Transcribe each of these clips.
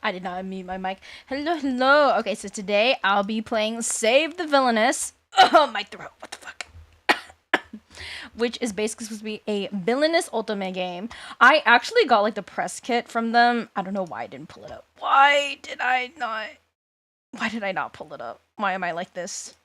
I did not unmute my mic. Hello, hello. Okay, so today I'll be playing Save the Villainous. Oh, my throat. What the fuck? Which is basically supposed to be a villainous Otome game. I actually got like the press kit from them. I don't know why I didn't pull it up. Why did I not? Why did I not pull it up? Why am I like this?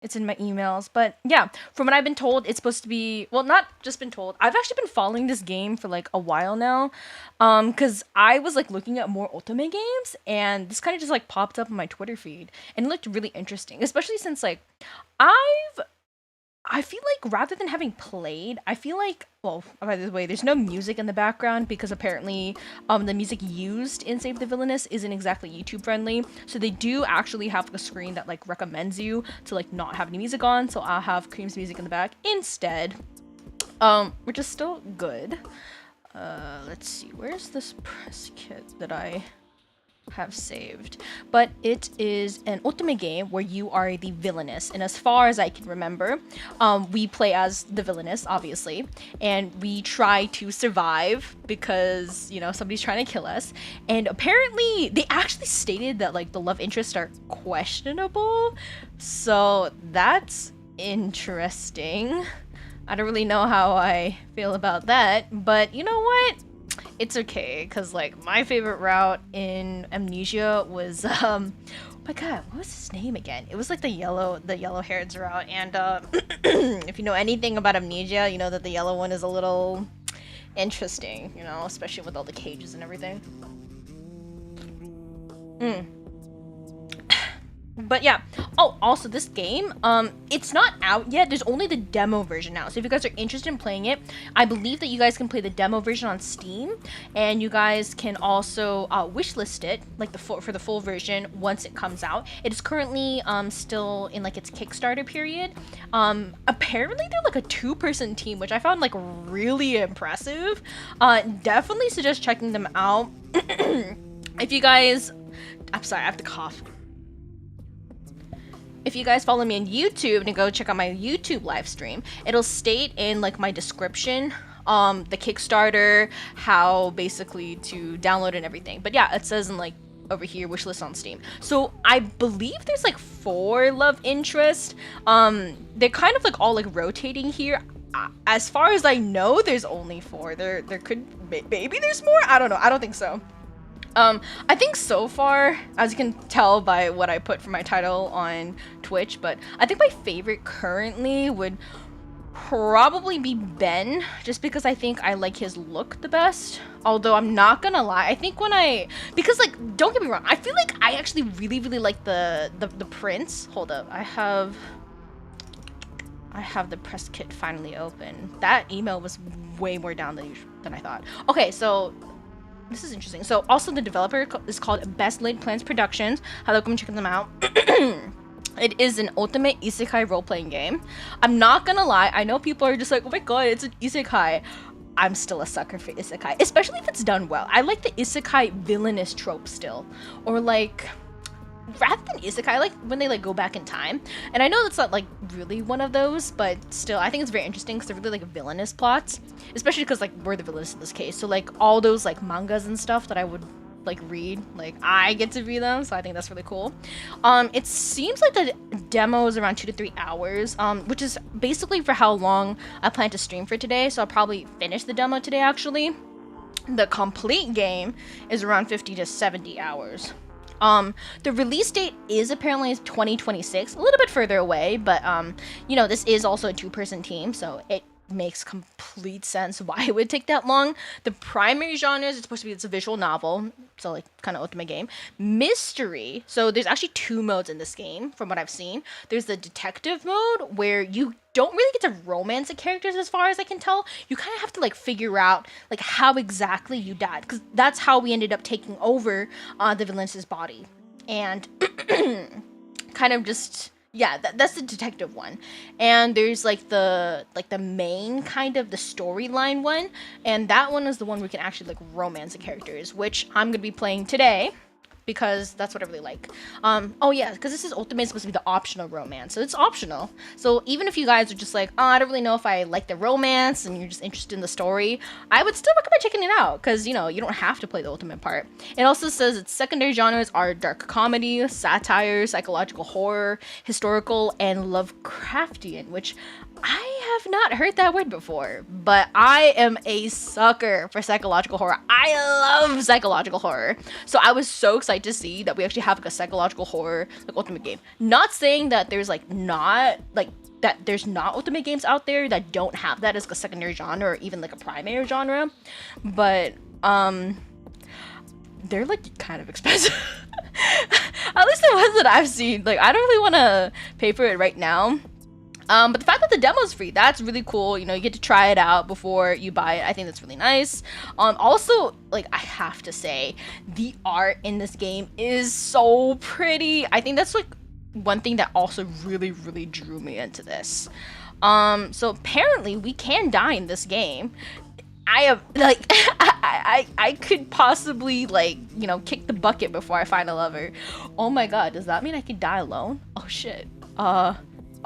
It's in my emails. But yeah, from what I've been told, it's supposed to be, well, not just been told. I've actually been following this game for like a while now. Cause I was like looking at more Otome games and this kind of just like popped up on my Twitter feed and it looked really interesting, especially since like I've I feel like rather than having played, I feel like, well, by the way, there's no music in the background because apparently the music used in Save the Villainous isn't exactly YouTube friendly. So they do actually have a screen that like recommends you to like not have any music on. So I'll have Cream's music in the back instead, which is still good. Let's see, where's this press kit that I have saved? But it is an Otome game where you are the villainess, and as far as I can remember, we play as the villainess, obviously, and we try to survive because, you know, somebody's trying to kill us. And apparently they actually stated that like the love interests are questionable, so that's interesting. I don't really know how I feel about that, but you know what? It's okay, because like my favorite route in Amnesia was oh my god, what was his name again? It was like the yellow haired's route, and if you know anything about Amnesia, you know that the yellow one is a little interesting, you know, especially with all the cages and everything. But yeah. Oh, also this game, it's not out yet. There's only the demo version now. So if you guys are interested in playing it, I believe that you guys can play the demo version on Steam, and you guys can also wishlist it, like for the full version once it comes out. It is currently still in like its Kickstarter period. Apparently they're like a 2-person team, which I found like really impressive. Definitely suggest checking them out. If you guys, I'm sorry, I have to cough. If you guys follow me on YouTube and go check out my YouTube live stream, it'll state in like my description the Kickstarter, how basically to download and everything. But yeah, it says in like over here wishlist on Steam. So I believe there's like 4 love interest. They're kind of like all like rotating here. As far as I know, there's only 4. There could maybe there's more. I don't know. I don't think so. I think so far, as you can tell by what I put for my title on Twitch, but I think my favorite currently would probably be Ben, just because I think I like his look the best. Although I'm not gonna lie, I think because like, don't get me wrong, I feel like I actually really like the prince. Hold up, I have the press kit finally open. That email was way more down than I thought. Okay, so this is interesting. So also the developer is called Best Laid Plans Productions. Hello, come check them out. It is an ultimate isekai role-playing game. I'm not gonna lie, I know people are just like, oh my god, it's an isekai. I'm still a sucker for isekai, especially if it's done well. I like the isekai villainous trope still. Or like, rather than isekai, I like when they like go back in time. And I know that's not like really one of those, but still I think it's very interesting because they're really like villainous plots, especially because like we're the villains in this case. So like all those like mangas and stuff that I would like read, like I get to read them, so I think that's really cool. It seems like the demo is around 2 to 3 hours, which is basically for how long I plan to stream for today. So I'll probably finish the demo today actually. The complete game is around 50 to 70 hours. The release date is apparently 2026, a little bit further away, but you know, this is also a 2-person team, so it makes complete sense why it would take that long. The primary genre is supposed to be, it's a visual novel, so like kind of ultimate game. Mystery, so there's actually 2 modes in this game from what I've seen. There's the detective mode where you don't really get to romance the characters as far as I can tell. You kind of have to like figure out like how exactly you died, because that's how we ended up taking over the villain's body. And kind of just, yeah, that's the detective one. And there's like the main kind of the storyline one, and that one is the one where we can actually like romance the characters, which I'm gonna be playing today. because that's what I really like. Oh yeah, because this is Otome, supposed to be the optional romance, so it's optional. So even if you guys are just like, oh, I don't really know if I like the romance, and you're just interested in the story, I would still recommend checking it out, because you know, you don't have to play the ultimate part. It also says its secondary genres are dark comedy, satire, psychological horror, historical, and Lovecraftian, which I have not heard that word before, but I am a sucker for psychological horror. I love psychological horror. So I was so excited to see that we actually have like a psychological horror like ultimate game. Not saying that there's like not like that there's not ultimate games out there that don't have that as a secondary genre or even like a primary genre, but they're like kind of expensive. At least the ones that I've seen. Like I don't really want to pay for it right now. But the fact that the demo is free, that's really cool. You know, you get to try it out before you buy it. I think that's really nice. Also, like, I have to say, the art in this game is so pretty. I think that's, like, one thing that also really, really drew me into this. So apparently we can die in this game. I have, like, I could possibly, like, you know, kick the bucket before I find a lover. Oh my god, does that mean I could die alone? Oh, shit.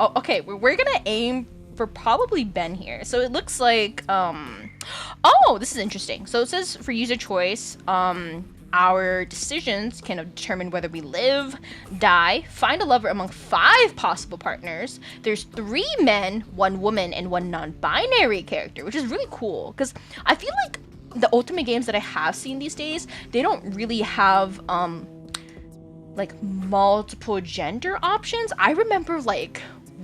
Oh, okay, we're gonna aim for probably Ben here. So it looks like, oh, this is interesting. So it says for user choice, our decisions can determine whether we live, die, find a lover among 5 possible partners. There's 3 men, 1 woman, and 1 non-binary character, which is really cool. Because I feel like the ultimate games that I have seen these days, they don't really have, like, multiple gender options. I remember, like,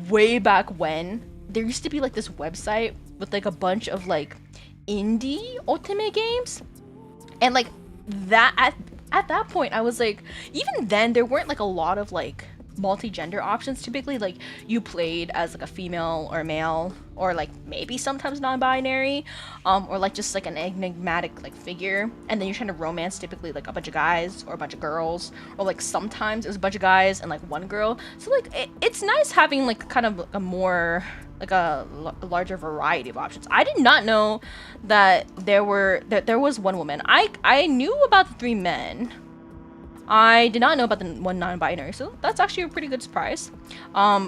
way back when there used to be like this website with like a bunch of like indie ultimate games, and like that at that point I was like, even then there weren't like a lot of like multi-gender options. Typically like you played as like a female or male, or like maybe sometimes non-binary, or like just like an enigmatic like figure, and then you're trying to romance typically like a bunch of guys or a bunch of girls, or like sometimes it was a bunch of guys and like 1 girl. So like it's nice having like kind of a more like a larger variety of options. I did not know that there was 1 woman. I knew about the 3 men. I did not know about the 1 non-binary, so that's actually a pretty good surprise.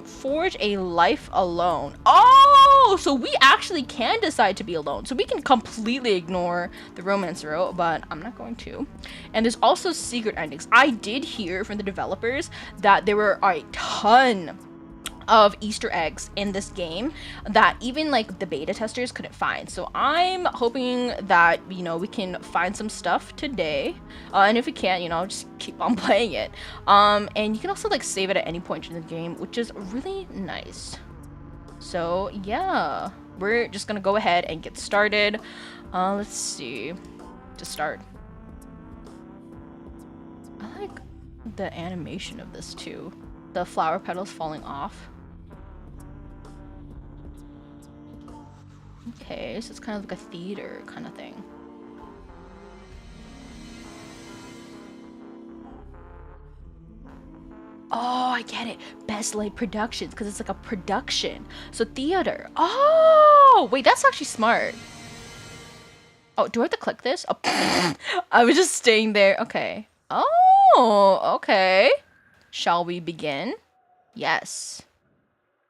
Forge a life alone. Oh, so we actually can decide to be alone. So we can completely ignore the romance route, but I'm not going to. And there's also secret endings. I did hear from the developers that there were a ton of Easter eggs in this game that even like the beta testers couldn't find. So I'm hoping that, you know, we can find some stuff today, and if we can't, you know, just keep on playing it. And you can also like save it at any point in the game, which is really nice. So yeah, we're just gonna go ahead and get started. Let's see, to start, I like the animation of this too, the flower petals falling off. Okay, so it's kind of like a theater kind of thing. Oh, I get it. Best Light Productions, because it's like a production. So theater. Oh, wait, that's actually smart. Oh, do I have to click this? Oh, I was just staying there. Okay. Oh, okay. Shall we begin? Yes.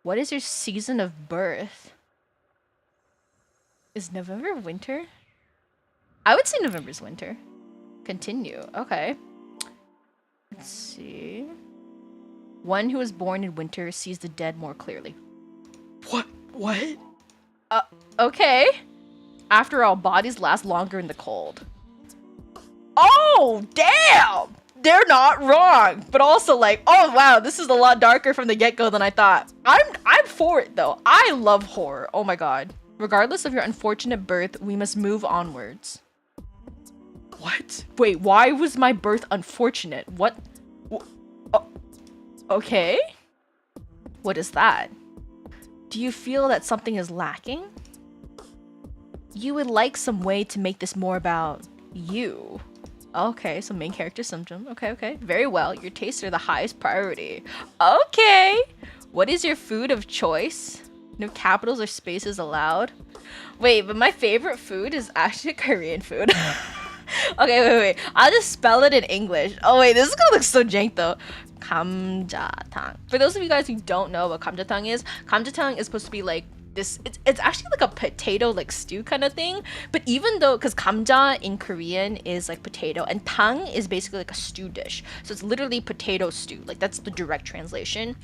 What is your season of birth? Is November winter? I would say November's winter. Continue. Okay. Let's see. One who was born in winter sees the dead more clearly. What? What? Okay. After all, bodies last longer in the cold. Oh, damn! They're not wrong. But also like, oh wow, this is a lot darker from the get-go than I thought. I'm for it though. I love horror. Oh my god. Regardless of your unfortunate birth, we must move onwards. What? Wait, why was my birth unfortunate? What? Okay. What is that? Do you feel that something is lacking? You would like some way to make this more about you. Okay, so main character symptom. Okay. Very well. Your tastes are the highest priority. Okay. What is your food of choice? No capitals or spaces allowed. Wait, but my favorite food is actually Korean food. Okay, wait. I'll just spell it in English. Oh wait, this is gonna look so jank though. Kamjatang. For those of you guys who don't know what kamjatang is supposed to be like this. It's actually like a potato like stew kind of thing. But even though, because kamja in Korean is like potato, and tang is basically like a stew dish, so it's literally potato stew. Like that's the direct translation.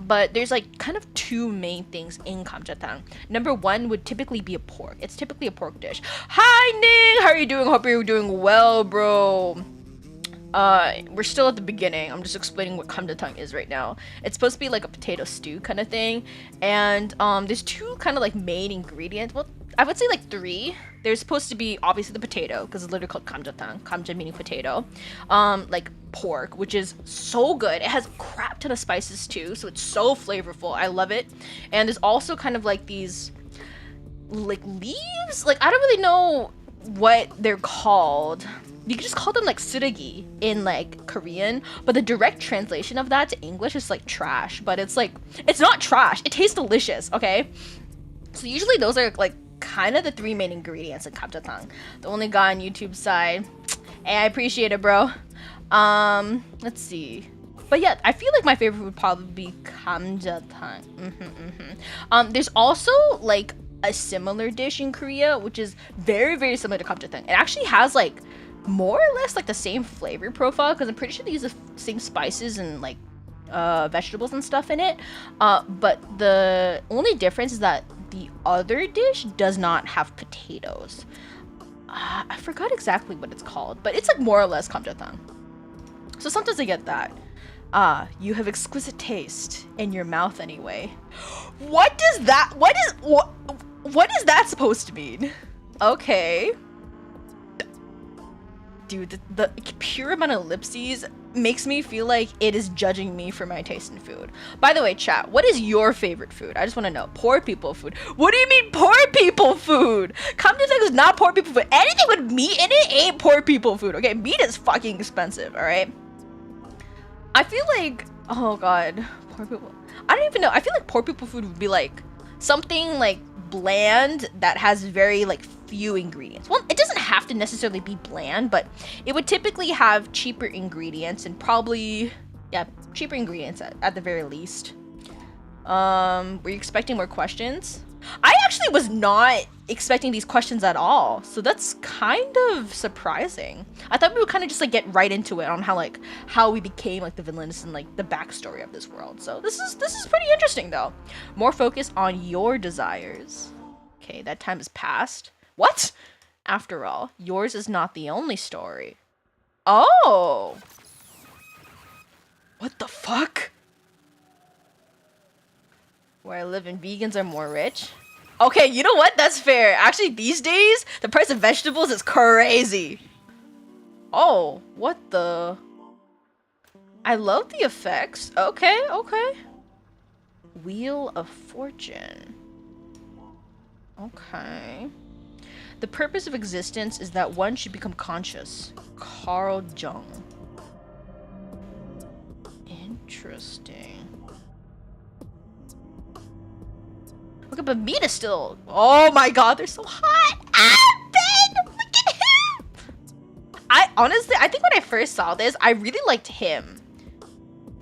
But there's like kind of two main things in kamjatang. Number one would typically be a pork. It's typically a pork dish. Hi Ning, how are you doing? Hope you're doing well, bro. We're still at the beginning. I'm just explaining what kamjatang is right now. It's supposed to be like a potato stew kind of thing, and there's two kind of like main ingredients. Well, I would say like three. There's supposed to be obviously the potato, because it's literally called kamjatang. Kamja meaning potato. Like pork, which is so good. It has crap ton of spices too, so it's so flavorful. I love it. And there's also kind of like these like leaves. Like I don't really know what they're called. You can just call them like suragi in like Korean, but the direct translation of that to English is like trash. But it's like, it's not trash. It tastes delicious, okay? So usually those are like kind of the three main ingredients in kamjatang. The only guy on YouTube side. Hey, I appreciate it, bro. Let's see. But yeah, I feel like my favorite would probably be kamjatang. There's also like a similar dish in Korea, which is very, very similar to kamjatang. It actually has like more or less like the same flavor profile, because I'm pretty sure they use the same spices and like vegetables and stuff in it, but the only difference is that the other dish does not have potatoes. I forgot exactly what it's called, but it's like more or less kamjatang. So sometimes I get that. You have exquisite taste in your mouth anyway. What is that supposed to mean? Okay. Dude, the pure amount of ellipses makes me feel like it is judging me for my taste in food. By the way, chat, what is your favorite food? I just want to know. Poor people food. What do you mean poor people food? Kamjatang is not poor people food. Anything with meat in it ain't poor people food, okay? Meat is fucking expensive, alright? I feel like, oh god, poor people. I don't even know. I feel like poor people food would be like something like bland that has very like few ingredients. Well, it doesn't have to necessarily be bland, but it would typically have cheaper ingredients and probably, yeah, cheaper ingredients at the very least. Were you expecting more questions? I actually was not expecting these questions at all, so that's kind of surprising. I thought we would kind of just like get right into it on how we became like the villainess and like the backstory of this world. So this is pretty interesting though. More focus on your desires. Okay, that time has passed. What? After all, yours is not the only story. Oh! What the fuck? Where I live in, vegans are more rich. Okay, you know what? That's fair. Actually, these days, the price of vegetables is crazy. Oh, what the? I love the effects. Okay, okay. Wheel of Fortune. Okay. The purpose of existence is that one should become conscious. Carl Jung. Interesting. Okay, but meat is still... Oh my god, they're so hot! Ah, Ben! Look at him! I honestly, I think when I first saw this, I really liked him.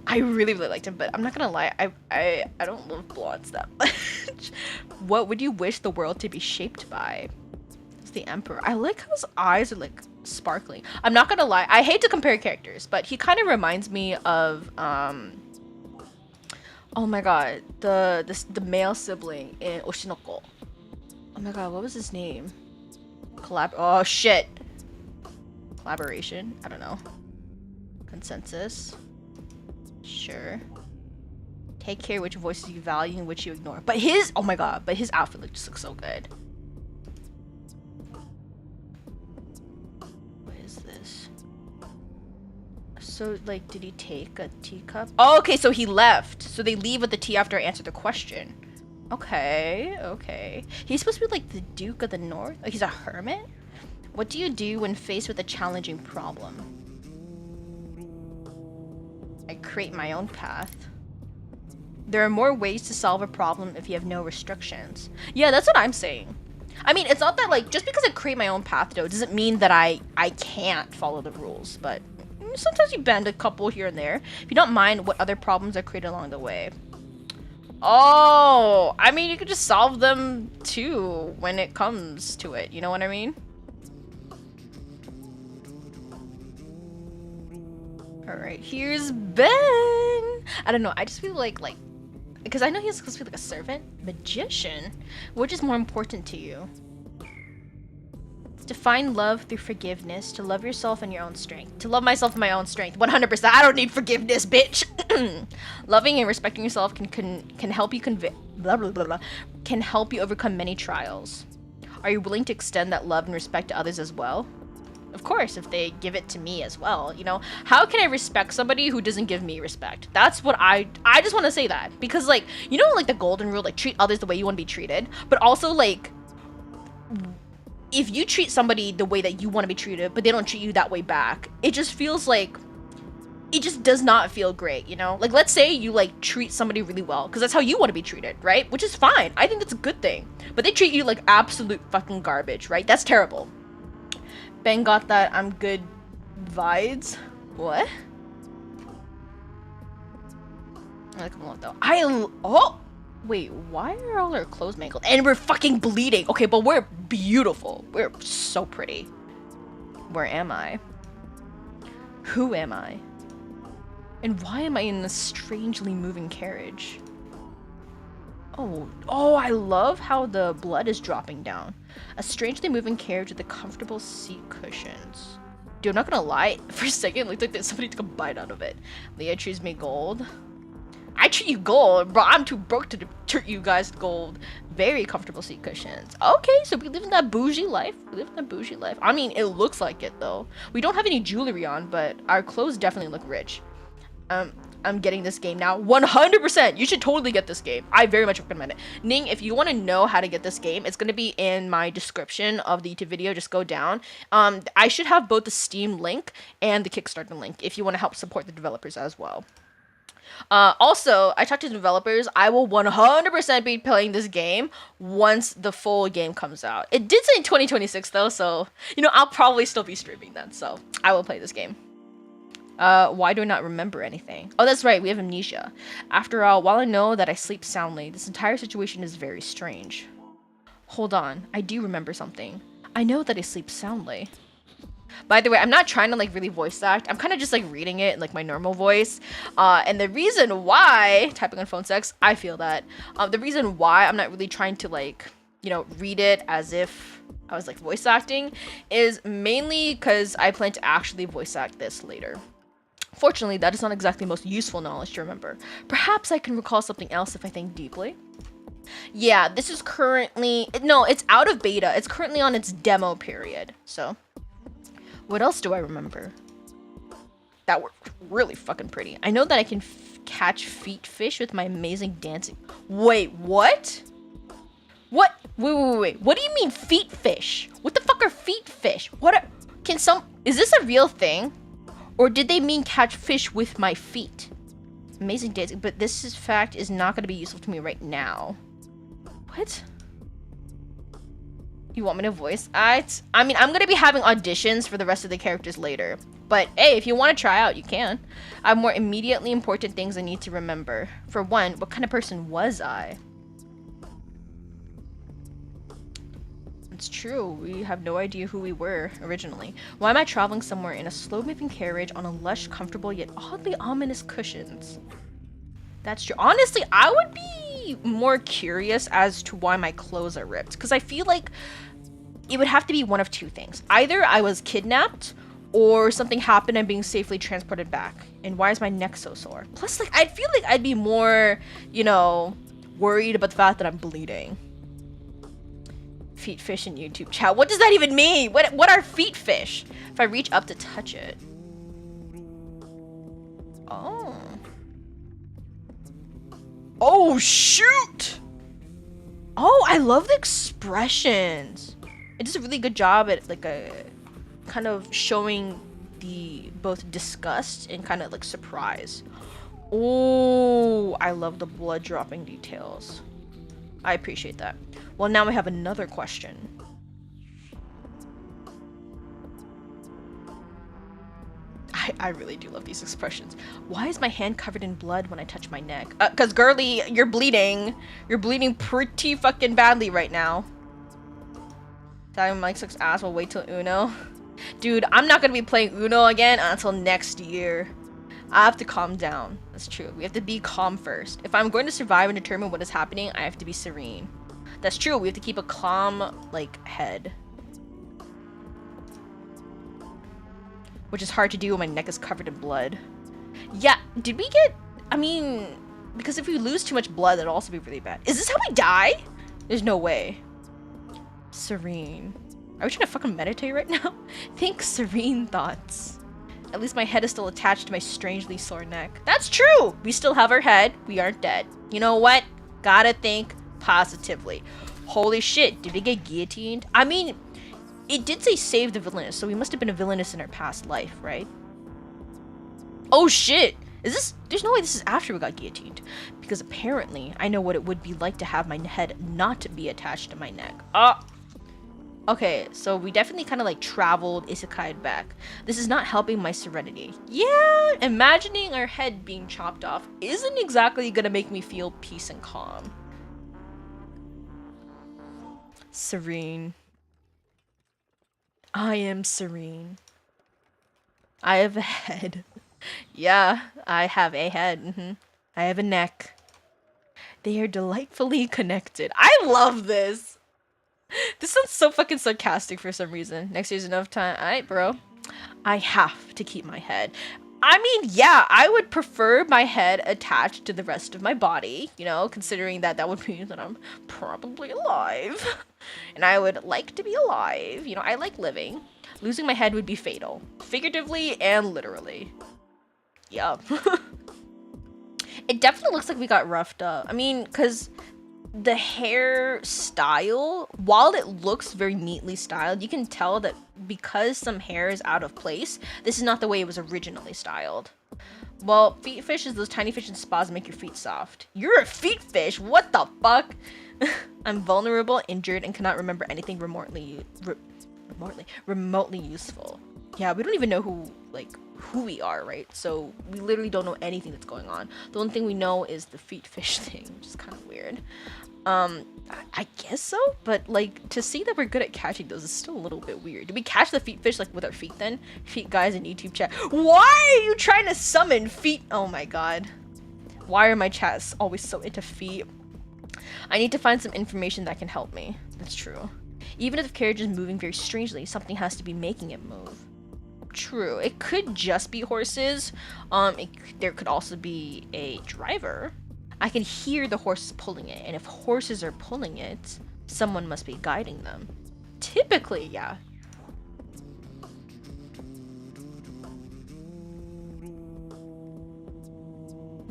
I really, really liked him, but I'm not gonna lie, I don't love blondes that much. What would you wish the world to be shaped by? It's the Emperor. I like how his eyes are like sparkling. I'm not gonna lie, I hate to compare characters, but he kind of reminds me of oh my god, the male sibling in Oshinoko. Oh my god, what was his name? Oh shit. Collaboration? I don't know. Consensus? Sure. Take care which voices you value and which you ignore. But his, oh my god, but his outfit just looks so good. What is this? So, like, did he take a teacup? Oh, okay, so he left. So they leave with the tea after I answer the question. Okay, okay. He's supposed to be like the Duke of the North? Oh, he's a hermit? What do you do when faced with a challenging problem? I create my own path. There are more ways to solve a problem if you have no restrictions. Yeah, that's what I'm saying. I mean, it's not that like just because I create my own path though doesn't mean that I can't follow the rules, but sometimes you bend a couple here and there. If you don't mind what other problems are created along the way. Oh, I mean, you could just solve them too when it comes to it. You know what I mean? All right, here's Ben. I don't know. I just feel like because I know he's supposed to be like a servant, magician. Which is more important to you? To find love through forgiveness, to love yourself in your own strength. To love myself in my own strength. 100%. I don't need forgiveness, bitch. Loving and respecting yourself can help you can help you overcome many trials. Are you willing to extend that love and respect to others as well? Of course, if they give it to me as well, you know. How can I respect somebody who doesn't give me respect? That's what I just want to say that, because like, you know, like the golden rule, like treat others the way you want to be treated, but also like if you treat somebody the way that you want to be treated, but they don't treat you that way back, it just feels like, it just does not feel great, you know? Like, let's say you, like, treat somebody really well, because that's how you want to be treated, right? Which is fine. I think that's a good thing. But they treat you like absolute fucking garbage, right? That's terrible. Ben got that I'm good vibes. What? Come on, though. Oh! Wait, why are all our clothes mangled? And we're fucking bleeding. Okay, but we're beautiful. We're so pretty. Where am I? Who am I? And why am I in this strangely moving carriage? Oh, I love how the blood is dropping down. A strangely moving carriage with the comfortable seat cushions. Dude, I'm not gonna lie. For a second, it looked like that somebody took a bite out of it. Leah treats me gold. I treat you gold, bro. I'm too broke to treat you guys gold. Very comfortable seat cushions. Okay, so we live in that bougie life. I mean, it looks like it though. We don't have any jewelry on, but our clothes definitely look rich. I'm getting this game now. 100%. You should totally get this game. I very much recommend it. Ning, if you want to know how to get this game, it's going to be in my description of the YouTube video. Just go down. I should have both the Steam link and the Kickstarter link if you want to help support the developers as well. Also, I talked to the developers. I will 100% be playing this game once the full game comes out. It did say 2026 though, so, you know, I'll probably still be streaming then, so I will play this game. Why do I not remember anything? Oh, that's right, we have amnesia. After all, while I know that I sleep soundly, this entire situation is very strange. Hold on, I do remember something. I know that I sleep soundly. By the way, I'm not trying to like really voice act. I'm kind of just like reading it in like my normal voice. And the reason why, typing on phone sex, I feel that. The reason why I'm not really trying to like, you know, read it as if I was like voice acting is mainly because I plan to actually voice act this later. Fortunately, that is not exactly the most useful knowledge to remember. Perhaps I can recall something else if I think deeply. Yeah, this is currently... No, it's out of beta. It's currently on its demo period. So, what else do I remember? That were really fucking pretty. I know that I can catch feet fish with my amazing dancing... Wait, what? What? Wait. What do you mean feet fish? What the fuck are feet fish? What are... Is this a real thing? Or did they mean catch fish with my feet? Amazing dancing, but this fact is not going to be useful to me right now. What? You want me to voice act? I mean, I'm going to be having auditions for the rest of the characters later. But hey, if you want to try out, you can. I have more immediately important things I need to remember. For one, what kind of person was I? It's true, we have no idea who we were originally. Why am I traveling somewhere in a slow-moving carriage on a lush, comfortable, yet oddly ominous cushions? That's true. Honestly, I would be more curious as to why my clothes are ripped, because I feel like it would have to be one of two things. Either I was kidnapped, or something happened and being safely transported back. And why is my neck so sore? Plus, like, I feel like I'd be more, you know, worried about the fact that I'm bleeding. Feet fish in YouTube chat. What does that even mean? What are feet fish? If I reach up to touch it. Oh. Oh, shoot! Oh, I love the expressions. It does a really good job at like a kind of showing the both disgust and kind of like surprise. Oh, I love the blood dropping details. I appreciate that. Well, now we have another question. I really do love these expressions. Why is my hand covered in blood when I touch my neck? 'Cause girly, you're bleeding. You're bleeding pretty fucking badly right now. Time Mike sucks ass, we'll wait till Uno. Dude, I'm not gonna be playing Uno again until next year. I have to calm down. That's true. We have to be calm first. If I'm going to survive and determine what is happening, I have to be serene. That's true. We have to keep a calm, like, head. Which is hard to do when my neck is covered in blood. Yeah, did we get... I mean, because if we lose too much blood, that'll also be really bad. Is this how we die? There's no way. Serene. Are we trying to fucking meditate right now? Think serene thoughts. At least my head is still attached to my strangely sore neck. That's true! We still have our head. We aren't dead. You know what? Gotta think positively. Holy shit, did we get guillotined? I mean... It did say save the villainess, so we must have been a villainess in our past life, right? Oh shit! Is this... There's no way this is after we got guillotined. Because apparently, I know what it would be like to have my head not be attached to my neck. Okay, so we definitely kind of like traveled isekaid back. This is not helping my serenity. Yeah, imagining our head being chopped off isn't exactly gonna make me feel peace and calm. Serene. I am serene. I have a head. Yeah, I have a head. I have a neck. They are delightfully connected. I love this. This sounds so fucking sarcastic for some reason. Next year's enough time. Alright, bro. I have to keep my head. I mean, yeah, I would prefer my head attached to the rest of my body, you know, considering that that would mean that I'm probably alive. And I would like to be alive. You know, I like living. Losing my head would be fatal. Figuratively and literally. Yup. It definitely looks like we got roughed up. I mean, because the hairstyle, while it looks very neatly styled, you can tell that because some hair is out of place, this is not the way it was originally styled. Well, feet fish is those tiny fish in spas that make your feet soft. You're a feet fish? What the fuck? I'm vulnerable, injured, and cannot remember anything remotely useful. Yeah, we don't even know who we are, right? So we literally don't know anything that's going on. The only thing we know is the feet fish thing, which is kind of weird. I guess so, but like to see that we're good at catching those is still a little bit weird. Did we catch the feet fish like with our feet then? Feet guys in YouTube chat. Why are you trying to summon feet? Oh my god. Why are my chats always so into feet? I need to find some information that can help me. That's true. Even if the carriage is moving very strangely, something has to be making it move. True. It could just be horses. There could also be a driver. I can hear the horses pulling it, and if horses are pulling it, someone must be guiding them. Typically, yeah.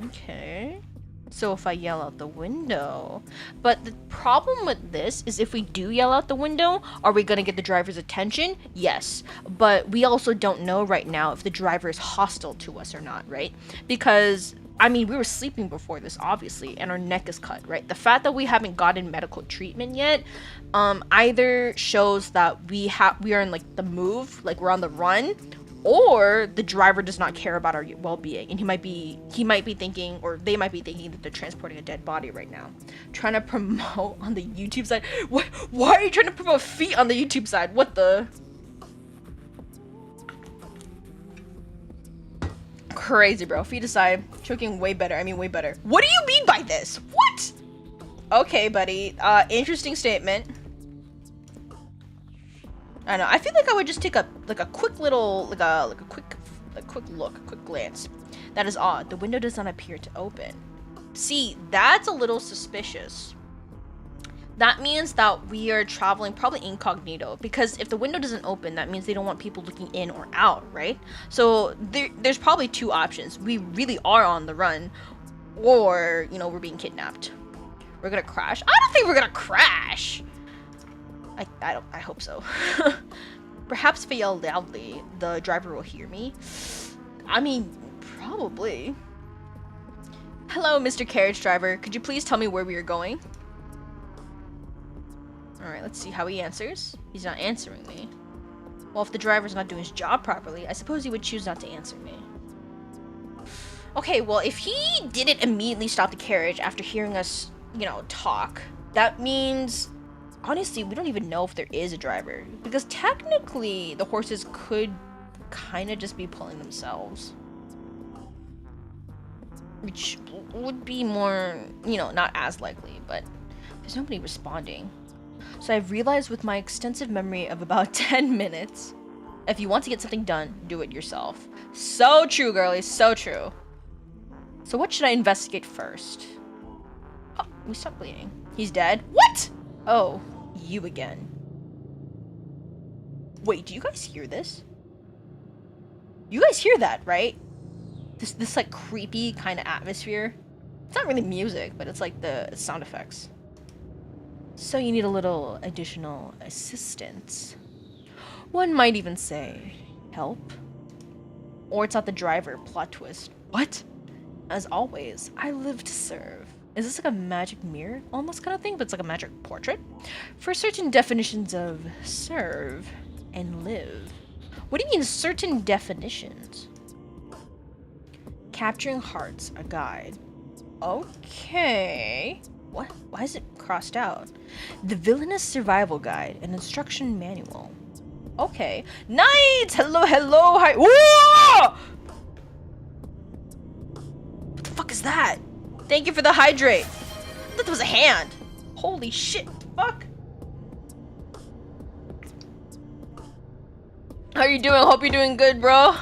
Okay. So if I yell out the window. But the problem with this is if we do yell out the window, are we gonna get the driver's attention? Yes. But we also don't know right now if the driver is hostile to us or not, right? Because, I mean, we were sleeping before this, obviously, and our neck is cut, right? The fact that we haven't gotten medical treatment yet, either shows that we are in, like, the move, like, we're on the run, or the driver does not care about our well-being, and he might be thinking, or they might be thinking that they're transporting a dead body right now. Trying to promote on the YouTube side? What? Why are you trying to promote feet on the YouTube side? What the? Crazy, bro. Feet aside, choking way better. I mean, way better. What do you mean by this? What? Okay, buddy. Interesting statement. I don't know. I feel like I would just take a quick little a quick glance. That is odd. The window does not appear to open. See, that's a little suspicious. That means that we are traveling probably incognito, because if the window doesn't open, that means they don't want people looking in or out, right? So there's probably two options. We really are on the run, or, you know, we're being kidnapped. We're gonna crash. I don't think we're gonna crash. I hope so. Perhaps if I yell loudly, the driver will hear me. I mean, probably. Hello, Mr. Carriage Driver. Could you please tell me where we are going? Alright, let's see how he answers. He's not answering me. Well, if the driver's not doing his job properly, I suppose he would choose not to answer me. Okay, well, if he didn't immediately stop the carriage after hearing us, you know, talk, that means, honestly, we don't even know if there is a driver. Because technically, the horses could kind of just be pulling themselves. Which would be more, you know, not as likely, but there's nobody responding. So I've realized with my extensive memory of about 10 minutes, if you want to get something done, do it yourself. So true, girlie, so true. So what should I investigate first? Oh, we stopped bleeding. He's dead? What? Oh, you again. Wait, do you guys hear this? You guys hear that, right? This like creepy kind of atmosphere. It's not really music, but it's like the sound effects. So you need a little additional assistance. One might even say help. Or it's not the driver, plot twist. What? As always, I live to serve. Is this like a magic mirror almost kind of thing, but it's like a magic portrait? For certain definitions of serve and live. What do you mean certain definitions? Capturing hearts, a guide. Okay. What? Why is it crossed out? The Villainous Survival Guide, an instruction manual. Okay. Knights! Hello, hello, hi. Whoa! What the fuck is that? Thank you for the hydrate. I thought that was a hand. Holy shit. Fuck. How you doing? Hope you're doing good, bro.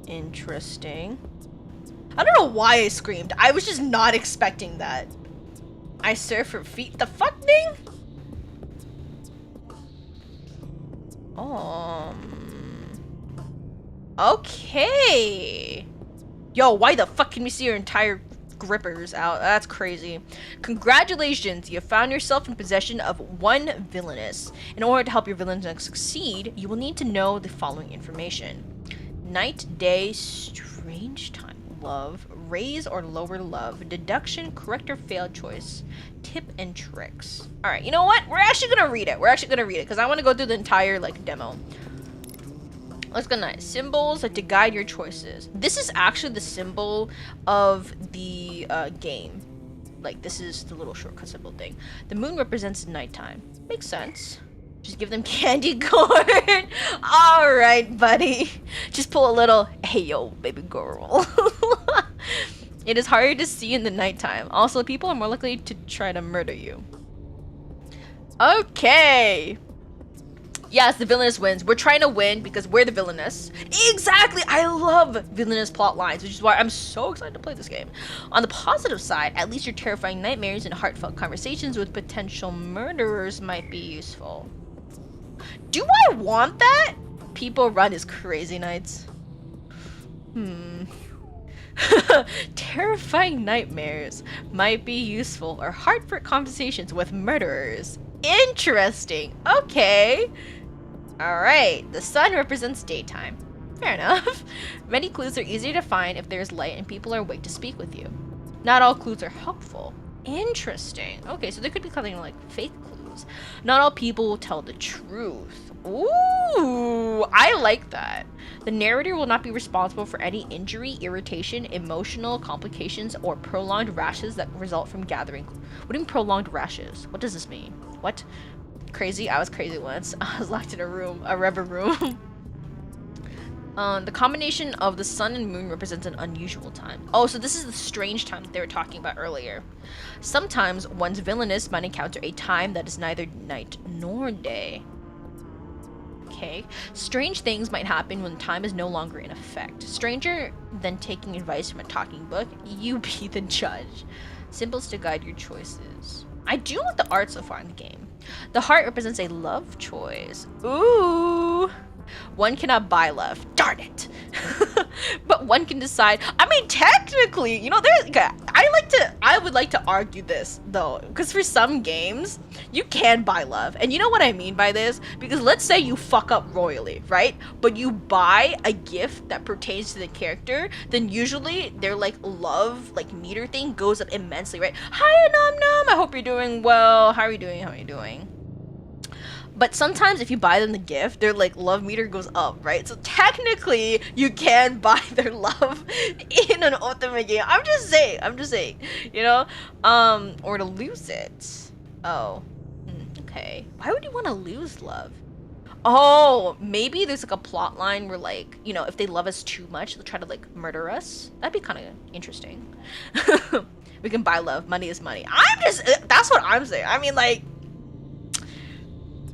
Interesting. I don't know why I screamed. I was just not expecting that. I surf for feet. The fuck thing? Okay. Yo, why the fuck can we see your entire grippers out? That's crazy. Congratulations, you found yourself in possession of one villainess. In order to help your villainess succeed, you will need to know the following information. Night, day, strange time, love, raise or lower love, deduction, correct or failed choice, tip and tricks. All right, you know what? We're actually gonna read it. Because I want to go through the entire like demo. Let's go nice. Symbols to guide your choices. This is actually the symbol of the game. Like this is the little shortcut symbol thing. The moon represents nighttime. Makes sense. Just give them candy corn. All right, buddy. Just pull a little, hey, yo, baby girl. It is harder to see in the nighttime. Also, people are more likely to try to murder you. Okay. Yes, the villainess wins. We're trying to win because we're the villainess. Exactly. I love villainous plot lines, which is why I'm so excited to play this game. On the positive side, at least your terrifying nightmares and heartfelt conversations with potential murderers might be useful. Do I want that? People run is crazy nights. Terrifying nightmares might be useful or heartfelt conversations with murderers. Interesting. Okay. Alright. The sun represents daytime. Fair enough. Many clues are easier to find if there's light and people are awake to speak with you. Not all clues are helpful. Interesting. Okay, so there could be something like fake clues. Not all people will tell the truth. Ooh, I like that. The narrator will not be responsible for any injury, irritation, emotional complications, or prolonged rashes that result from gathering. What do you mean prolonged rashes? What does this mean? What? Crazy? I was crazy once. I was locked in a room, a rubber room. The combination of the sun and moon represents an unusual time. Oh, so this is the strange time that they were talking about earlier. Sometimes one's villainess might encounter a time that is neither night nor day. Okay. Strange things might happen when time is no longer in effect. Stranger than taking advice from a talking book, you be the judge. Symbols to guide your choices. I do like the art so far in the game. The heart represents a love choice. Ooh. One cannot buy love. Darn it. But one can decide. I mean, technically, you know, I would like to argue this though, because for some games you can buy love, and you know what I mean by this, because let's say you fuck up royally, right, but you buy a gift that pertains to the character, then usually their like love like meter thing goes up immensely, right? Hi Nom Nom, I hope you're doing well. How are you doing? But sometimes if you buy them the gift, their like love meter goes up, right? So technically you can buy their love in an Otome game. I'm just saying, you know? Or to lose it. Oh. Okay. Why would you want to lose love? Oh, maybe there's like a plot line where like, you know, if they love us too much, they'll try to like murder us. That'd be kind of interesting. We can buy love. Money is money. That's what I'm saying. I mean, like,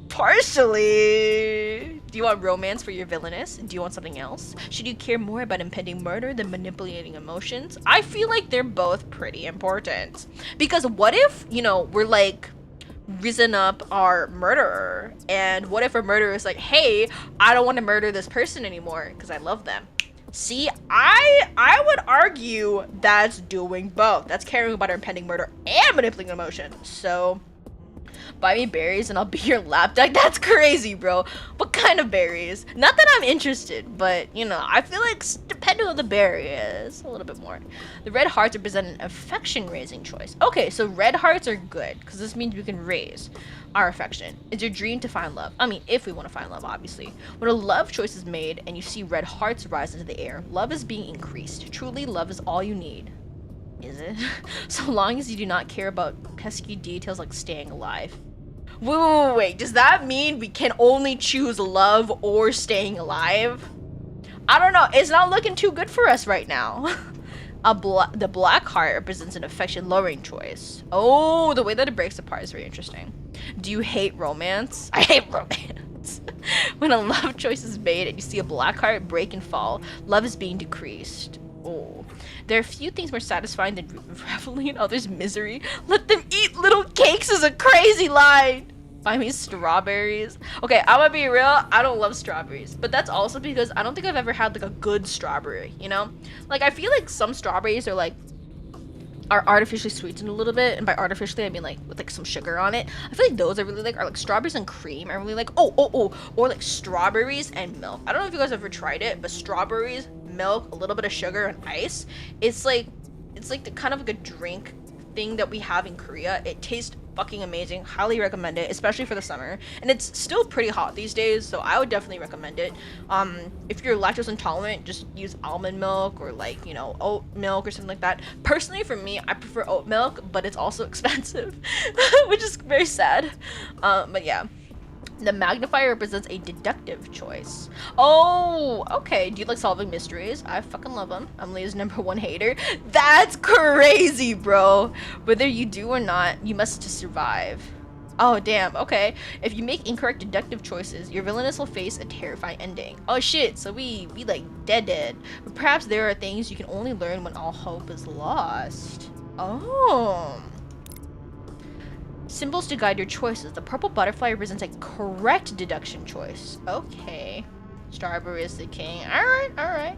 partially. Do you want romance for your villainess? Do you want something else? Should you care more about impending murder than manipulating emotions? I feel like they're both pretty important. Because what if, you know, we're like risen up our murderer, and what if our murderer is like, hey, I don't want to murder this person anymore because I love them. See, I would argue that's doing both. That's caring about our impending murder and manipulating emotions. So buy me berries and I'll be your lap dog. That's crazy, bro. What kind of berries? Not that I'm interested, but you know, I feel like depending on the berry is a little bit more. The red hearts represent an affection raising choice. Okay, so red hearts are good because this means we can raise our affection. It's your dream to find love. I mean, if we want to find love, obviously. When a love choice is made and you see red hearts rise into the air, love is being increased. Truly, love is all you need. Is it? So long as you do not care about pesky details like staying alive. Wait, does that mean we can only choose love or staying alive? I don't know, it's not looking too good for us right now. The black heart represents an affection lowering choice. Oh, the way that it breaks apart is very interesting. Do you hate romance? I hate romance. When a love choice is made and you see a black heart break and fall, love is being decreased. Oh, there are few things more satisfying than reveling in others' misery. Let them eat little cakes is a crazy line. Buy me strawberries. Okay, I'm gonna be real, I don't love strawberries, but that's also because I don't think I've ever had like a good strawberry, you know? Like, I feel like some strawberries are artificially sweetened a little bit, and by artificially I mean like with like some sugar on it. I feel like those I really like are like strawberries and cream. I really like or like strawberries and milk. I don't know if you guys ever tried it, but strawberries, milk, a little bit of sugar and ice. It's like the kind of like a drink thing that we have in Korea. It tastes fucking amazing. Highly recommend it, especially for the summer. And it's still pretty hot these days, so I would definitely recommend it. If you're lactose intolerant, just use almond milk or like, you know, oat milk or something like that. Personally, for me, I prefer oat milk, but it's also expensive, which is very sad. But yeah. The magnifier represents a deductive choice. Oh, okay. Do you like solving mysteries? I fucking love them. I'm Leah's #1 hater. That's crazy, bro. Whether you do or not, you must just survive. Oh, damn. Okay. If you make incorrect deductive choices, your villainess will face a terrifying ending. Oh, shit. So we like dead. But perhaps there are things you can only learn when all hope is lost. Oh. Symbols to guide your choices. The purple butterfly represents a correct deduction choice. Okay. Strawberry is the king. Alright.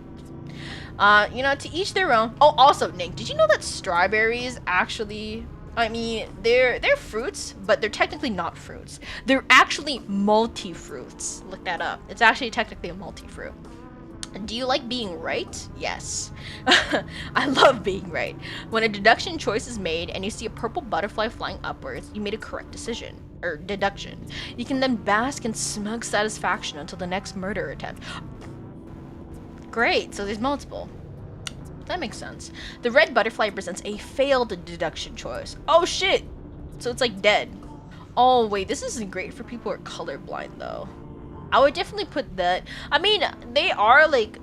You know, to each their own. Oh, also, Nick, did you know that strawberries actually, I mean, they're fruits, but they're technically not fruits. They're actually multi-fruits. Look that up. It's actually technically a multi-fruit. Do you like being right? Yes. I love being right. When a deduction choice is made and you see a purple butterfly flying upwards, you made a correct decision, or deduction. You can then bask in smug satisfaction until the next murder attempt. Great, so there's multiple. That makes sense. The red butterfly represents a failed deduction choice. Oh shit! So it's like dead. Oh wait, this isn't great for people who are colorblind though. I would definitely put that. I mean, they are like,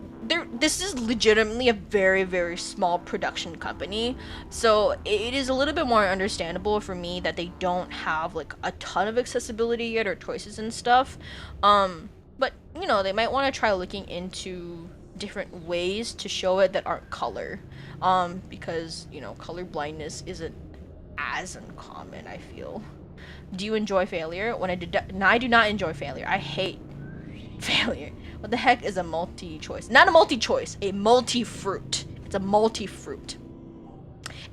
this is legitimately a very, very small production company. So it is a little bit more understandable for me that they don't have like a ton of accessibility yet or choices and stuff. But you know, they might want to try looking into different ways to show it that aren't color. Because, you know, color blindness isn't as uncommon, I feel. Do you enjoy failure? I do not enjoy failure. I hate Failure. What the heck is a multi-choice? Not a multi-choice, a multi-fruit. It's a multi-fruit.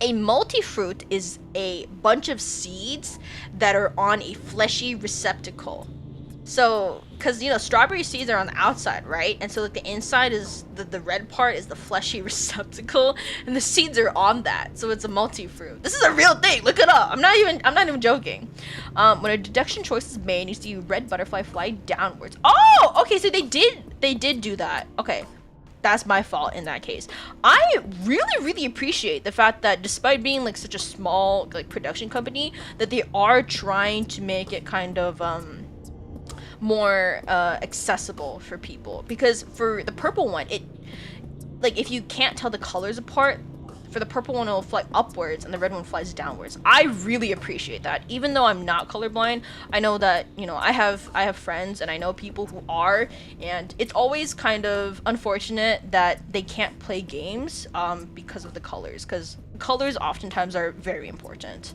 A multi-fruit is a bunch of seeds that are on a fleshy receptacle. So, because, you know, strawberry seeds are on the outside, right? And so, like, the inside is, the red part is the fleshy receptacle, and the seeds are on that. So, it's a multi-fruit. This is a real thing. Look it up. I'm not even joking. When a deduction choice is made, you see a red butterfly fly downwards. Oh! Okay, so they did do that. Okay. That's my fault in that case. I really appreciate the fact that despite being, like, such a small, like, production company, that they are trying to make it kind of, more accessible for people, because for the purple one, it, like, if you can't tell the colors apart, for the purple one it will fly upwards and the red one flies downwards. I really appreciate that. Even though I'm not colorblind, I know that, you know, I have friends and I know people who are, and it's always kind of unfortunate that they can't play games because of the colors, because colors oftentimes are very important.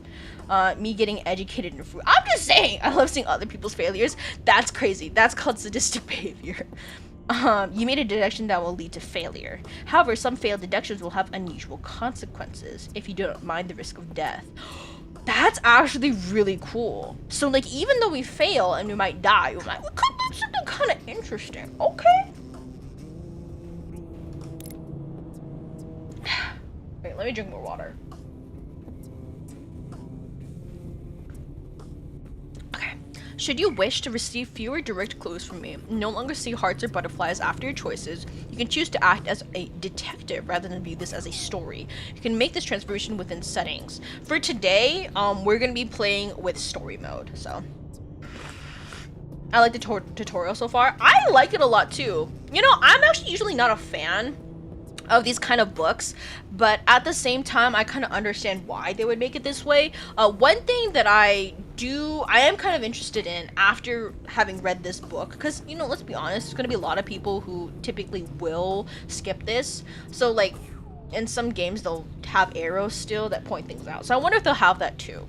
Me getting educated in fruit. I'm just saying, I love seeing other people's failures. That's crazy. That's called sadistic behavior. You made a deduction that will lead to failure. However, some failed deductions will have unusual consequences if you don't mind the risk of death. That's actually really cool. So, like, even though we fail and we might die, we could do something kind of interesting. Okay. Wait, let me drink more water. Okay. Should you wish to receive fewer direct clues from me, no longer see hearts or butterflies after your choices, you can choose to act as a detective rather than view this as a story. You can make this transformation within settings. For today, we're going to be playing with story mode, so. I like the tutorial so far. I like it a lot too. You know, I'm actually usually not a fan of these kind of books, but at the same time I kind of understand why they would make it this way. One thing that I am kind of interested in after having read this book, because, you know, let's be honest, there's going to be a lot of people who typically will skip this. So, like, in some games they'll have arrows still that point things out, so I wonder if they'll have that too.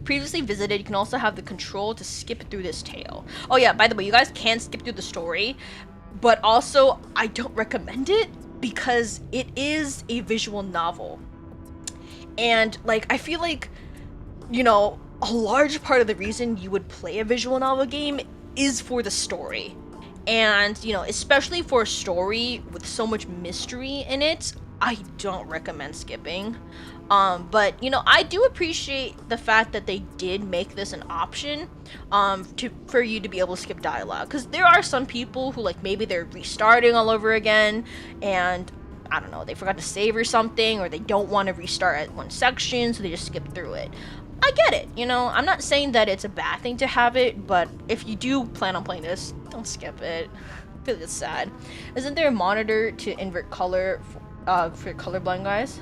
Previously visited, you can also have the control to skip through this tale. Oh yeah, by the way, you guys can skip through the story, but also I don't recommend it because it is a visual novel. And, like, I feel like, you know, a large part of the reason you would play a visual novel game is for the story. And, you know, especially for a story with so much mystery in it, I don't recommend skipping. But, you know, I do appreciate the fact that they did make this an option for you to be able to skip dialogue. Because there are some people who, like, maybe they're restarting all over again, and, I don't know, they forgot to save or something, or they don't want to restart at one section, so they just skip through it. I get it, you know, I'm not saying that it's a bad thing to have it, but if you do plan on playing this, don't skip it. I feel like it's sad. Isn't there a monitor to invert color for colorblind guys?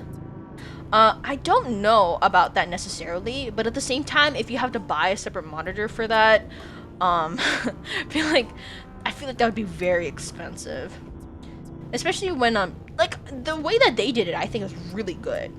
I don't know about that necessarily, but at the same time, if you have to buy a separate monitor for that, I feel like that would be very expensive. Especially when, like, the way that they did it, I think is really good.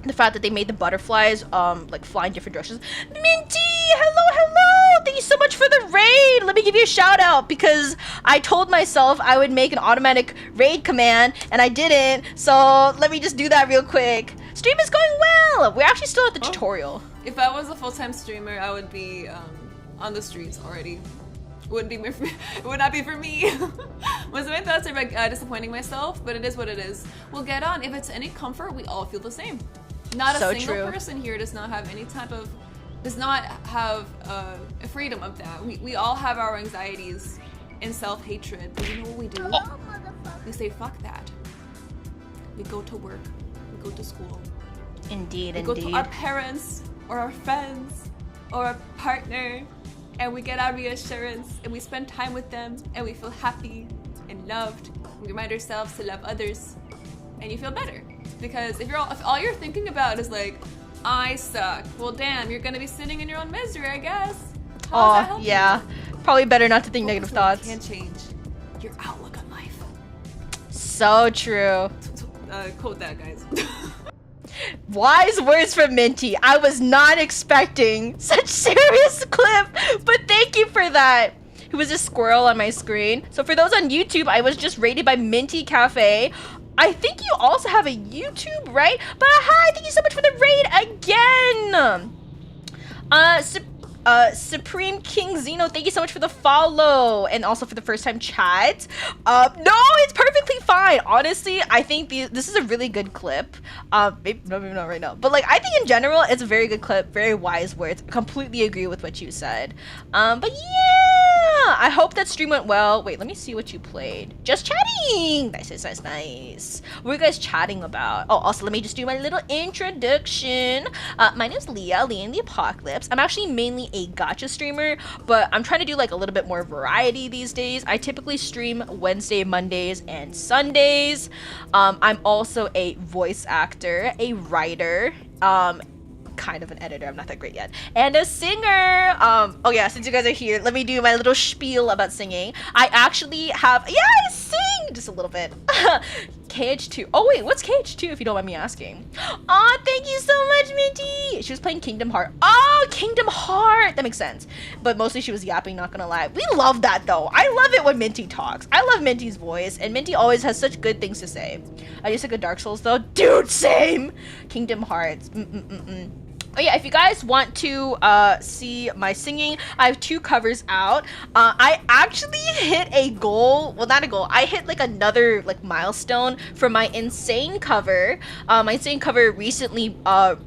The fact that they made the butterflies, like, fly in different directions. Minty! Hello! Thank you so much for the raid! Let me give you a shout out, because I told myself I would make an automatic raid command, and I didn't, so let me just do that real quick. Stream is going well! We're actually still at the tutorial. If I was a full-time streamer, I would be, on the streets already. It would not be for me. Most of my thoughts are like disappointing myself, but it is what it is. We'll get on. If it's any comfort, we all feel the same. Not a single person here does not have any type of, does not have a freedom of that. We all have our anxieties and self-hatred, but you know what we do? Oh. We say, fuck that. We go to work, we go to school. Indeed, we go to our parents, or our friends, or our partner, and we get our reassurance, and we spend time with them, and we feel happy and loved. We remind ourselves to love others, and you feel better. Because if all you're thinking about is like, I suck, well damn, you're gonna be sitting in your own misery, I guess. How does that help yeah. you? Probably better not to think negative thoughts. Can change your outlook on life. So true. Quote that, guys. Wise words from Minty. I was not expecting such serious clip, but thank you for that. who was a squirrel on my screen. So for those on YouTube, I was just rated by Minty Cafe. I think you also have a YouTube, right? But hi, thank you so much for the raid again. Supreme King Zeno, thank you so much for the follow and also for the first time chat. No, it's perfectly fine. Honestly, I think this is a really good clip. Maybe not right now, but like I think in general, it's a very good clip, very wise words. Completely agree with what you said. But yeah, I hope that stream went well. Wait, let me see what you played. Just chatting. Nice. What were you guys chatting about? Oh, also let me just do my little introduction. My name's Leah in the Apocalypse. I'm actually mainly a gacha streamer, but I'm trying to do like a little bit more variety these days. I typically stream Wednesday, Mondays, and Sundays. I'm also a voice actor, a writer, kind of an editor, I'm not that great yet, and a singer. Oh yeah, since you guys are here, let me do my little spiel about singing. I actually have, I sing just a little bit. KH2. Oh wait, what's KH2 if you don't mind me asking? Oh, thank you so much, Minty. She was playing Kingdom Heart. Oh, Kingdom Heart. That makes sense. But mostly she was yapping, not gonna lie. We love that though. I love it when Minty talks. I love Minty's voice, and Minty always has such good things to say. I just took a Dark Souls though. Dude, same. Kingdom Hearts. Oh yeah, if you guys want to see my singing, I have 2 covers out. I actually hit a goal. Well, not a goal. I hit like another like milestone for my Insane cover. My Insane cover recently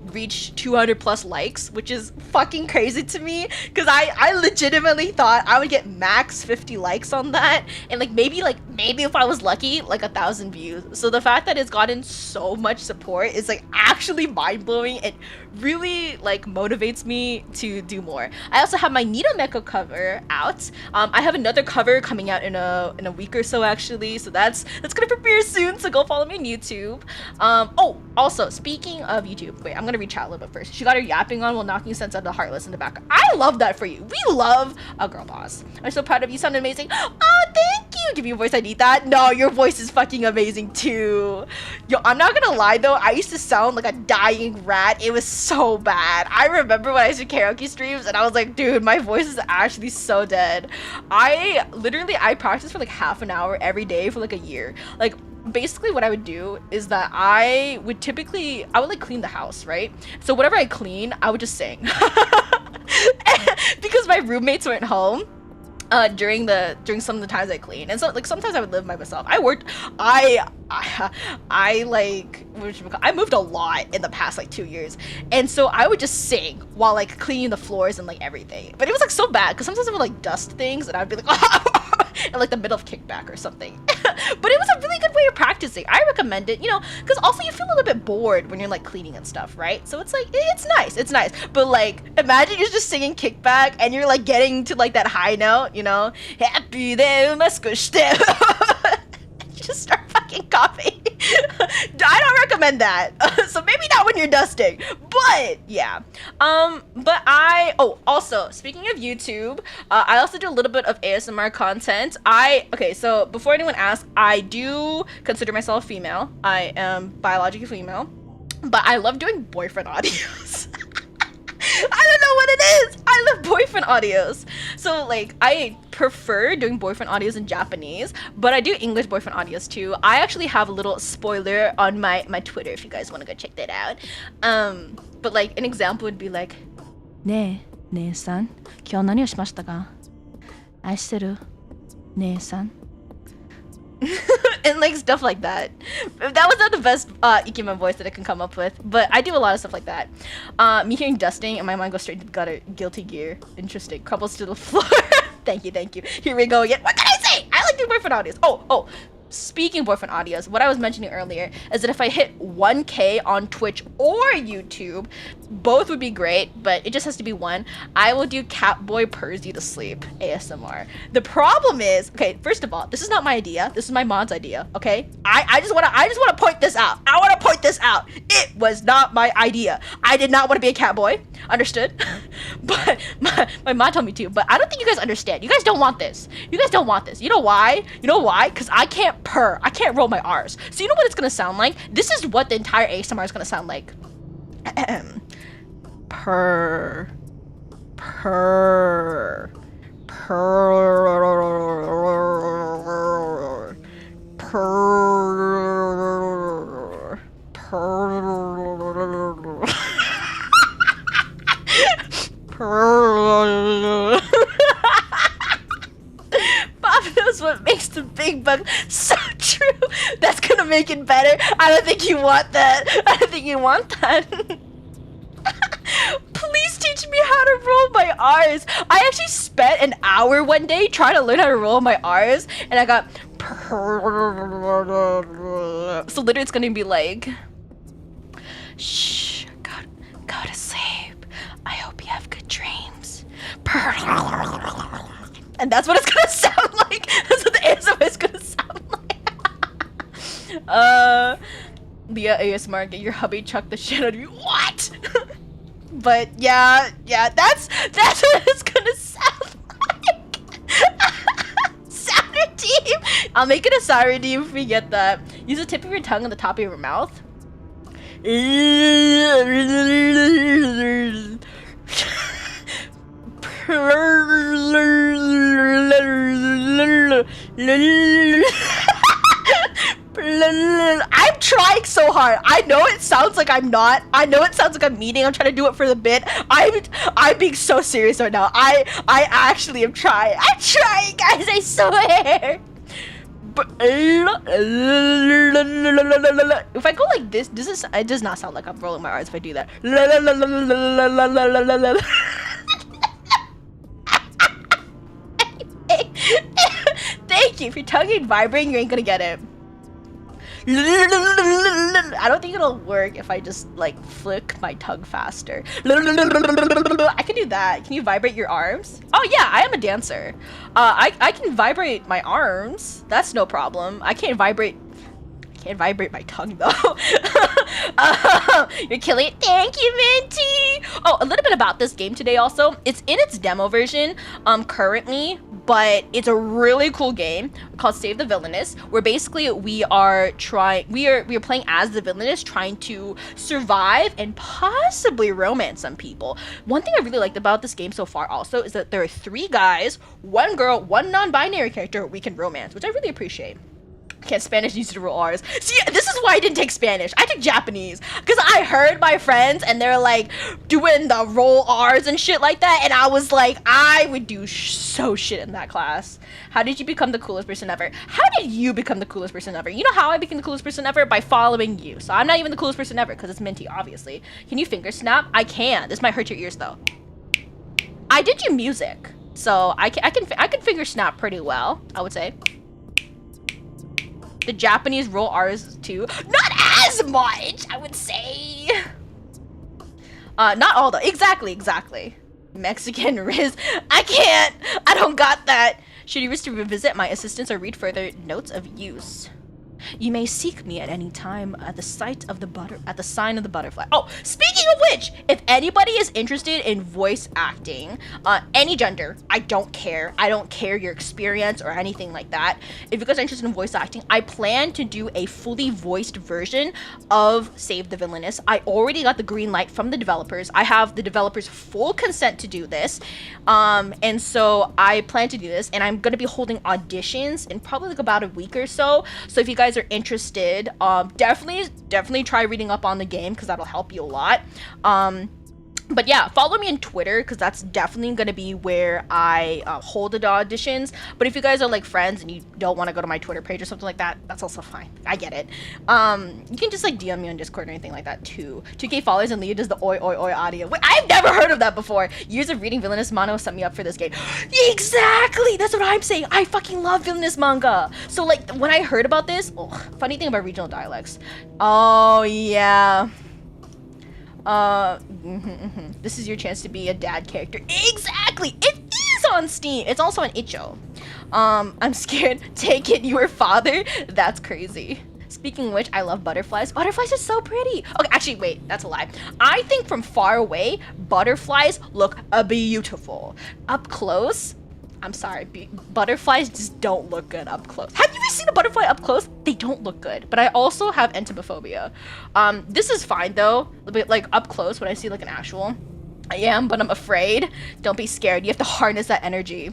reached 200 plus likes, which is fucking crazy to me because I legitimately thought I would get max 50 likes on that, and like maybe if I was lucky, like 1,000 views. So the fact that it's gotten so much support is like actually mind-blowing. It really like motivates me to do more. I also have my Nito Mecha cover out. I have another cover coming out in a week or so actually, so that's gonna premiere soon, so go follow me on YouTube. Oh, also speaking of YouTube, wait, I'm gonna read chat a little bit first. She got her yapping on while knocking sense out of the Heartless in the back. I love that for you. We love a girl boss. I'm so proud of you. Sound amazing. Oh, thank you. Give me a voice. I need that. No, your voice is fucking amazing too. Yo, I'm not gonna lie though, I used to sound like a dying rat. It was so bad. I remember when I used to karaoke streams and I was like, dude, my voice is actually so dead. I practiced for like half an hour every day for like a year. Like basically what I would do is that I would like clean the house, right? So whatever I clean, I would just sing. Because my roommates weren't home during some of the times I clean, and so like sometimes I would live by myself. I moved a lot in the past like 2 years, and so I would just sing while like cleaning the floors and like everything. But it was like so bad because sometimes I would like dust things and I'd be like in like the middle of kickback or something. But it was a really good way of practicing. I recommend it, because also you feel a little bit bored when you're like cleaning and stuff, right? So it's like it's nice. But like imagine you're just singing kickback and you're like getting to like that high note, happy day must go step. Just start fucking coughing. I don't recommend that. So maybe not when you're dusting, but yeah. Also speaking of YouTube, I also do a little bit of ASMR content. So before anyone asks, I do consider myself female. I am biologically female, but I love doing boyfriend audios. I don't know what it is. I love boyfriend audios. So like I prefer doing boyfriend audios in Japanese, but I do English boyfriend audios too. I actually have a little spoiler on my Twitter if you guys want to go check that out. But like an example would be like, Ne san, kyou nani o shimashita ka? Aishiteru, ne san. And like stuff like that. That was not the best Ikemen voice that I can come up with, but I do a lot of stuff like that. Me hearing dusting and my mind goes straight to the gutter. Guilty gear. Interesting. Crumbles to the floor. Thank you. Here we go again. What can I say? I like doing boyfriend audios. Oh. Speaking of boyfriend audios, what I was mentioning earlier is that if I hit 1K on Twitch or YouTube, both would be great, but it just has to be one. I will do Catboy purrs you to sleep ASMR. The problem is, okay, first of all, this is not my idea. This is my mod's idea, okay? I just wanna point this out. I wanna point this out. It was not my idea. I did not want to be a catboy. Understood? But my mom told me to, but I don't think you guys understand. You guys don't want this. You know why? Because I can't purr. I can't roll my R's. So you know what it's gonna sound like? This is what the entire ASMR is gonna sound like. Purr. Purr. Bob knows what makes the big bug so true. That's gonna make it better. I don't think you want that. I don't think you want that. Please teach me how to roll my R's. I actually spent an hour one day trying to learn how to roll my R's, and I got. So literally, it's gonna be like, shh, go to sleep. I hope you have good dreams. And that's what it's gonna sound like. That's what the ASMR is gonna sound like. Leah ASMR, get your hubby chuck the shit out of you. What? But yeah, that's what it's gonna sound like. Sound redeem. I'll make it a sound redeem if we get that. Use the tip of your tongue on the top of your mouth. I'm trying so hard. I know it sounds like I'm not. I know it sounds like I'm meaning. I'm trying to do it for the bit. I'm being so serious right now. I actually am trying. I'm trying, guys. I swear. If I go like this, it does not sound like I'm rolling my R's if I do that. Thank you. If your tongue ain't vibrating, you ain't gonna get it. I don't think it'll work if I just like flick my tongue faster. I can do that. Can you vibrate your arms? Oh yeah, I am a dancer. I can vibrate my arms. That's no problem. I can't vibrate my tongue though. You're killing it. Thank you, Minty. Oh, a little bit about this game today also. It's in its demo version currently, but it's a really cool game called Save the Villainess, where basically we are playing as the villainess, trying to survive and possibly romance some people. One thing I really liked about this game so far also is that there are 3 guys, 1 girl, 1 non-binary character we can romance, which I really appreciate. Can't Spanish use to roll R's. See, this is why I didn't take Spanish. I took Japanese because I heard my friends and they're like doing the roll R's and shit like that, and I was like, I would do so shit in that class. How did you become the coolest person ever? How did you become the coolest person ever? You know how I became the coolest person ever? By following you. So I'm not even the coolest person ever because it's Minty, obviously. Can you finger snap? I can. This might hurt your ears though. I did do music, so I can finger snap pretty well, I would say. The Japanese roll R's too. Not as much, I would say. Not all though. Exactly. Mexican rizz. I can't. I don't got that. Should you wish to revisit my assistance or read further notes of use? You may seek me at any time at the sign of the butterfly. Oh, speaking of which, if anybody is interested in voice acting, any gender, I don't care. I don't care your experience or anything like that. If you guys are interested in voice acting, I plan to do a fully voiced version of Save the Villainess. I already got the green light from the developers. I have the developers' full consent to do this. And so I plan to do this, and I'm gonna be holding auditions in probably like about a week or so. So if you guys are interested, definitely try reading up on the game because that'll help you a lot. But yeah, follow me on Twitter because that's definitely going to be where I hold the auditions. But if you guys are like friends and you don't want to go to my Twitter page or something like that, that's also fine. I get it. You can just like DM me on Discord or anything like that too. 2K followers and Leah does the oi oi oi audio. Wait, I've never heard of that before. Years of reading Villainous manga set me up for this game. Exactly! That's what I'm saying. I fucking love Villainous manga. So like when I heard about this, funny thing about regional dialects. Oh yeah. This is your chance to be a dad character. Exactly! It is on Steam! It's also on Itch.io. I'm scared. Take it, you were father? That's crazy. Speaking of which, I love butterflies. Butterflies are so pretty. Okay, actually, wait, that's a lie. I think from far away, butterflies look beautiful. Up close, I'm sorry, butterflies just don't look good up close. Have you ever seen a butterfly up close? They don't look good, but I also have entomophobia. This is fine though, like up close when I see like an actual. I am, but I'm afraid. Don't be scared, you have to harness that energy.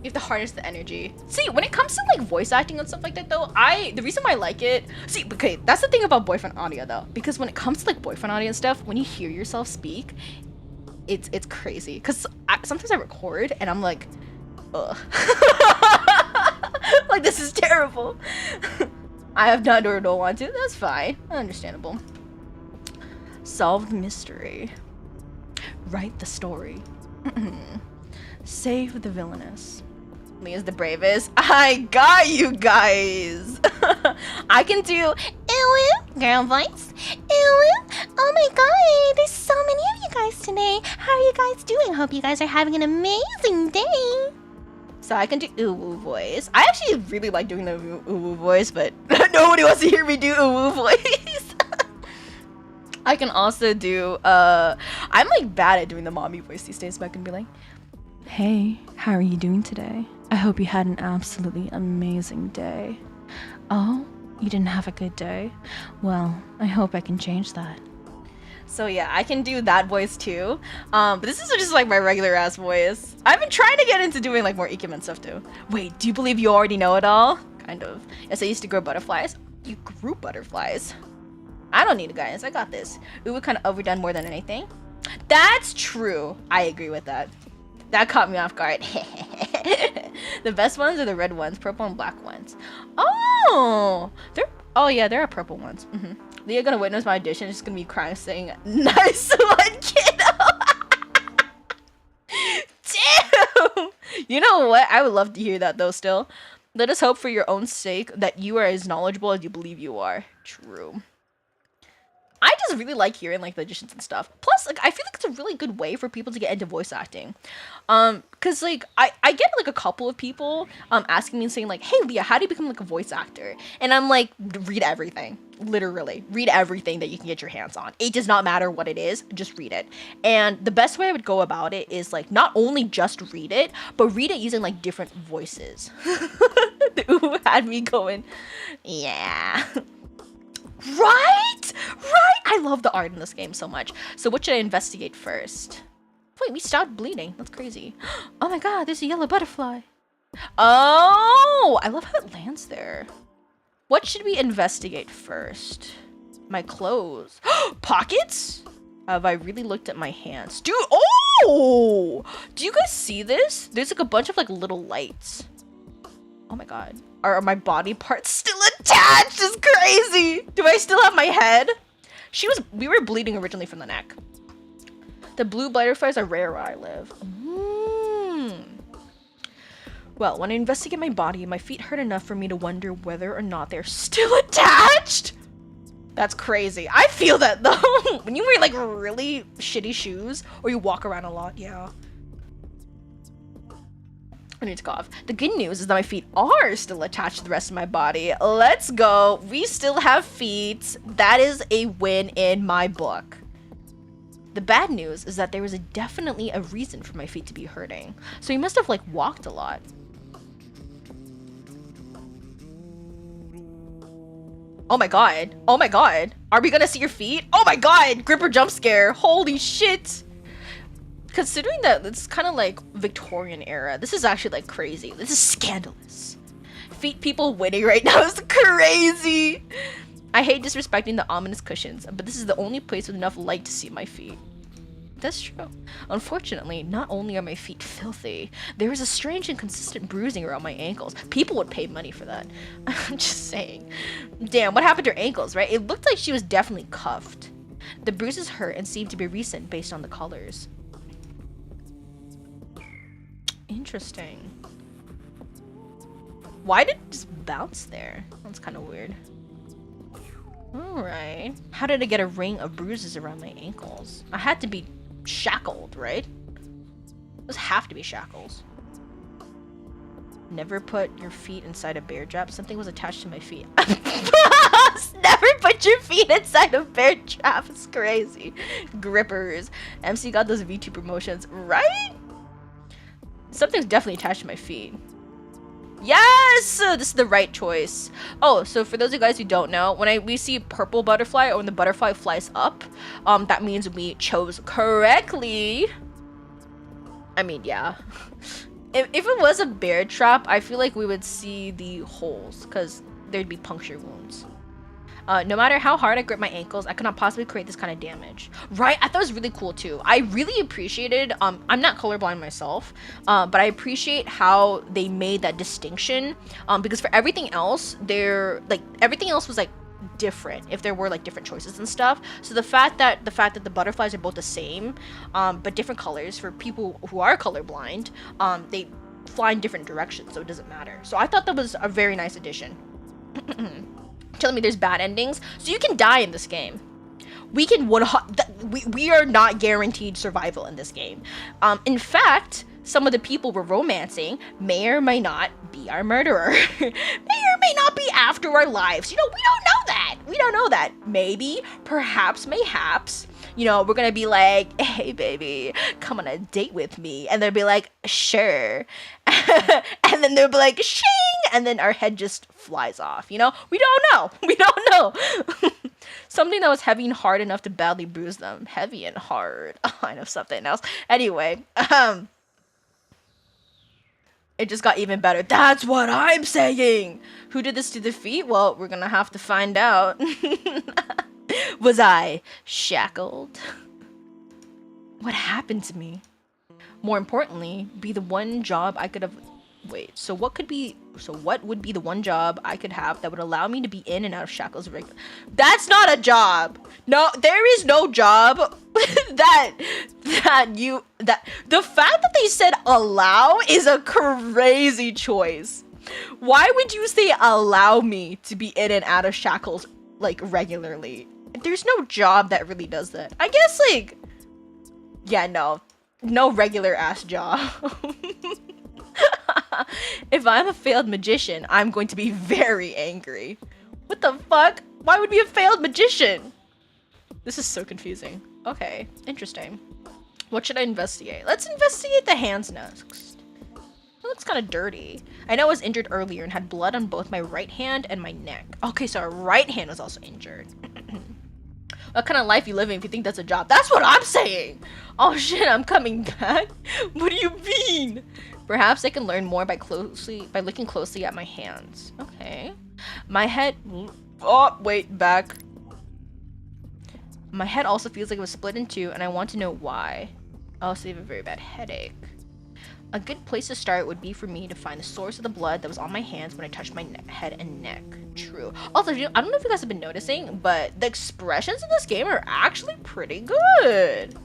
You have to harness the energy. See, when it comes to like voice acting and stuff like that though, the reason why I like it, see, okay, that's the thing about boyfriend audio though, because when it comes to like boyfriend audio and stuff, when you hear yourself speak, it's crazy. Because sometimes I record and I'm like, ugh. Like, this is terrible. I have not or don't want to. That's fine. Understandable. Solve the mystery. Write the story. Save the villainess. Leah's the bravest. I got you guys. I can do ew, girl voice. Ew. Oh my god, there's so many of you guys today. How are you guys doing? Hope you guys are having an amazing day. So I can do ooh voice. I actually really like doing the ooh voice, but nobody wants to hear me do ooh voice. I can also do I'm like bad at doing the mommy voice these days, but I can be like, hey, how are you doing today? I hope you had an absolutely amazing day. Oh, you didn't have a good day? Well, I hope I can change that. So yeah, I can do that voice too. But this is just like my regular ass voice. I've been trying to get into doing like more Ikemen stuff too. Wait, do you believe you already know it all? Kind of. Yes, I used to grow butterflies. You grew butterflies? I don't need a guidance, I got this. Ooh, kind of overdone more than anything. That's true. I agree with that. That caught me off guard. The best ones are the red ones, purple and black ones. Oh, there are purple ones. Leah gonna witness my audition. She's gonna be crying, saying, "Nice one, kiddo." Damn. You know what? I would love to hear that though. Still, let us hope for your own sake that you are as knowledgeable as you believe you are. True. I just really like hearing like the auditions and stuff. Plus, like I feel like it's a really good way for people to get into voice acting. Cause like I get like a couple of people asking me and saying like, hey Leah, how do you become like a voice actor? And I'm like, read everything. Literally. Read everything that you can get your hands on. It does not matter what it is, just read it. And the best way I would go about it is like not only just read it, but read it using like different voices. The ooh had me going, yeah. Right? I love the art in this game so much. So what should I investigate first? Wait, we stopped bleeding. That's crazy. Oh my god, there's a yellow butterfly. Oh, I love how it lands there. What should we investigate first? My clothes. Pockets? Have I really looked at my hands? Dude, oh! Do you guys see this? There's like a bunch of like little lights. Oh my god. Are my body parts still attached? It's crazy. Do I still have my head? We were bleeding originally from the neck. The blue butterflies are rare where I live. Well, when I investigate my body, my feet hurt enough for me to wonder whether or not they're still attached. That's crazy. I feel that though. When you wear like really shitty shoes or you walk around a lot, yeah. I need to cough. The good news is that my feet are still attached to the rest of my body. Let's go. We still have feet. That is a win in my book. The bad news is that there was definitely a reason for my feet to be hurting. So you must have like walked a lot. Oh my god. Oh my god. Are we gonna see your feet? Oh my god. Gripper jump scare. Holy shit. Considering that it's kind of like Victorian era, this is actually like crazy. This is scandalous. Feet people winning right now is crazy. I hate disrespecting the ominous cushions, but this is the only place with enough light to see my feet. That's true. Unfortunately, not only are my feet filthy, there is a strange and consistent bruising around my ankles. People would pay money for that. I'm just saying. Damn, what happened to her ankles, right? It looked like she was definitely cuffed. The bruises hurt and seemed to be recent based on the colors. Interesting. Why did it just bounce there? That's kind of weird. Alright. How did I get a ring of bruises around my ankles? I had to be shackled, right? Those have to be shackles. Never put your feet inside a bear trap. Something was attached to my feet. Never put your feet inside a bear trap. It's crazy. Grippers. MC got those VT promotions, right? Something's definitely attached to my feet. Yes! This is the right choice. Oh, so for those of you guys who don't know, when we see purple butterfly or when the butterfly flies up, that means we chose correctly. I mean, yeah. If it was a bear trap, I feel like we would see the holes because there'd be puncture wounds. No matter how hard I grip my ankles, I could not possibly create this kind of damage. Right? I thought it was really cool too. I really appreciated, I'm not colorblind myself, but I appreciate how they made that distinction. Because for everything else, everything else was like different if there were like different choices and stuff. So the fact that the butterflies are both the same, but different colors for people who are colorblind, they fly in different directions, so it doesn't matter. So I thought that was a very nice addition. Telling me there's bad endings, so you can die in this game. We are not guaranteed survival in this game. In fact, some of the people we're romancing may or may not be our murderer. May or may not be after our lives. You know, we don't know that. We don't know that. Maybe, perhaps, mayhaps. You know, we're gonna be like, hey baby, come on a date with me. And they'll be like, sure. And then they'll be like, shing! And then our head just flies off, you know? We don't know. We don't know. Something that was heavy and hard enough to badly bruise them. Heavy and hard. Oh, I know something else. Anyway, it just got even better. That's what I'm saying! Who did this to the feet? Well, we're gonna have to find out. Was I shackled? What happened to me? More importantly, be the one job I could have... Wait, so what would be the one job I could have that would allow me to be in and out of shackles regularly? That's not a job! No, there is no job the fact that they said allow is a crazy choice. Why would you say allow me to be in and out of shackles, like, regularly? There's no job that really does that. I guess, like... Yeah, no regular ass job. If I'm a failed magician, I'm going to be very angry. What the fuck? Why would we have failed magician? This is so confusing. Okay, interesting. What should I investigate? Let's investigate the hands next. It looks kind of dirty. I know I was injured earlier and had blood on both my right hand and my neck. Okay, so our right hand was also injured. What kind of life you living if you think that's a job? That's what I'm saying! Oh shit, I'm coming back? What do you mean? Perhaps I can learn more by looking closely at my hands. Okay. My head... Oh, wait, back. My head also feels like it was split in two, and I want to know why. I also have a very bad headache. A good place to start would be for me to find the source of the blood that was on my hands when I touched my head and neck. True. Also, I don't know if you guys have been noticing, but the expressions in this game are actually pretty good.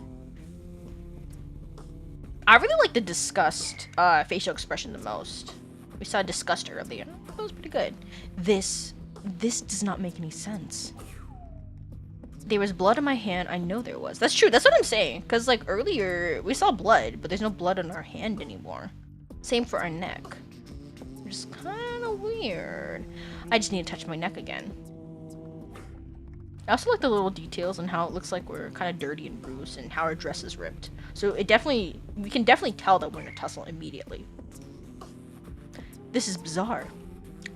I really like the disgust facial expression the most. We saw disgust earlier. That was pretty good. This does not make any sense. There was blood on my hand. I know there was. That's true. That's what I'm saying. Because, like, earlier, we saw blood, but there's no blood on our hand anymore. Same for our neck. Which is kind of weird. I just need to touch my neck again. I also like the little details and how it looks like we're kind of dirty and bruised and how our dress is ripped. So we can definitely tell that we're in a tussle immediately. This is bizarre.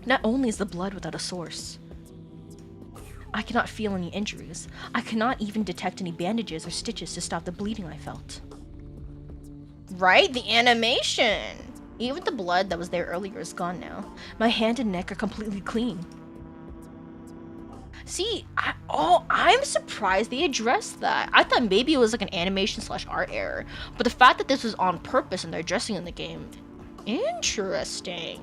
Not only is the blood without a source, I cannot feel any injuries. I cannot even detect any bandages or stitches to stop the bleeding I felt. Right? The animation! Even the blood that was there earlier is gone now. My hand and neck are completely clean. See, I'm surprised they addressed that. I thought maybe it was like an animation/art error, but the fact that this was on purpose and they're addressing in the game, interesting.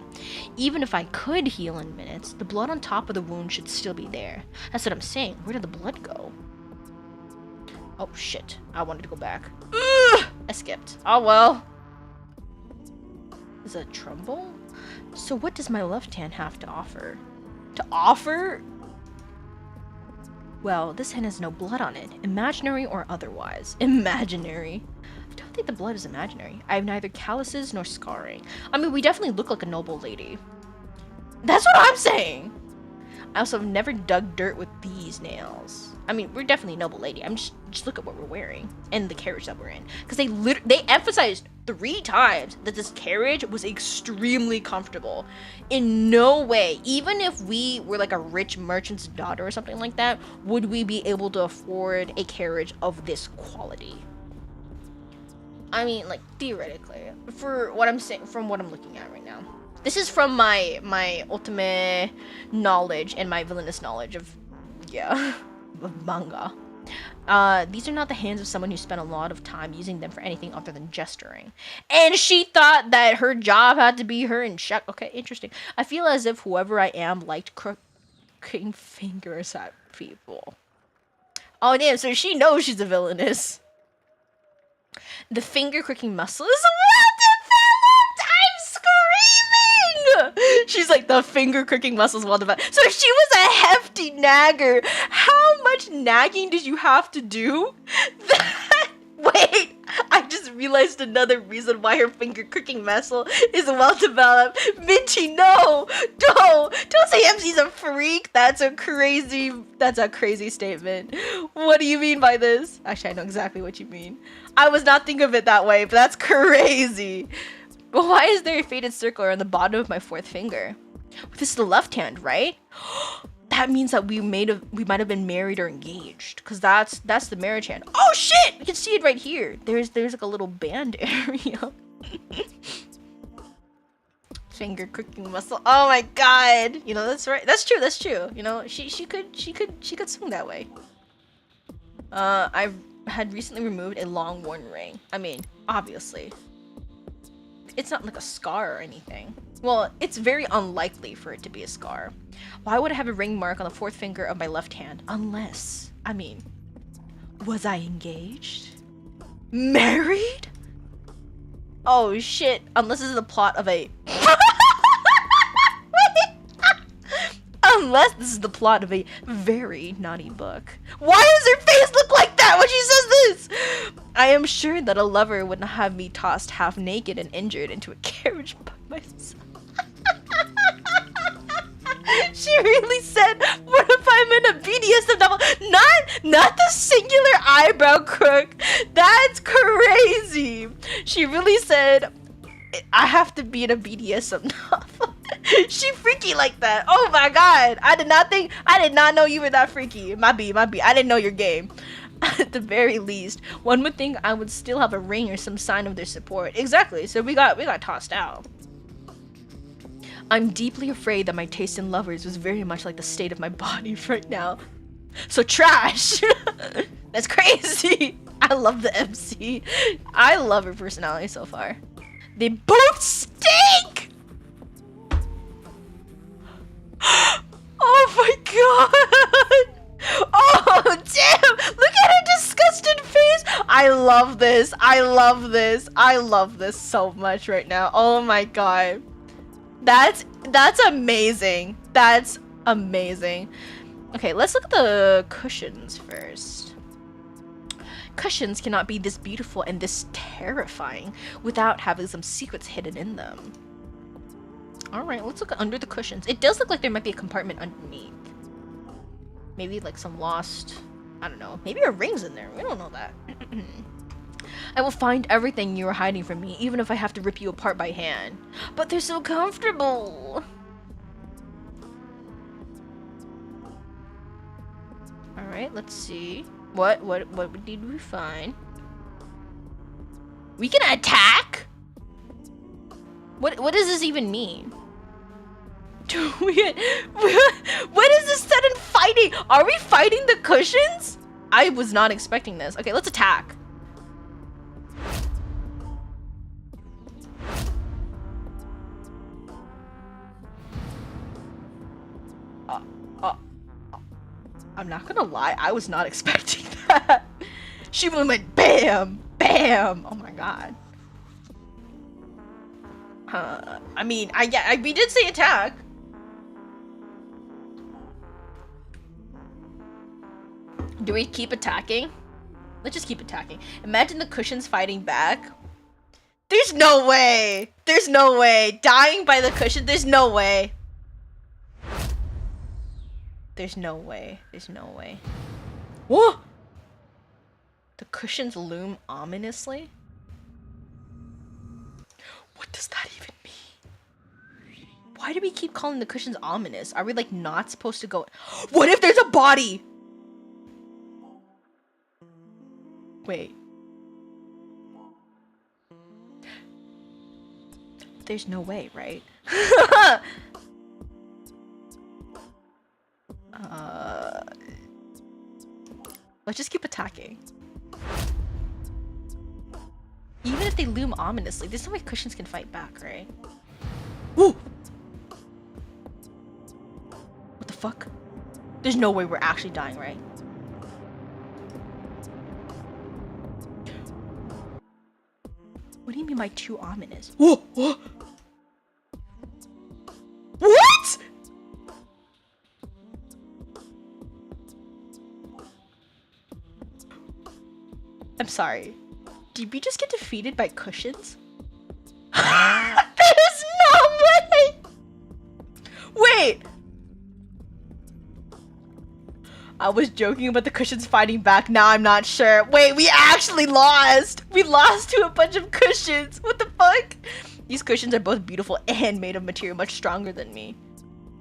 Even if I could heal in minutes, the blood on top of the wound should still be there. That's what I'm saying. Where did the blood go? Oh shit, I wanted to go back. Ugh! I skipped. Oh well. Is that Trumbull? So what does my left hand have to offer? To offer? Well, this hand has no blood on it, imaginary or otherwise. Imaginary. I don't think the blood is imaginary. I have neither calluses nor scarring. I mean, we definitely look like a noble lady. That's what I'm saying! I also have never dug dirt with these nails. I mean, we're definitely a noble lady. I'm just look at what we're wearing and the carriage that we're in. Because they emphasized 3 times that this carriage was extremely comfortable. In no way, even if we were like a rich merchant's daughter or something like that, would we be able to afford a carriage of this quality. I mean, like, theoretically, for what I'm saying, from what I'm looking at right now. This is from my Otome knowledge and my villainous knowledge of, yeah, of manga. These are not the hands of someone who spent a lot of time using them for anything other than gesturing. And she thought that her job had to be her in check. Okay, interesting. I feel as if whoever I am liked crooking fingers at people. Oh, damn, so she knows she's a villainess. The finger crooking muscle is well developed. I'm screaming. She's like, the finger crooking muscle is well developed. So she was a hefty nagger. How much nagging did you have to do? Wait, I just realized another reason why her finger crooking muscle is well developed. Minty, no, don't say MC's a freak. That's a crazy statement. What do you mean by this? Actually, I know exactly what you mean. I was not thinking of it that way, but that's crazy. But why is there a faded circle around the bottom of my fourth finger? This is the left hand, right? That means that we might have been married or engaged, because that's the marriage hand. Oh shit! You can see it right here. There's like a little band area. Finger crooking muscle. Oh my god. You know, that's right. That's true. You know, she could swing that way. I had recently removed a long worn ring. I mean, obviously. It's not like a scar or anything. Well, it's very unlikely for it to be a scar. Why would I have a ring mark on the fourth finger of my left hand? Unless, I mean, was I engaged? Married? Oh shit, unless this is the plot of a... Unless this is the plot of a very naughty book. Why does her face look like that when she says this? I am sure that a lover would not have me tossed half naked and injured into a carriage by myself. She really said, what if I'm in a BDSM novel? Not the singular eyebrow crook. That's crazy. She really said, I have to be in a BDSM novel. She freaky like that. Oh my god. I did not know you were that freaky. My B. I didn't know your game. At the very least, one would think I would still have a ring or some sign of their support. Exactly. So we got tossed out. I'm deeply afraid that my taste in lovers was very much like the state of my body right now. So trash. That's crazy. I love the MC. I love her personality so far. They both stink. Oh my god. Oh damn. Look at her disgusted face. I love this. I love this so much right now. Oh my god. That's amazing. That's amazing. Okay, let's look at the cushions first. Cushions cannot be this beautiful and this terrifying without having some secrets hidden in them. Alright, let's look under the cushions. It does look like there might be a compartment underneath. Maybe like some lost... I don't know. Maybe a ring's in there. We don't know that. I will find everything you are hiding from me, even if I have to rip you apart by hand. But they're so comfortable. Alright, let's see. What did we find? We can attack? What does this even mean? What is this sudden fighting? Are we fighting the cushions? I was not expecting this. Okay, let's attack. I'm not gonna lie, I was not expecting that. She went bam, bam. Oh my god. I mean, we did say attack. Do we keep attacking? Let's just keep attacking. Imagine the cushions fighting back. There's no way. There's no way. Dying by the cushion. There's no way. There's no way. There's no way. Whoa! The cushions loom ominously? What does that even mean? Why do we keep calling the cushions ominous? Are we like not supposed to go? What if there's a body? Wait. there's no way, right? Let's just keep attacking. Even if they loom ominously, there's no way cushions can fight back, right? Woo! What the fuck? There's no way we're actually dying, right? What do you mean by too ominous? Whoa! Whoa! What? I'm sorry. Did we just get defeated by cushions? There's no way! Wait! I was joking about the cushions fighting back. Now I'm not sure. Wait, we actually lost! We lost to a bunch of cushions. What the fuck? These cushions are both beautiful and made of material much stronger than me.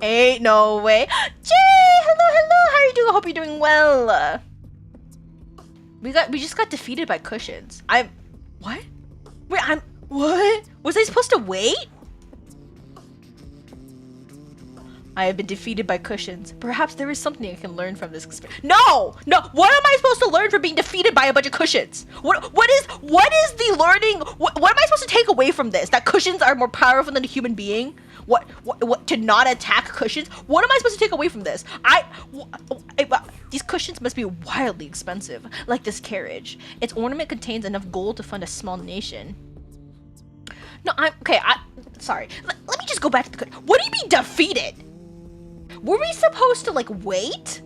Ain't no way. Jay! Hello, hello! How are you doing? I hope you're doing well. We just got defeated by cushions. What? Wait, what? Was I supposed to wait? I have been defeated by cushions. Perhaps there is something I can learn from this experience. No! No! What am I supposed to learn from being defeated by a bunch of cushions? What is the learning? What am I supposed to take away from this? That cushions are more powerful than a human being? What to not attack cushions? What am I supposed to take away from this? These cushions must be wildly expensive, like this carriage. Its ornament contains enough gold to fund a small nation. No, sorry. Let me just go back to the What do you mean defeated? Were we supposed to like wait?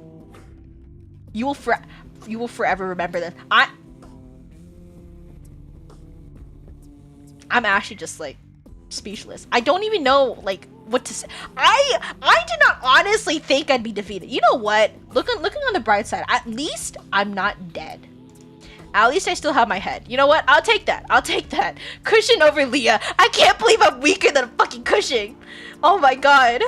You will forever remember this. I'm actually just like speechless. I don't even know like what to say. I did not honestly think I'd be defeated. You know what? Looking on the bright side, at least I'm not dead. At least I still have my head. You know what? I'll take that. I'll take that. Cushion over Leah. I can't believe I'm weaker than a fucking cushion. Oh my god.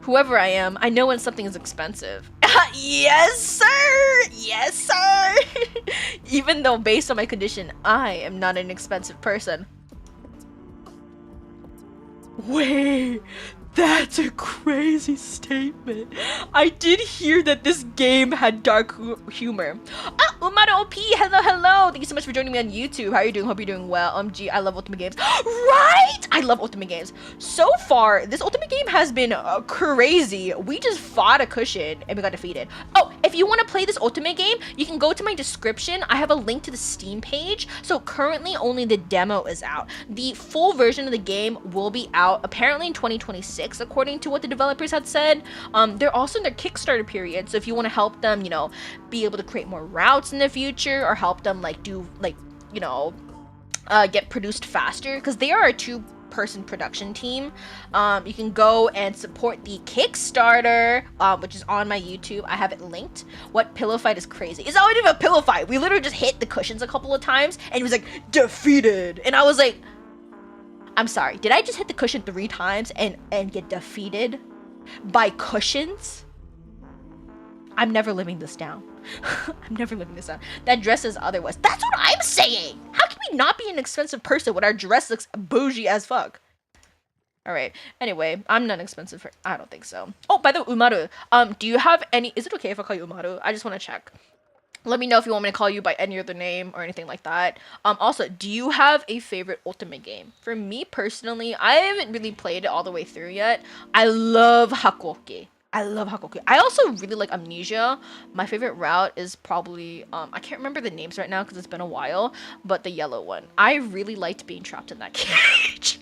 Whoever I am, I know when something is expensive. Yes, sir! Yes, sir! Even though based on my condition, I am not an expensive person. Wait, that's a crazy statement. I did hear that this game had dark humor. Umaru OP, hello, hello. Thank you so much for joining me on YouTube. How are you doing? Hope you're doing well. Gee, I love Otome games. Right? I love Otome games. So far, this Otome game has been crazy. We just fought a cushion and we got defeated. Oh, if you want to play this Otome game, you can go to my description. I have a link to the Steam page. So currently, only the demo is out. The full version of the game will be out apparently in 2026, according to what the developers had said. They're also in their Kickstarter period. So if you want to help them, you know, be able to create more routes in the future or help them like do like, you know, get produced faster, because they are a 2-person production team. You can go and support the Kickstarter, which is on my YouTube. I have it linked. What pillow fight is crazy? It's not even a pillow fight. We literally just hit the cushions a couple of times and it was like defeated, and I was like, I'm sorry, did I just hit the cushion 3 times and get defeated by cushions? I'm never living this down. I'm never living this down. That dress is otherwise. That's what I'm saying. How can we not be an expensive person when our dress looks bougie as fuck? All right. Anyway, I'm not expensive. I don't think so. Oh, by the way, Umaru. Do you have any? Is it okay if I call you Umaru? I just want to check. Let me know if you want me to call you by any other name or anything like that. Also, do you have a favorite Otome game? For me personally, I haven't really played it all the way through yet. I love Hakoke. I love Hakoke. I also really like Amnesia. My favorite route is probably, I can't remember the names right now because it's been a while, but the yellow one. I really liked being trapped in that cage.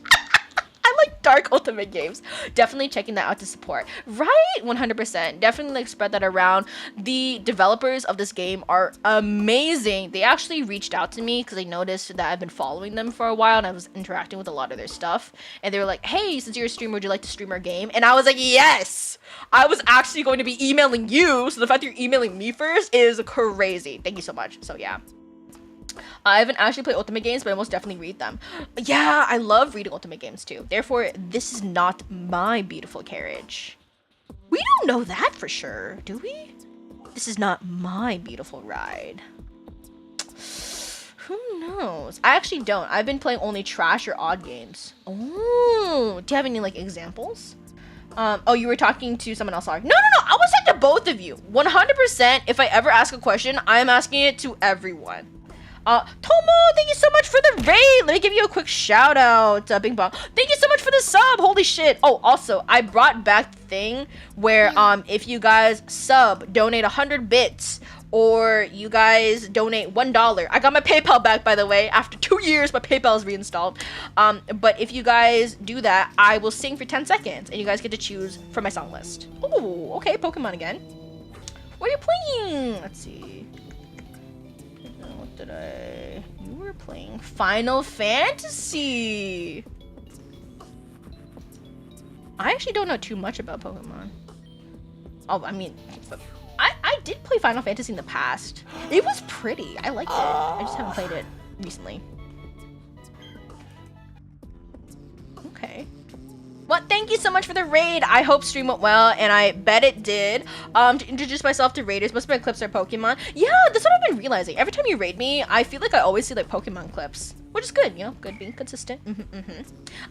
I like dark Otome games. Definitely checking that out to support. Right? 100%. Definitely like spread that around. The developers of this game are amazing. They actually reached out to me because they noticed that I've been following them for a while and I was interacting with a lot of their stuff. And they were like, hey, since you're a streamer, would you like to stream our game? And I was like, yes! I was actually going to be emailing you. So the fact that you're emailing me first is crazy. Thank you so much. So yeah. I haven't actually played Otome games, but I most definitely read them. Yeah, I love reading Otome games too. Therefore, this is not my beautiful carriage. We don't know that for sure, do we? This is not my beautiful ride. Who knows? I actually don't. I've been playing only trash or odd games. Oh, do you have any like examples? Oh, you were talking to someone else. Sorry. No. I was talking to both of you. 100%. If I ever ask a question, I'm asking it to everyone. Tomo, thank you so much for the raid. Let me give you a quick shout out. Bing Bong. Thank you so much for the sub. Holy shit. Oh, also, I brought back the thing where if you guys donate 100 bits, or you guys donate $1. I got my PayPal back, by the way. After 2 years, my PayPal is reinstalled. But if you guys do that, I will sing for 10 seconds, and you guys get to choose from my song list. Oh, okay, Pokemon again. What are you playing? Let's see. What did I... You were playing Final Fantasy. I actually don't know too much about Pokemon. Oh, I mean... I did play Final Fantasy in the past. It was pretty. I liked it. I just haven't played it recently. Okay. Well, thank you so much for the raid. I hope stream went well, and I bet it did. To introduce myself to raiders, most of my clips are Pokemon. Yeah, that's what I've been realizing. Every time you raid me, I feel like I always see like Pokemon clips, which is good, you know, good being consistent.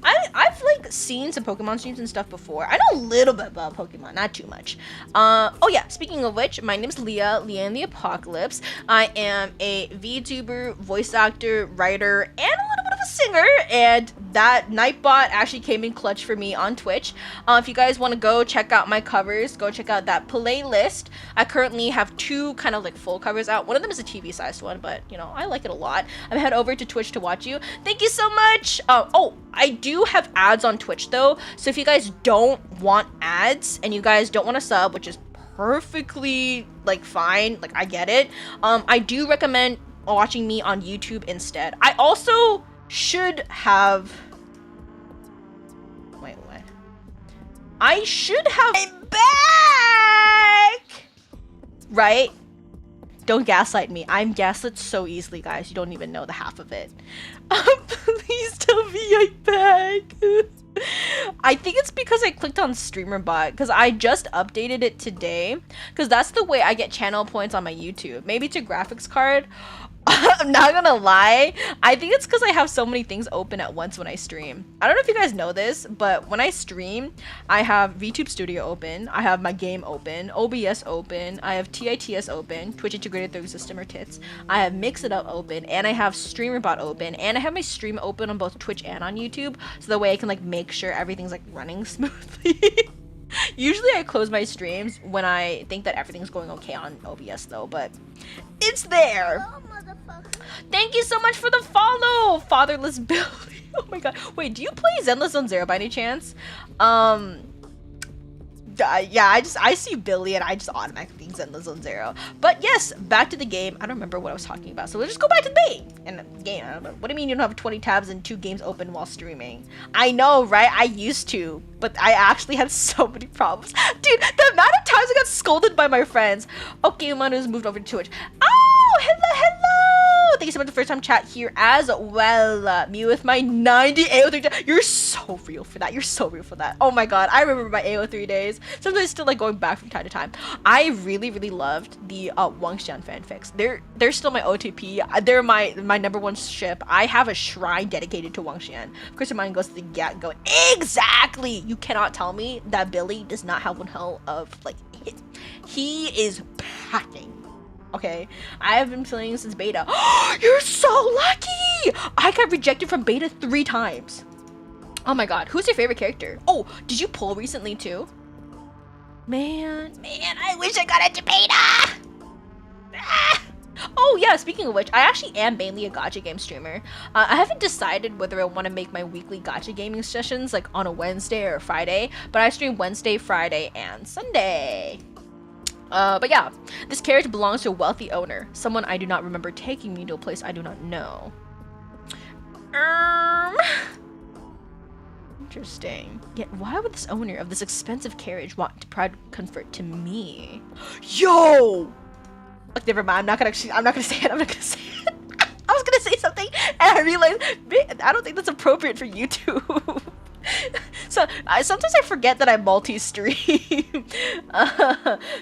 I've like seen some Pokemon streams and stuff before. I know a little bit about Pokemon, not too much. Oh yeah, speaking of which, my name's Leah in the Apocalypse. I am a VTuber, voice actor, writer, and a little bit of a singer, and that Nightbot actually came in clutch for me on Twitch. If you guys want to go check out my covers, go check out that playlist. I currently have 2 kind of like full covers out. One of them is a TV sized one, but you know, I like it a lot. I'm head over to Twitch to watch you. Thank you so much. Oh, I do have ads on Twitch though, so if you guys don't want ads and you guys don't want to sub, which is perfectly like fine, like I get it, I do recommend watching me on YouTube instead. I also should have... Wait, what? I should have... I'm back! Right? Don't gaslight me. I'm gaslit so easily, guys. You don't even know the half of it. Please tell me I'm back. I think it's because I clicked on streamer bot, because I just updated it today, because that's the way I get channel points on my YouTube. Maybe it's a graphics card. I'm not gonna lie, I think it's because I have so many things open at once when I stream. I don't know if you guys know this, but when I stream, I have VTube Studio open, I have my game open, OBS open, I have TITS open, Twitch Integrated 3D System or TITS, I have Mix It Up open, and I have StreamerBot open, and I have my stream open on both Twitch and on YouTube, so that way I can like make sure everything's like running smoothly. Usually I close my streams when I think that everything's going okay on OBS though, but it's there. Thank you so much for the follow, Fatherless Billy. Oh my god. Wait, do you play Zenless Zone Zero by any chance? Yeah, I see Billy and I just automatically think Zenless Zone Zero. But yes, back to the game. I don't remember what I was talking about, so let's just go back to the game. And the game, I don't know. What do you mean you don't have 20 tabs and 2 games open while streaming? I know, right? I used to, but I actually had so many problems. Dude, the amount of times I got scolded by my friends. Okay, Manu's moved over to Twitch. Oh, hello. Thank you so much for the first time chat here as well. Me with my 90 AO3. You're so real for that. You're so real for that. Oh my god, I remember my AO3 days. Sometimes still like going back from time to time. I really loved the Wangxian fanfics. They're still my OTP. They're my number 1 ship. I have a shrine dedicated to Wangxian. Of course, your mind goes to the get going. Exactly. You cannot tell me that Billy does not have one hell of like he is packing. Okay, I have been playing since beta. You're so lucky! I got rejected from beta 3 times. Oh my god, who's your favorite character? Oh, did you pull recently too? Man, I wish I got into beta! Ah! Oh yeah, speaking of which, I actually am mainly a gacha game streamer. I haven't decided whether I want to make my weekly gacha gaming sessions like on a Wednesday or a Friday, but I stream Wednesday, Friday, and Sunday. But yeah, this carriage belongs to a wealthy owner, someone I do not remember taking me to a place I do not know. Interesting. Yet why would this owner of this expensive carriage want to provide comfort to me? Yo! Like, never mind, I'm not gonna say it, I was gonna say something, and I realized, I don't think that's appropriate for YouTube. So sometimes I forget that I multi-stream.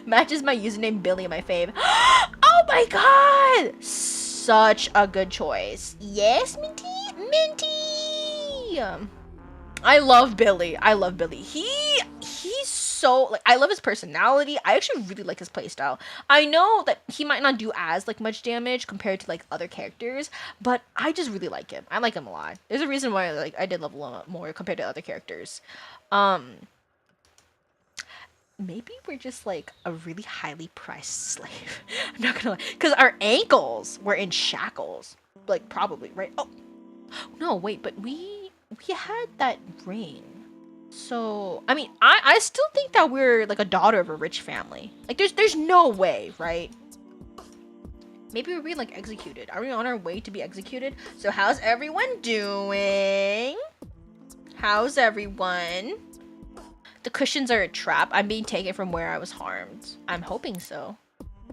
Matches my username Billy, my fave. Oh my god! such a good choice. Yes, Minty? Minty! I love Billy. I love Billy. He's so, like, I love his personality. I actually really like his playstyle. I know that he might not do as, like, much damage compared to, like, other characters, but I just really like him. I like him a lot. There's a reason why, like, I did level him up more compared to other characters. Maybe we're just, like, a really highly priced slave. I'm not gonna lie. Because our ankles were in shackles. Like, probably, right? Oh, no, wait, but we had that ring. So, I mean, I still think that we're, like, a daughter of a rich family. Like, there's no way, right? Maybe we're being, like, executed. Are we on our way to be executed? So, how's everyone doing? How's everyone? The cushions are a trap. I'm being taken from where I was harmed. I'm hoping so.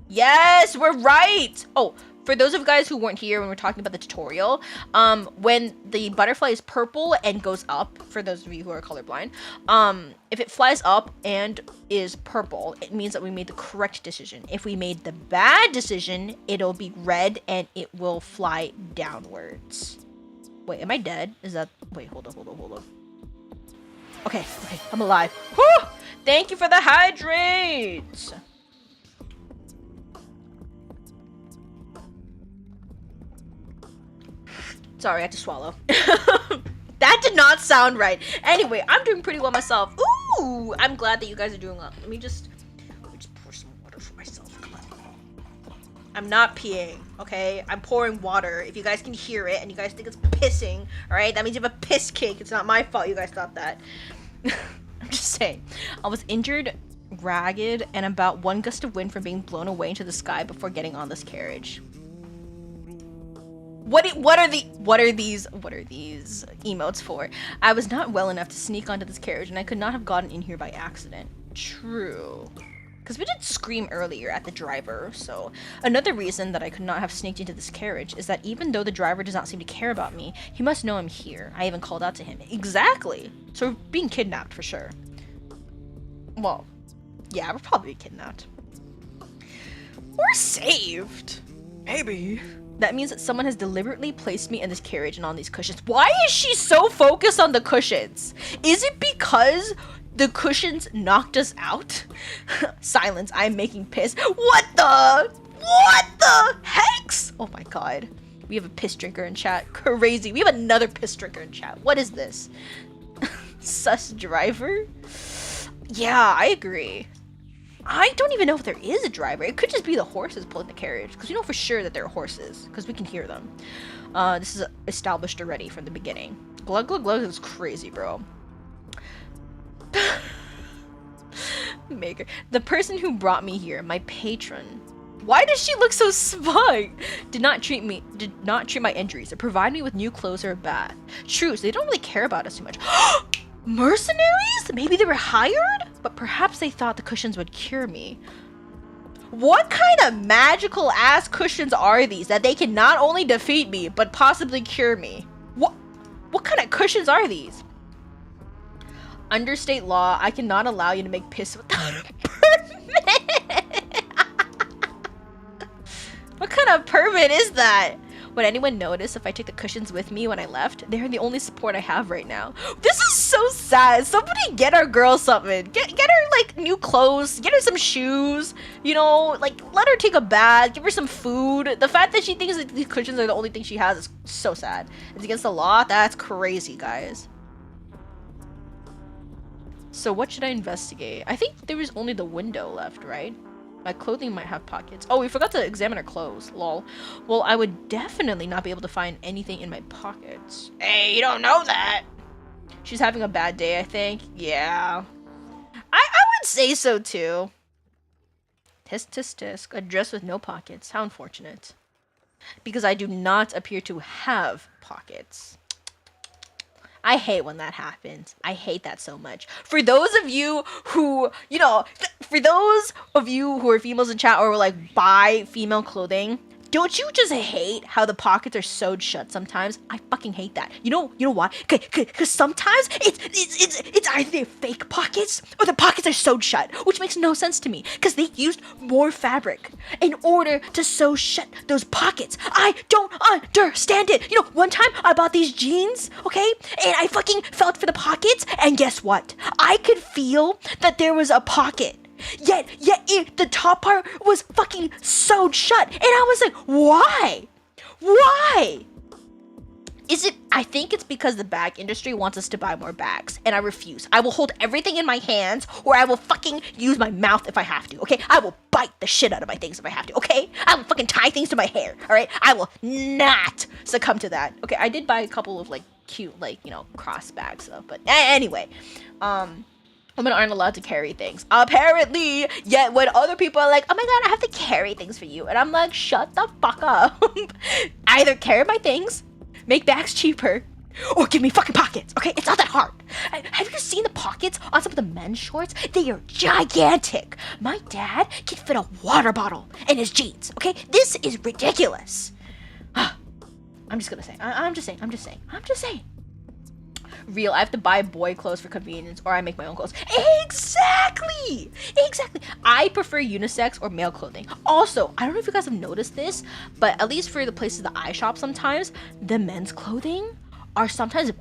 Yes, we're right! Oh, for those of you guys who weren't here when we're talking about the tutorial, when the butterfly is purple and goes up, for those of you who are colorblind, if it flies up and is purple, it means that we made the correct decision. If we made the bad decision, it'll be red and it will fly downwards. Wait, am I dead? Is that... Wait, hold on. Okay, I'm alive. Whew! Thank you for the hydrates! Sorry, I had to swallow. That did not sound right. Anyway, I'm doing pretty well myself. Ooh, I'm glad that you guys are doing well. Let me just pour some water for myself. Come on. I'm not peeing, okay? I'm pouring water. If you guys can hear it and you guys think it's pissing, all right? That means you have a piss cake. It's not my fault you guys thought that. I'm just saying. I was injured, ragged, and about one gust of wind from being blown away into the sky before getting on this carriage. What are these emotes for? I was not well enough to sneak onto this carriage, and I could not have gotten in here by accident. True. Because we did scream earlier at the driver, so... Another reason that I could not have sneaked into this carriage is that even though the driver does not seem to care about me, he must know I'm here. I even called out to him. Exactly! So we're being kidnapped for sure. Well, yeah, we're probably kidnapped. Or saved. Maybe. That means that someone has deliberately placed me in this carriage and on these cushions. Why is she so focused on the cushions? Is it because the cushions knocked us out? Silence, I'm making piss. What the hex? Oh my god. We have a piss drinker in chat. Crazy. We have another piss drinker in chat. What is this? Sus driver? Yeah, I agree. I don't even know if there is a driver. It could just be the horses pulling the carriage, because we know for sure that there are horses, because we can hear them. This is established already from the beginning. Glug glug glug is crazy, bro. Maker. The person who brought me here, my patron. Why does she look so smug? Did not treat my injuries or provide me with new clothes or a bath. True, so they don't really care about us too much. Mercenaries? Maybe they were hired? But perhaps they thought the cushions would cure me. What kind of magical ass cushions are these that they can not only defeat me, but possibly cure me? What kind of cushions are these? Under state law, I cannot allow you to make piss without a permit. What kind of permit is that? Would anyone notice if I take the cushions with me when I left? They're the only support I have right now. This is so sad. Somebody get our girl something. Get her, like, new clothes. Get her some shoes. You know, like, let her take a bath. Give her some food. The fact that she thinks that these cushions are the only thing she has is so sad. It's against the law? That's crazy, guys. So what should I investigate? I think there was only the window left, right? My clothing might have pockets. Oh, we forgot to examine our clothes. Lol. Well, I would definitely not be able to find anything in my pockets. Hey, you don't know that. She's having a bad day, I think. Yeah. I would say so, too. Tisk, tisk, tisk. A dress with no pockets. How unfortunate. Because I do not appear to have pockets. I hate when that happens. I hate that so much. For those of you who, for those of you who are females in chat or like buy female clothing, don't you just hate how the pockets are sewed shut sometimes? I fucking hate that. You know why? Because sometimes it's either they're fake pockets or the pockets are sewed shut, which makes no sense to me. Because they used more fabric in order to sew shut those pockets. I don't understand it. You know, one time I bought these jeans, okay, and I fucking felt for the pockets, and guess what? I could feel that there was a pocket. Yet the top part was fucking sewed shut. And I was like, why? Why? I think it's because the bag industry wants us to buy more bags, and I refuse. I will hold everything in my hands, or I will fucking use my mouth if I have to, okay? I will bite the shit out of my things if I have to, okay? I will fucking tie things to my hair, alright? I will not succumb to that. Okay, I did buy a couple of, like, cute, like, you know, cross bags, though. But anyway, women aren't allowed to carry things, apparently. Yet when other people are like, oh my god, I have to carry things for you, and I'm like, shut the fuck up. Either carry my things, make bags cheaper, or give me fucking pockets, okay? It's not that hard. Have you seen the pockets on some of the men's shorts? They are gigantic. My dad can fit a water bottle in his jeans, okay? This is ridiculous. I'm just gonna say, I'm just saying. Real, I have to buy boy clothes for convenience, or I make my own clothes. Exactly. I prefer unisex or male clothing. Also, I don't know if you guys have noticed this, but at least for the places that I shop sometimes, the men's clothing are sometimes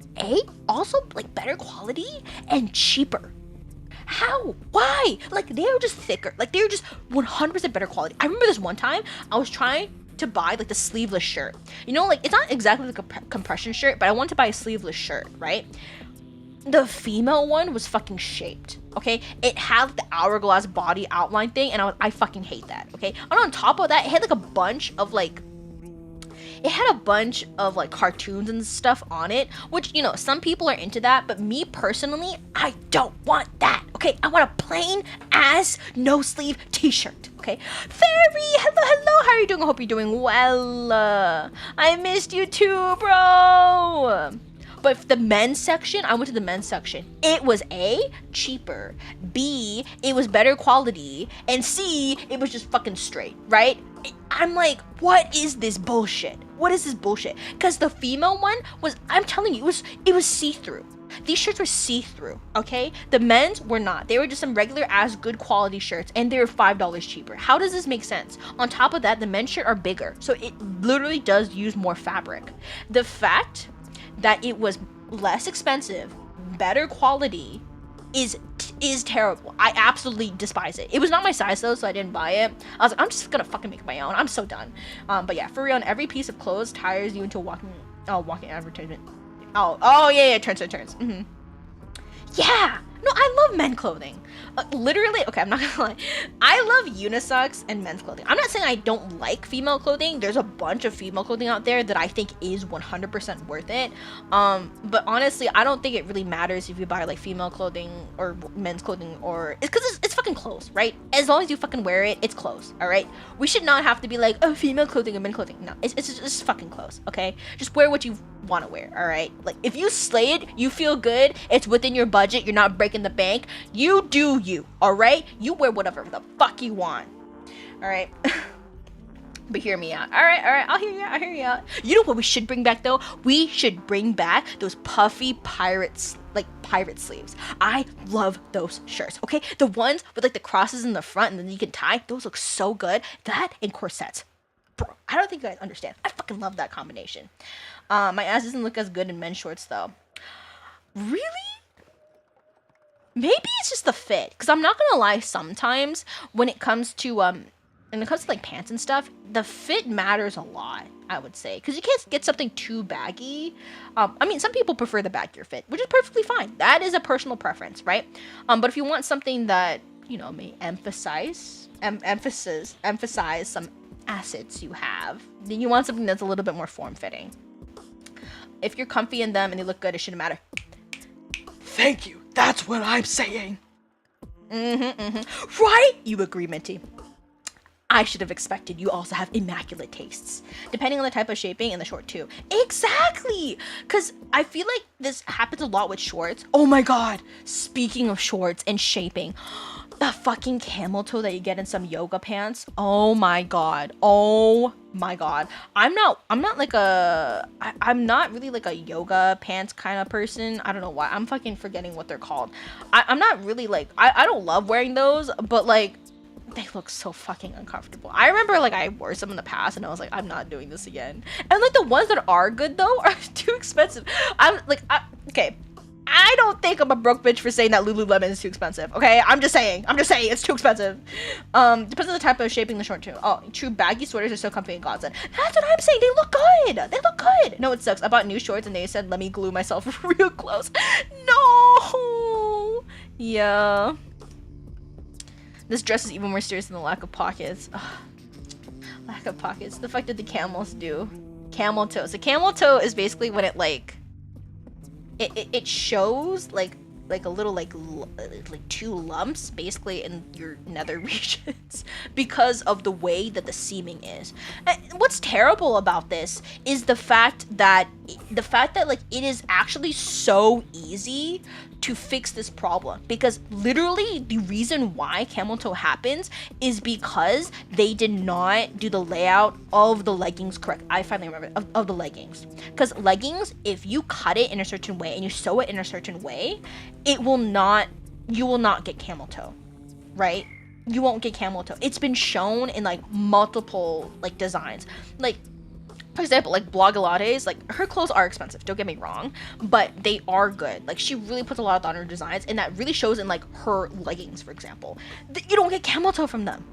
also like better quality and cheaper. How? Why? Like, they're just thicker. Like, they're just 100% better quality. I remember this one time I was trying to buy like the sleeveless shirt. You know, like, it's not exactly like a compression shirt, but I wanted to buy a sleeveless shirt, right? The female one was fucking shaped, okay? It had like, the hourglass body outline thing, and I fucking hate that, okay? And on top of that, it had like a bunch of like cartoons and stuff on it, which, you know, some people are into that, but me personally, I don't want that, okay? I want a plain ass no sleeve t-shirt, okay? Hello, how are you doing? I hope you're doing well. I missed you too, bro. But for the men's section, I went to the men's section. It was A, cheaper, B, it was better quality, and C, it was just fucking straight, right? I'm like, what is this bullshit? Because the female one was, I'm telling you, it was see-through. These shirts were see-through, okay? The men's were not. They were just some regular ass good quality shirts, and they were $5 cheaper. How does this make sense? On top of that, the men's shirt are bigger, so it literally does use more fabric. The fact that it was less expensive, better quality, is terrible. I absolutely despise it. It was not my size though, so I didn't buy it. I was like, I'm just gonna fucking make my own. I'm so done. But yeah, for real, on every piece of clothes tires you into a walking advertisement. Oh yeah, turns. Mm-hmm. Yeah. No, I love men clothing. Literally, okay, I'm not gonna lie. I love unisex and men's clothing. I'm not saying I don't like female clothing. There's a bunch of female clothing out there that I think is 100% worth it. But honestly, I don't think it really matters if you buy like female clothing or men's clothing, or it's because it's fucking clothes, right? As long as you fucking wear it, it's clothes, all right? We should not have to be like, oh, female clothing and men's clothing. No, it's just fucking clothes, okay? Just wear what you want to wear, all right? Like, if you slay it, you feel good, it's within your budget, you're not breaking the bank, you do you, all right? You wear whatever the fuck you want, all right? But hear me out. All right, I'll hear you out. You know what we should bring back though? We should bring back those puffy pirate sleeves. I love those shirts, okay? The ones with like the crosses in the front and then you can tie, those look so good. That and corsets. Bro, I don't think you guys understand. I fucking love that combination. My ass doesn't look as good in men's shorts though. Really? Maybe it's just the fit, because I'm not gonna lie, sometimes when it comes to like pants and stuff, the fit matters a lot, I would say, because you can't get something too baggy. I mean, some people prefer the baggier fit, which is perfectly fine. That is a personal preference, right? But if you want something that, you know, may emphasize some assets you have, then you want something that's a little bit more form-fitting. If you're comfy in them and they look good, it shouldn't matter. Thank you. That's what I'm saying. Right? You agree, Minty. I should have expected you also have immaculate tastes, depending on the type of shaping and the short too. Exactly, because I feel like this happens a lot with shorts. Oh my god, speaking of shorts and shaping, the fucking camel toe that you get in some yoga pants. Oh my god. Oh my god. I'm not like I'm not really like a yoga pants kind of person. I don't know why. I'm fucking forgetting what they're called. I'm not really like, I don't love wearing those, but like they look so fucking uncomfortable. I remember like I wore some in the past and I was like, I'm not doing this again. And like the ones that are good though are too expensive. Okay. I don't think I'm a broke bitch for saying that Lululemon is too expensive. Okay, I'm just saying it's too expensive. Depends on the type of shaping the short too. Oh, true, baggy sweaters are so comfy and godsend. That's what I'm saying. They look good. They look good. No, it sucks. I bought new shorts and they said let me glue myself real close. No. Yeah. This dress is even more serious than the lack of pockets. Ugh. Lack of pockets. The fuck did the camels do? Camel toe. So camel toe is basically when it like it shows like a little like two lumps basically in your nether regions because of the way that the seaming is. And what's terrible about this is the fact that like it is actually so easy to fix this problem, because literally the reason why camel toe happens is because they did not do the layout of the leggings correct. I finally remember of the leggings, because leggings, if you cut it in a certain way and you sew it in a certain way, you will not get camel toe, right? You won't get camel toe. It's been shown in like multiple like designs. Like for example, like Blogalates, like her clothes are expensive, don't get me wrong, but they are good. Like she really puts a lot of thought in her designs, and that really shows in like her leggings, for example. You don't get camel toe from them.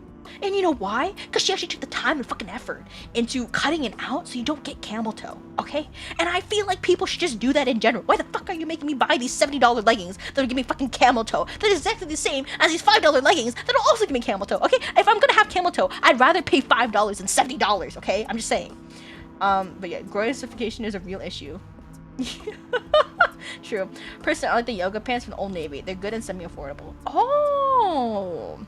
And you know why? Because she actually took the time and fucking effort into cutting it out so you don't get camel toe, okay? And I feel like people should just do that in general. Why the fuck are you making me buy these $70 leggings that will give me fucking camel toe? That is exactly the same as these $5 leggings that'll also give me camel toe, okay? If I'm gonna have camel toe, I'd rather pay $5 than $70, okay? I'm just saying. But yeah, grossification is a real issue. True. Personally, I like the yoga pants from Old Navy. They're good and semi-affordable. Oh!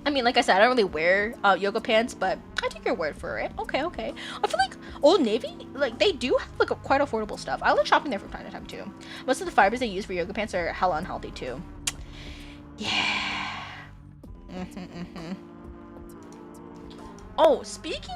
I mean, like I said, I don't really wear yoga pants, but I take your word for it. Okay. I feel like Old Navy, like, they do have, like, quite affordable stuff. I like shopping there from time to time, too. Most of the fibers they use for yoga pants are hella unhealthy, too. Yeah. Oh, speaking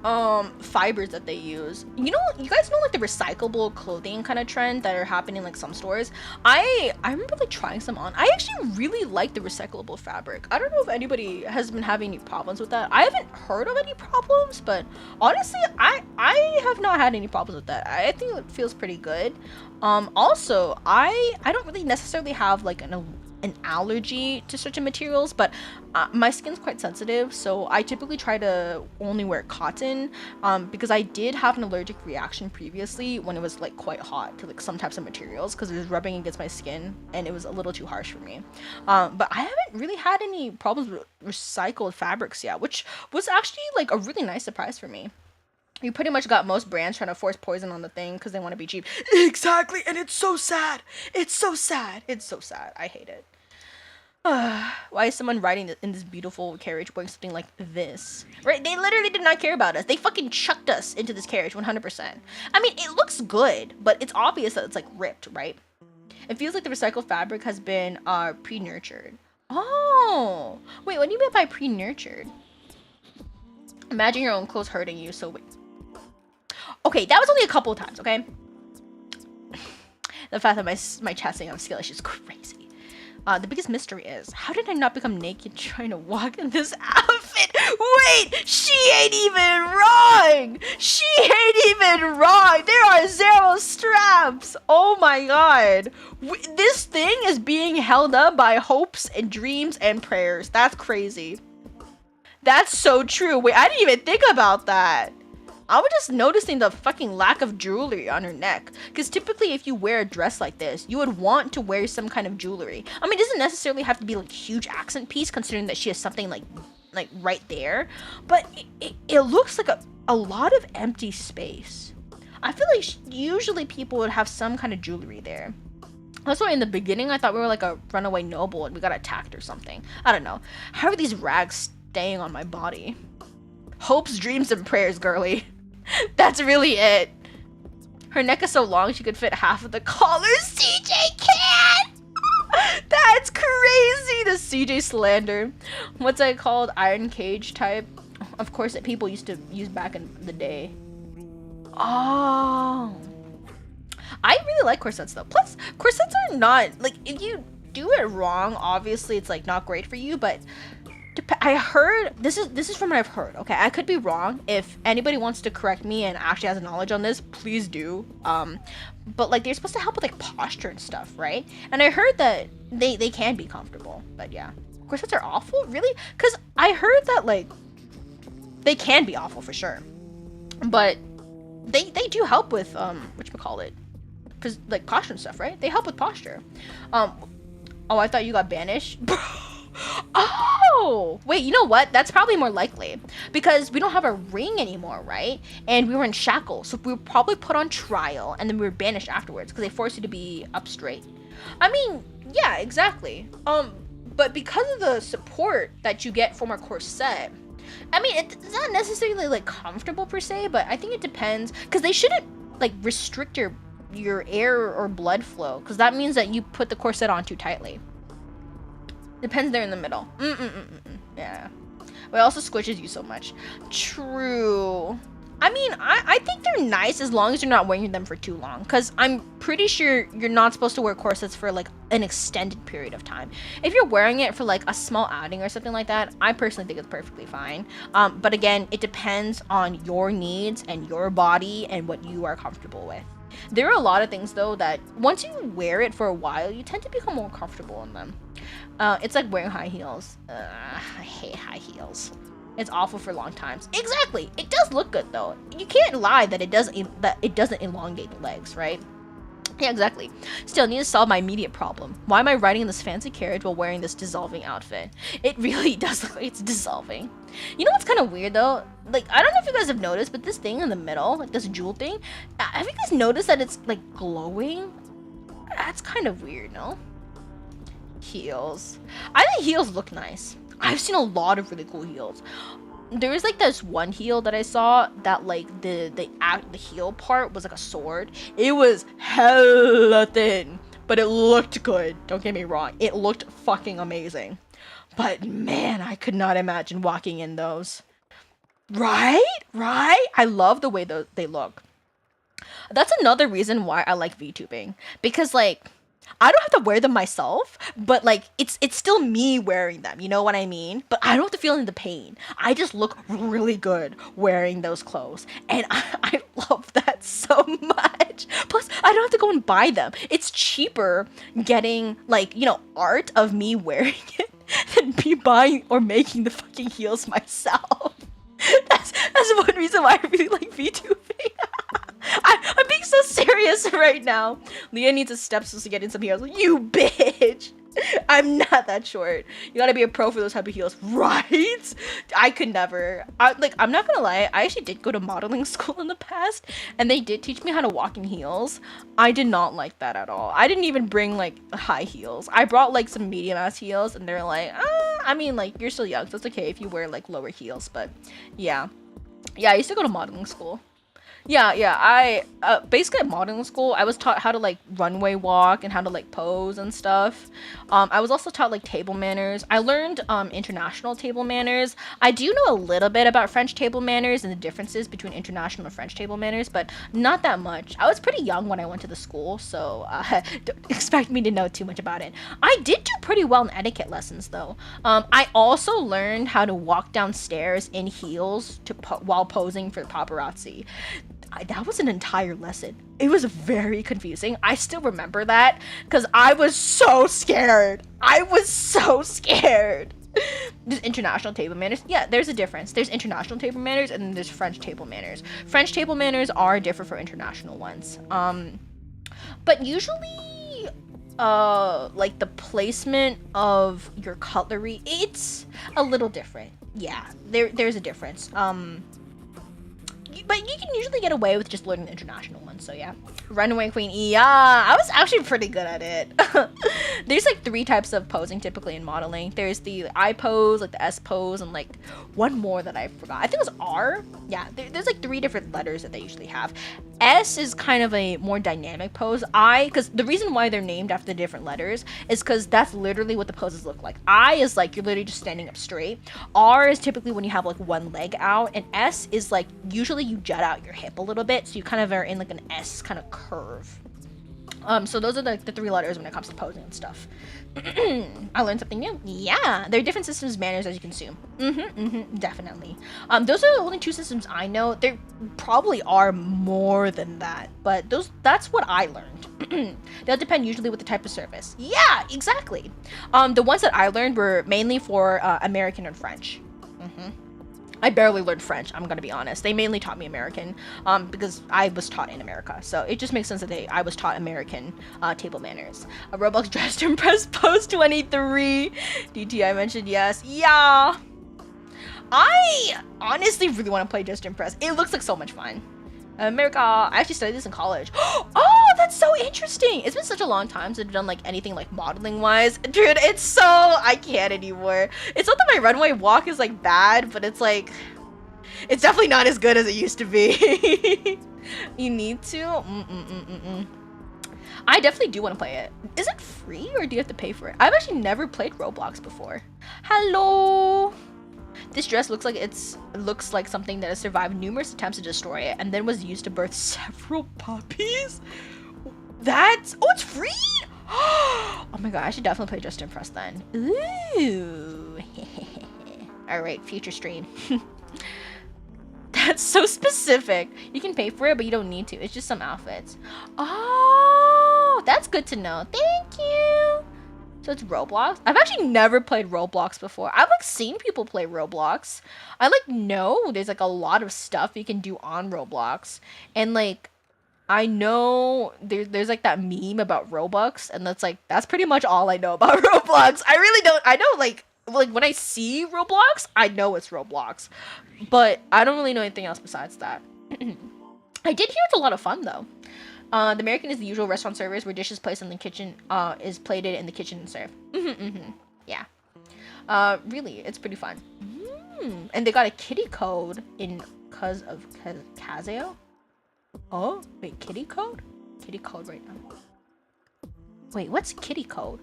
of fibers that they use, you guys know like the recyclable clothing kind of trend that are happening in like some stores. I remember like trying some on. I actually really like the recyclable fabric. I don't know if anybody has been having any problems with that. I haven't heard of any problems, but honestly, I have not had any problems with that. I think it feels pretty good. Also, I don't really necessarily have like an allergy to certain materials, but my skin's quite sensitive, so I typically try to only wear cotton, because I did have an allergic reaction previously when it was like quite hot to like some types of materials, because it was rubbing against my skin and it was a little too harsh for me. But I haven't really had any problems with recycled fabrics yet, which was actually like a really nice surprise for me. You pretty much got most brands trying to force poison on the thing because they want to be cheap. Exactly, and it's so sad. It's so sad. I hate it. Why is someone riding in this beautiful carriage wearing something like this? Right? They literally did not care about us. They fucking chucked us into this carriage 100%. I mean, it looks good, but it's obvious that it's like ripped, right? It feels like the recycled fabric has been pre-nurtured. Oh, wait, what do you mean by pre-nurtured? Imagine your own clothes hurting you, so wait. Okay, that was only a couple of times, okay? The fact that my chastising of skill is just crazy. The biggest mystery is, how did I not become naked trying to walk in this outfit? Wait, she ain't even wrong! There are 0 straps! Oh my god. This thing is being held up by hopes and dreams and prayers. That's crazy. That's so true. Wait, I didn't even think about that. I was just noticing the fucking lack of jewelry on her neck. Because typically if you wear a dress like this, you would want to wear some kind of jewelry. I mean, it doesn't necessarily have to be like huge accent piece, considering that she has something like right there. But it looks like a lot of empty space. I feel like usually people would have some kind of jewelry there. That's why in the beginning I thought we were like a runaway noble and we got attacked or something. I don't know. How are these rags staying on my body? Hopes, dreams, and prayers, girly. That's really it. Her neck is so long she could fit half of the collar. CJ can! That's crazy. The CJ slander. What's that called? Iron cage type. Of course, that people used to use back in the day. Oh, I really like corsets though. Plus, corsets are not like, if you do it wrong, obviously it's like not great for you. But I heard, this is from what I've heard. Okay, I could be wrong. If anybody wants to correct me and actually has knowledge on this, please do. But like, they're supposed to help with like posture and stuff, right? And I heard that they can be comfortable. But yeah, corsets are awful, really? Because I heard that like they can be awful for sure, but they do help with whatchamacallit, like posture and stuff, right? They help with posture. Oh, I thought you got banished. Oh, wait, you know what? That's probably more likely because we don't have a ring anymore, right? And we were in shackles, so we were probably put on trial and then we were banished afterwards because they forced you to be up straight. I mean, yeah, exactly. But because of the support that you get from a corset, I mean, it's not necessarily like comfortable per se, but I think it depends because they shouldn't like restrict your air or blood flow because that means that you put the corset on too tightly. Depends, they're in the middle. Yeah. But it also squishes you so much. True. I mean, I think they're nice as long as you're not wearing them for too long. Because I'm pretty sure you're not supposed to wear corsets for like an extended period of time. If you're wearing it for like a small outing or something like that, I personally think it's perfectly fine. But again, it depends on your needs and your body and what you are comfortable with. There are a lot of things though that once you wear it for a while, you tend to become more comfortable in them. It's like wearing high heels. I hate high heels. It's awful for long times. Exactly. It does look good though. You can't lie that it doesn't elongate the legs, right? Yeah, exactly. Still, need to solve my immediate problem. Why am I riding in this fancy carriage while wearing this dissolving outfit? It really does look like it's dissolving. You know what's kind of weird though? Like, I don't know if you guys have noticed, but this thing in the middle, like this jewel thing, have you guys noticed that it's like glowing? That's kind of weird, no? Heels. I think heels look nice. I've seen a lot of really cool heels. There was like this one heel that I saw that like the heel part was like a sword. It was hella thin, but it looked good. Don't get me wrong. It looked fucking amazing. But man, I could not imagine walking in those. Right? I love the way they look. That's another reason why I like VTubing. Because like, I don't have to wear them myself, but like it's still me wearing them, you know what I mean? But I don't have to feel any of the pain. I just look really good wearing those clothes. And I love that so much. Plus, I don't have to go and buy them. It's cheaper getting like, you know, art of me wearing it than me buying or making the fucking heels myself. That's one reason why I really like VTubing. I'm being so serious right now. Leah needs a stepsis to get in some heels. You bitch! I'm not that short. You gotta be a pro for those type of heels, right? I could never. I'm not gonna lie. I actually did go to modeling school in the past, and they did teach me how to walk in heels. I did not like that at all. I didn't even bring like high heels. I brought like some medium ass heels, and they're like, I mean, like you're still young, so it's okay if you wear like lower heels. But yeah, I used to go to modeling school. Yeah, I basically at modeling school I was taught how to like runway walk and how to like pose and stuff. I was also taught like table manners. I learned international table manners. I do know a little bit about French table manners and the differences between international and French table manners, but not that much. I was pretty young when I went to the school, so don't expect me to know too much about it. I did do pretty well in etiquette lessons though. I also learned how to walk downstairs in heels while posing for the paparazzi. That was an entire lesson. It was very confusing. I still remember that because I was so scared. There's international table manners. Yeah, there's a difference. There's international table manners and then there's French table manners. French table manners are different from international ones. But usually, like the placement of your cutlery, it's a little different. Yeah, there's a difference. But but you can usually get away with just learning the international one. So yeah, runway queen. Yeah, I was actually pretty good at it. There's like 3 types of posing typically in modeling. There's the I pose, like the S pose, and like one more that I forgot. I think it was R. Yeah, there's like 3 different letters that they usually have. S is kind of a more dynamic pose. Because the reason why they're named after the different letters is because that's literally what the poses look like. I is like you're literally just standing up straight. R is typically when you have like one leg out, and S is like usually you jut out your hip a little bit, so you kind of are in like an S kind of curve. So those are like the 3 letters when it comes to posing and stuff. I learned something new. Yeah, there are different systems manners as you consume. Definitely. Those are the only 2 systems I know. There probably are more than that, but that's what I learned. They'll depend usually with the type of service. Yeah, exactly. The ones that I learned were mainly for American and French. I barely learned French, I'm gonna be honest. They mainly taught me American because I was taught in America. So it just makes sense that I was taught American table manners. Roblox Dress to Impress Post 23. DT, I mentioned yes. Yeah. I honestly really want to play Dress to Impress. It looks like so much fun. America, I actually studied this in college. Oh, that's so interesting. It's been such a long time since I've done like anything like modeling wise. Dude, it's so, I can't anymore. It's not that my runway walk is like bad, but it's like, it's definitely not as good as it used to be. You need to? I definitely do want to play it. Is it free or do you have to pay for it? I've actually never played Roblox before. Hello. This dress looks like something that has survived numerous attempts to destroy it and then was used to birth several puppies. It's free? Oh my god, I should definitely play Just to Impress then. Ooh. Alright, future stream. That's so specific. You can pay for it, but you don't need to. It's just some outfits. Oh, that's good to know. Thank you. So it's Roblox. I've actually never played Roblox before. I've like seen people play Roblox. I like know there's like a lot of stuff you can do on Roblox. And like I know there's like that meme about Robux, and that's pretty much all I know about Roblox. I know like when I see Roblox, I know it's Roblox. But I don't really know anything else besides that. I did hear it's a lot of fun though. The American is the usual restaurant service where dishes placed in the kitchen is plated in the kitchen and served. Yeah. Really, it's pretty fun. And they got a kitty code in cause of Casio. Oh, wait, kitty code? Kitty code right now. Wait, what's kitty code?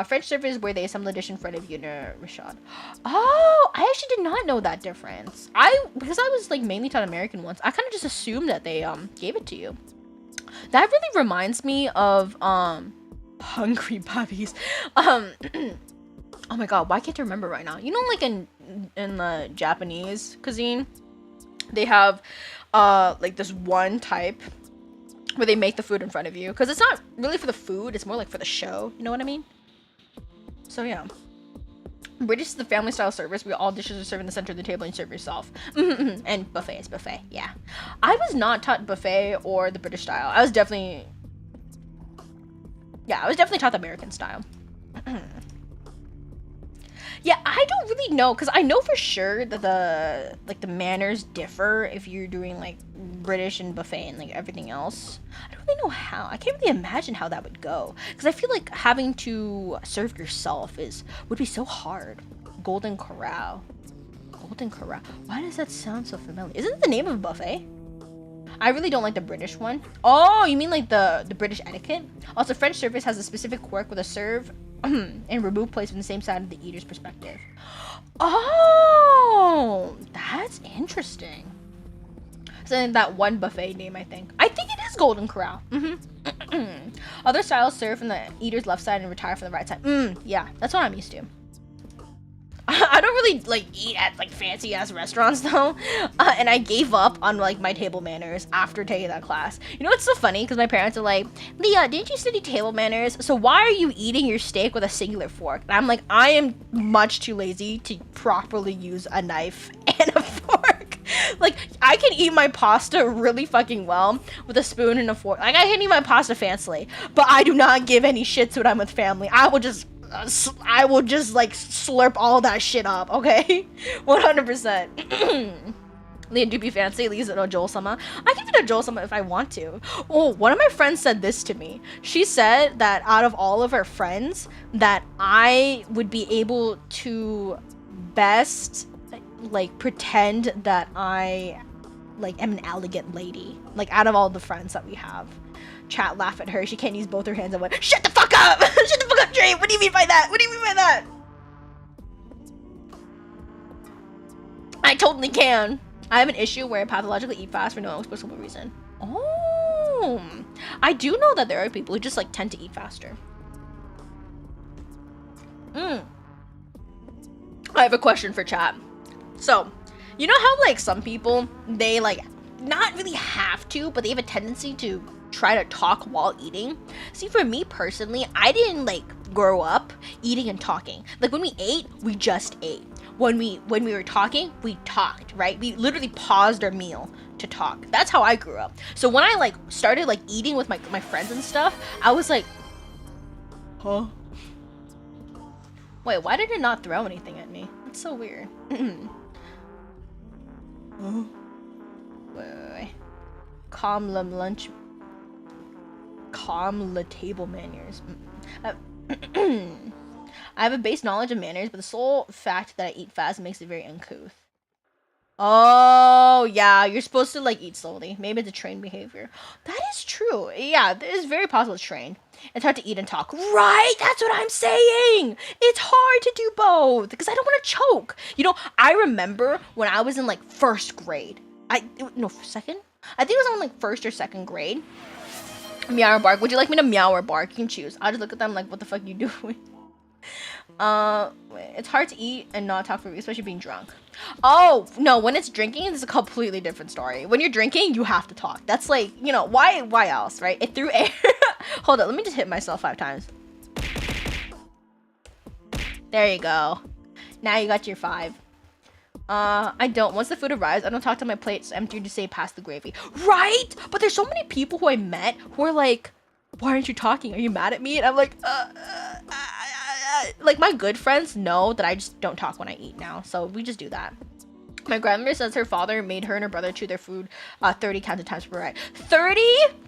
French service where they assemble a dish in front of you in a Rashad. Oh, I actually did not know that difference. Because I was like mainly taught American once, I kind of just assumed that they gave it to you. That really reminds me of Hungry Puppies. Oh my god, why can't I remember right now? You know, like in the Japanese cuisine, they have like this one type where they make the food in front of you, because it's not really for the food, it's more like for the show, you know what I mean? So yeah, British is the family style service where all dishes are served in the center of the table and you serve yourself. And buffet is buffet. Yeah, I was not taught buffet or the British style. I was definitely taught the American style. Yeah, I don't really know, because I know for sure that the manners differ if you're doing like British and buffet and like everything else. I don't really know how. I can't really imagine how that would go, because I feel like having to serve yourself would be so hard. Golden Corral. Golden Corral. Why does that sound so familiar? Isn't it the name of a buffet? I really don't like the British one. Oh, you mean like the British etiquette? Also, French service has a specific quirk with a serve and remove placed from the same side of the eater's perspective. Oh, that's interesting. So in that one buffet name, I think it is Golden Corral. Other styles serve from the eater's left side and retire from the right side. Yeah, that's what I'm used to. I don't really like eat at like fancy ass restaurants though, and I gave up on like my table manners after taking that class. You know what's so funny? Because my parents are like, Leah, didn't you study table manners? So why are you eating your steak with a singular fork? And I'm like, I am much too lazy to properly use a knife and a fork. Like, I can eat my pasta really fucking well with a spoon and a fork. Like, I can eat my pasta fancily, but I do not give any shits when I'm with family. I will just like slurp all that shit up, okay? 100%. Leon do be fancy, Lee's no Joel-sama. I can be a Joel-sama if I want to. Oh, one of my friends said this to me. She said that out of all of her friends, that I would be able to best like pretend that I like am an elegant lady. Like out of all the friends that we have. Chat laugh at her. She can't use both her hands and went, shut the fuck up! Shut the fuck up, Dre! What do you mean by that? What do you mean by that? I totally can. I have an issue where I pathologically eat fast for no explicable reason. Oh, I do know that there are people who just like tend to eat faster. I have a question for chat. So, you know how like some people, they like not really have to, but they have a tendency to try to talk while eating? See, for me personally, I didn't like grow up eating and talking. Like when we ate, we just ate. When we were talking, we talked, right? We literally paused our meal to talk. That's how I grew up. So when I like started like eating with my friends and stuff, I was like, huh? Wait, why did it not throw anything at me? That's so weird. Wait. Calm the table manners. I have a base knowledge of manners, but the sole fact that I eat fast makes it very uncouth. Oh, yeah, you're supposed to like eat slowly. Maybe it's a trained behavior. That is true. Yeah, it is very possible it's trained. It's hard to eat and talk. Right, that's what I'm saying. It's hard to do both because I don't want to choke. You know, I remember when I was in like first grade. Second? I think it was on like first or second grade. Meow or bark. Would you like me to meow or bark? You can choose. I'll just look at them like, what the fuck you doing? It's hard to eat and not talk for me, especially being drunk. Oh, no, when it's drinking, it's a completely different story. When you're drinking, you have to talk. That's like, you know, why else, right? It threw air. Hold on, let me just hit myself 5 times. There you go. Now you got your 5. I don't. Once the food arrives, I don't talk till my plate's empty to say pass the gravy. Right? But there's so many people who I met who are like, why aren't you talking? Are you mad at me? And I'm like, like my good friends know that I just don't talk when I eat now. So we just do that. My grandmother says her father made her and her brother chew their food 30 counted times per bite. 30?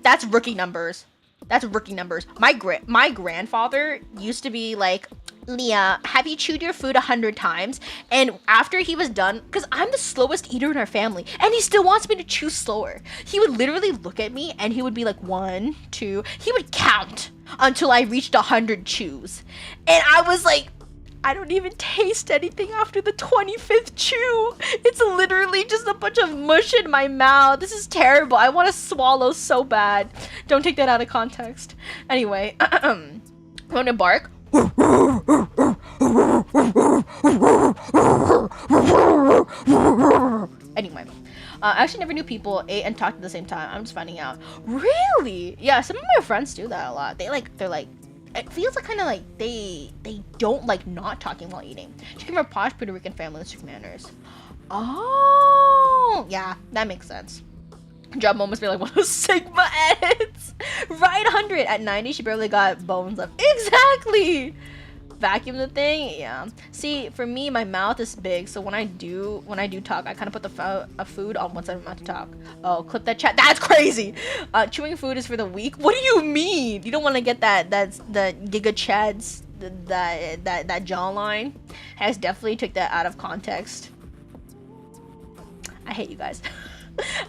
That's rookie numbers. That's rookie numbers. My grandfather used to be like, Leah, have you chewed your food 100 times? And after he was done, because I'm the slowest eater in our family, and he still wants me to chew slower. He would literally look at me and he would be like 1, 2. He would count until I reached 100 chews. And I was like, I don't even taste anything after the 25th chew. It's literally just a bunch of mush in my mouth. This is terrible. I want to swallow so bad. Don't take that out of context. Anyway, want to bark? Anyway, I actually never knew people ate and talked at the same time. I'm just finding out. Really? Yeah, some of my friends do that a lot. They're like, it feels like kind of like they don't like not talking while eating. She came from a posh Puerto Rican family with strict manners. Oh, yeah, that makes sense. Job moments be like one of those Sigma eds. Right, 100 at 90. She barely got bones left. Exactly. Vacuum the thing. Yeah. See, for me, my mouth is big, so when I do talk, I kind of put the food on one side of my mouth to talk. Oh, clip that chat. That's crazy. Chewing food is for the weak. What do you mean? You don't want to get that's the Giga Chads that jawline. Has definitely took that out of context. I hate you guys.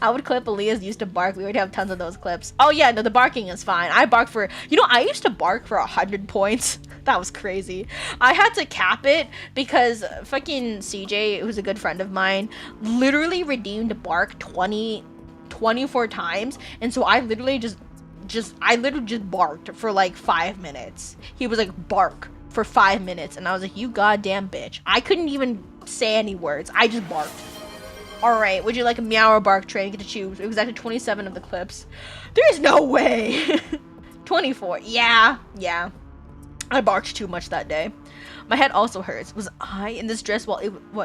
I would clip Aaliyah's used to bark. We already have tons of those clips. Oh yeah, no, the barking is fine. I bark for, you know, I used to bark for 100 points. That was crazy. I had to cap it because fucking CJ, who's a good friend of mine, literally redeemed bark 24 times. And so I literally just barked for like 5 minutes. He was like, bark for 5 minutes. And I was like, you goddamn bitch. I couldn't even say any words. I just barked. Alright, would you like a meow or bark tray? Get to choose. It was actually 27 of the clips. There's no way! 24. Yeah. I barked too much that day. My head also hurts. Was I in this dress while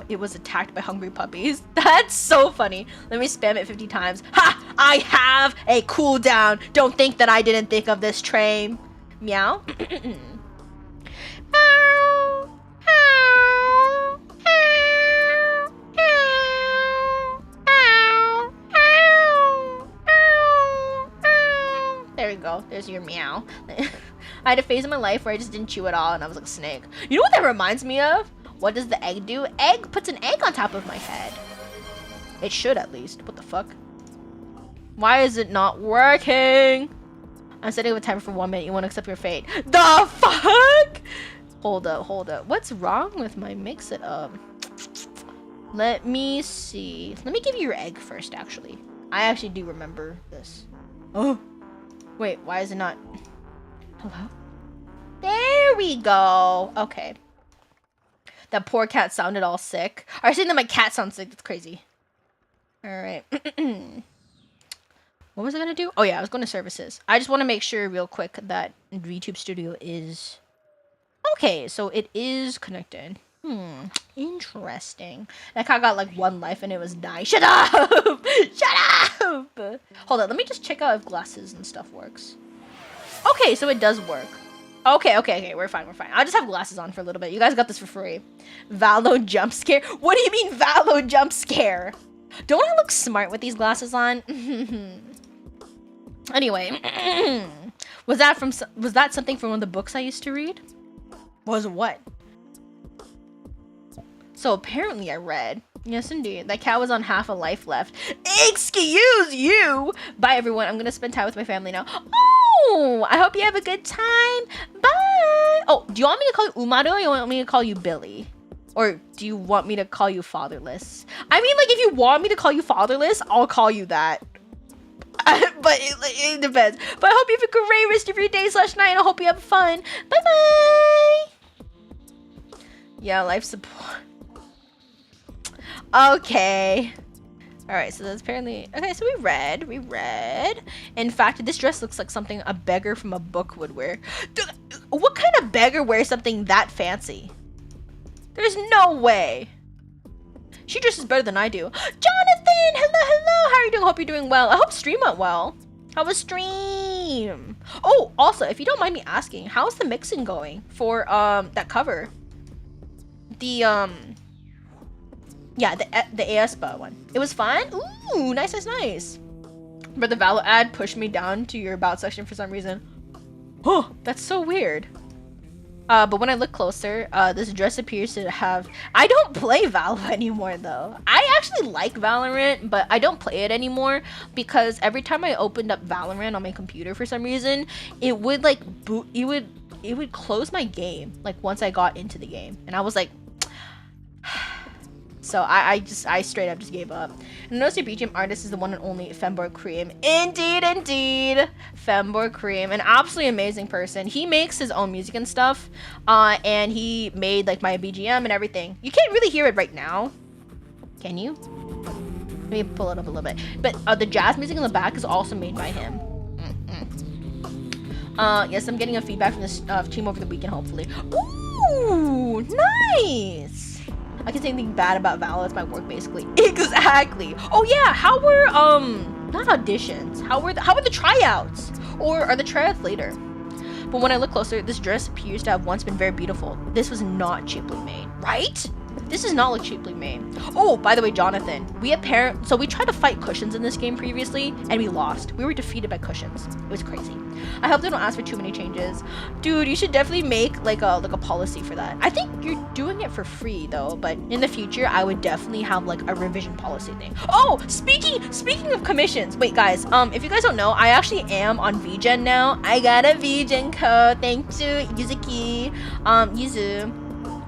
it was attacked by hungry puppies? That's so funny. Let me spam it 50 times. Ha! I have a cooldown. Don't think that I didn't think of this train. Meow. go. There's your meow. I had a phase in my life where I just didn't chew at all and I was like a snake. You know what that reminds me of? What does the egg do? Egg puts an egg on top of my head. It should at least. What the fuck? Why is it not working? I'm setting up a timer for 1 minute. You won't accept your fate. The fuck? Hold up, hold up. What's wrong with my mix it up? Let me see. Let me give you your egg first, actually. I actually do remember this. Oh. Wait, why is it not? Hello? There we go. Okay. That poor cat sounded all sick. Are you saying that my cat sounds sick? That's crazy. Alright. What was I gonna do? Oh yeah, I was going to services. I just want to make sure real quick that VTube Studio is... Okay, so it is connected. Interesting. That cat got like 1 life and it was dying. Shut up! Shut up! Hold on, let me just check out if glasses and stuff works. Okay, so it does work. Okay, we're fine. I'll just have glasses on for a little bit. You guys got this for free. Valo jump scare? What do you mean Valo jump scare? Don't I look smart with these glasses on? Anyway, was that something from one of the books I used to read? Was what? So apparently I read. Yes, indeed. That cat was on half a life left. Excuse you! Bye, everyone. I'm gonna spend time with my family now. Oh! I hope you have a good time. Bye! Oh, do you want me to call you Umaru or you want me to call you Billy? Or do you want me to call you Fatherless? I mean, like, if you want me to call you Fatherless, I'll call you that. But it depends. But I hope you have a great rest of your day / night. I hope you have fun. Bye-bye! Yeah, life support. Okay. Alright, so that's apparently... Okay, so we read. In fact, this dress looks like something a beggar from a book would wear. Dude, what kind of beggar wears something that fancy? There's no way. She dresses better than I do. Jonathan! Hello! How are you doing? Hope you're doing well. I hope stream went well. How was stream? Oh, also, if you don't mind me asking, how's the mixing going for that cover? The yeah, the aespa one. It was fun? Ooh, nice. But the Valo ad pushed me down to your about section for some reason. Oh, that's so weird. But when I look closer, this dress appears to have... I don't play Valorant anymore, though. I actually like Valorant, but I don't play it anymore because every time I opened up Valorant on my computer for some reason, it would, like, boot... It would close my game, like, once I got into the game. And I was like... So I straight up just gave up. And notice your BGM artist is the one and only Fembor Cream. Indeed. Fembor Cream, an absolutely amazing person. He makes his own music and stuff. And he made like my BGM and everything. You can't really hear it right now. Can you? Let me pull it up a little bit. But the jazz music in the back is also made by him. Yes, I'm getting a feedback from this team over the weekend, hopefully. Ooh, nice. I can say anything bad about Val. It's my work, basically. Exactly. Oh yeah. How were not auditions? How were the tryouts? Or are the tryouts later? But when I look closer, this dress appears to have once been very beautiful. This was not cheaply made, right? This does not look cheaply made. Oh, by the way, Jonathan, so we tried to fight cushions in this game previously, and we lost. We were defeated by cushions. It was crazy. I hope they don't ask for too many changes. Dude, you should definitely make like a policy for that. I think you're doing it for free though, but in the future, I would definitely have like a revision policy thing. Oh, speaking of commissions. Wait, guys, if you guys don't know, I actually am on VGen now. I got a VGen code. Thank you, Yuzuki. Yuzu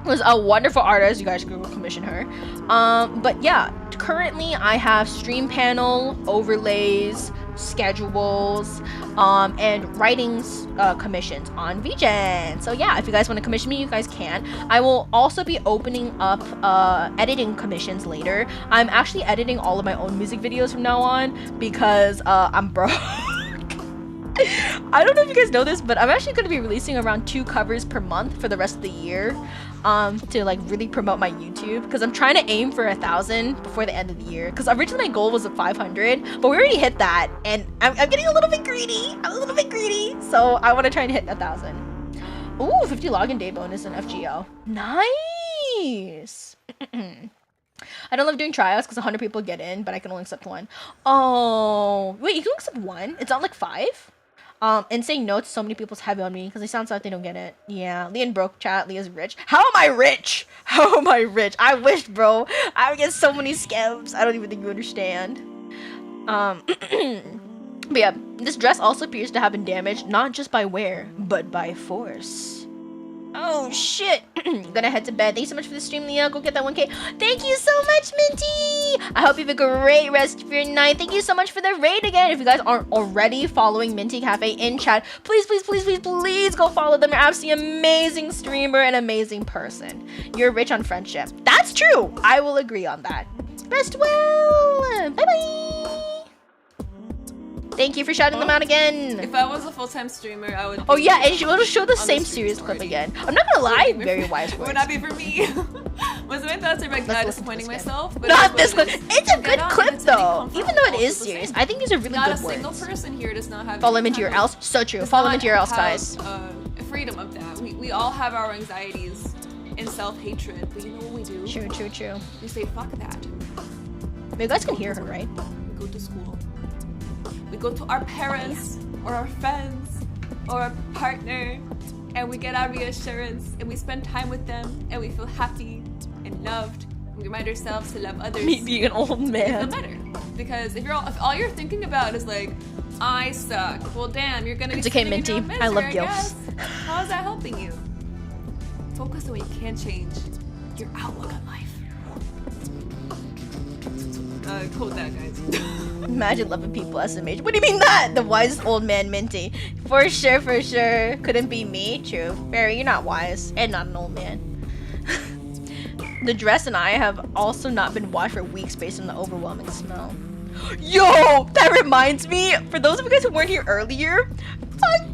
was a wonderful artist. You guys can go commission her. But yeah, currently I have stream panel, overlays, schedules, and writings commissions on VGen. So yeah, if you guys want to commission me, you guys can. I will also be opening up editing commissions later. I'm actually editing all of my own music videos from now on because I'm broke. I don't know if you guys know this, but I'm actually going to be releasing around 2 covers per month for the rest of the year to like really promote my YouTube, because I'm trying to aim for 1,000 before the end of the year, because originally my goal was at 500, but we already hit that, and I'm getting a little bit greedy. So I want to try and hit 1,000. Ooh, 50 login day bonus in FGL. Nice. I don't love doing tryouts because 100 people get in, but I can only accept 1. Oh, wait, you can accept 1? It's not like 5? And saying no to so many people's heavy on me because they sound like they don't get it. Yeah, Leon broke chat. Leah's rich. How am I rich? How am I rich? I wish, bro. I would get so many scams. I don't even think you understand. But yeah, this dress also appears to have been damaged not just by wear, but by force. Oh shit. Gonna head to bed. Thanks so much for the stream, Leah. Go get that 1K. Thank you so much, Minty. I hope you have a great rest of your night. Thank you so much for the raid again. If you guys aren't already following Minty Cafe in chat, please, please, please, please, please go follow them. You're absolutely amazing streamer and amazing person. You're rich on friendship. That's true. I will agree on that. Rest well. Bye-bye. Thank you for shouting them out again. If I was a full-time streamer, I would. Oh yeah, and she will show the same series clip again. I'm not gonna lie, very wise words. It would not be for me. Most of my thoughts are like disappointing myself. But not this clip. It's a good clip though, even though it is serious. I think these are really good words. Not a single person here does not have. Follow them into your else. So true. Follow them into your else, guys. Freedom of that. We all have our anxieties and self-hatred, but you know what we do? True, true, true. We say fuck that. You guys can hear her, right? We go to school. We go to our parents or our friends or our partner and we get our reassurance and we spend time with them and we feel happy and loved. We remind ourselves to love others. Me being an old man. It feel better. Because if all you're thinking about is like, I suck. Well, damn, you're gonna be. It's okay, Minty. I love gilfs. How is that helping you? Focus on what you can change. Your outlook on life. Quote that, guys. Imagine loving people SMH. What do you mean that? The wisest old man, Minty. For sure, for sure. Couldn't be me. True. Barry, you're not wise. And not an old man. The dress and I have also not been washed for weeks based on the overwhelming smell. Yo! That reminds me, for those of you guys who weren't here earlier,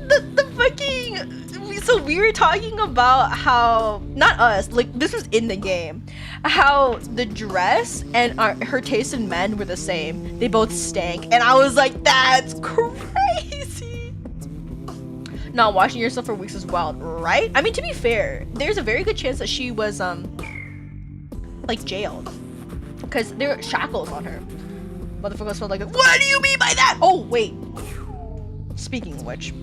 the fucking... So we were talking about how, not us, like this was in the game, how the dress and her taste in men were the same. They both stank. And I was like, that's crazy. Not washing yourself for weeks as well, right? I mean, to be fair, there's a very good chance that she was, like jailed. Because there were shackles on her. Motherfucker felt like, what do you mean by that? Oh, wait. Speaking of which.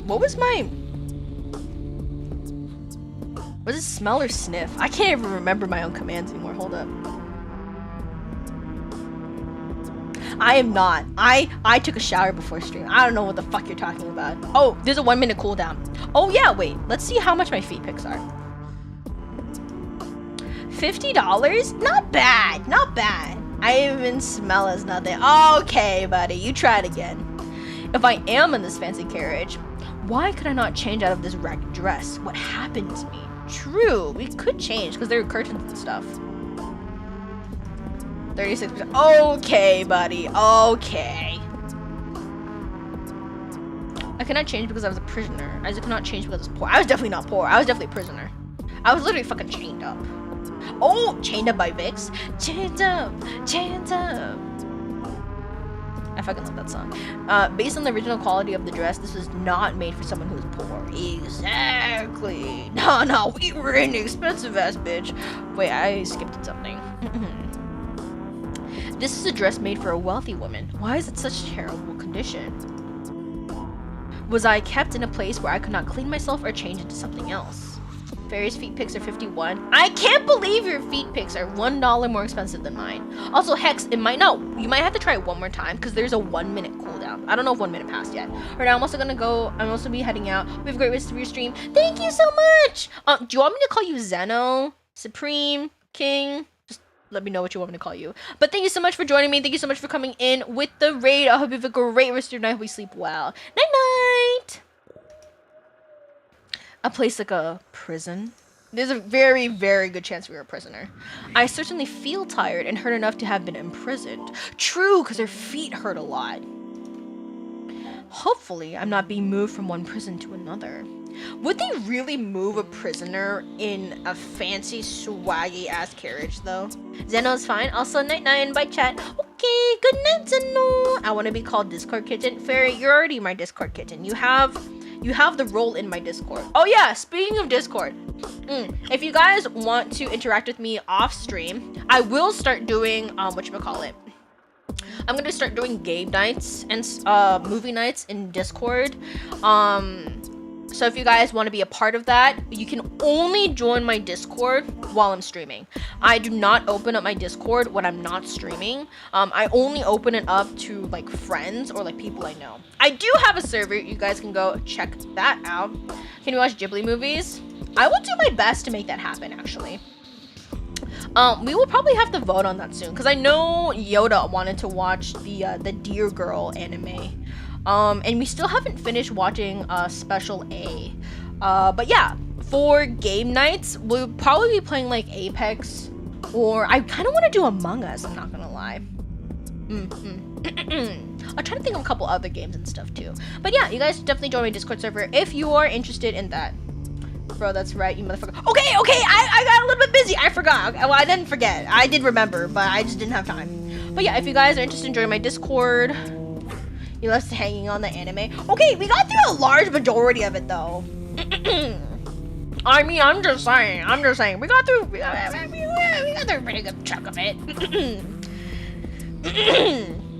What was my... Was it smell or sniff? I can't even remember my own commands anymore. Hold up. I am not. I took a shower before stream. I don't know what the fuck you're talking about. Oh, there's a 1 minute cooldown. Oh yeah, wait. Let's see how much my feet pics are. $50? Not bad. Not bad. I even smell as nothing. Okay, buddy. You try it again. If I am in this fancy carriage, why could I not change out of this wrecked dress? What happened to me? True, we could change because there were curtains and stuff. 36%. Okay, buddy. Okay. I cannot change because I was a prisoner. I cannot change because I was poor. I was definitely not poor. I was definitely a prisoner. I was literally fucking chained up. Oh, chained up by Vix. Chained up. Chained up. I fucking love that song. Based on the original quality of the dress, this was not made for someone who is poor. Exactly. No, we were an expensive ass bitch. Wait, I skipped something. This is a dress made for a wealthy woman. Why is it such terrible condition? Was I kept in a place where I could not clean myself or change into something else? Fairy's feet pics are 51. I can't believe your feet pics are $1 more expensive than mine. Also, Hex, you might have to try it one more time because there's a 1 minute cooldown. I don't know if 1 minute passed yet. Right now, I'm also be heading out. We have a great rest of your stream. Thank you so much. Do you want me to call you Zeno, Supreme, King? Just let me know what you want me to call you. But thank you so much for joining me. Thank you so much for coming in with the raid. I hope you have a great rest of your night. Hope you sleep well. Night-night. A place like a prison. There's a very, very good chance we were a prisoner. I certainly feel tired and hurt enough to have been imprisoned. True, because her feet hurt a lot. Hopefully, I'm not being moved from one prison to another. Would they really move a prisoner in a fancy, swaggy ass carriage, though? Zeno's fine. Also, night-night, bye chat. Okay, good night, Zeno. I want to be called Discord Kitten. Fairy, you're already my Discord Kitten. You have the role in my Discord. Oh yeah, speaking of Discord, if you guys want to interact with me off stream, I will start doing whatchamacallit. I'm gonna start doing game nights and movie nights in Discord. So if you guys want to be a part of that, you can only join my Discord while I'm streaming. I do not open up my Discord when I'm not streaming. I only open it up to like friends or like people I know. I do have a server. You guys can go check that out. Can you watch Ghibli movies? I will do my best to make that happen, actually. We will probably have to vote on that soon because I know Yoda wanted to watch the Deer Girl anime. And we still haven't finished watching Special A. But yeah, for game nights, we'll probably be playing like Apex, or I kind of want to do Among Us, I'm not gonna lie. I'm trying to think of a couple other games and stuff too. But yeah, you guys definitely join my Discord server if you are interested in that. Bro, that's right, you motherfucker. Okay, I got a little bit busy. I forgot. Well, I didn't forget. I did remember, but I just didn't have time. But yeah, if you guys are interested in joining my Discord, you left hanging on the anime. Okay, we got through a large majority of it though. I mean, I'm just saying. We got through a pretty good chunk of it.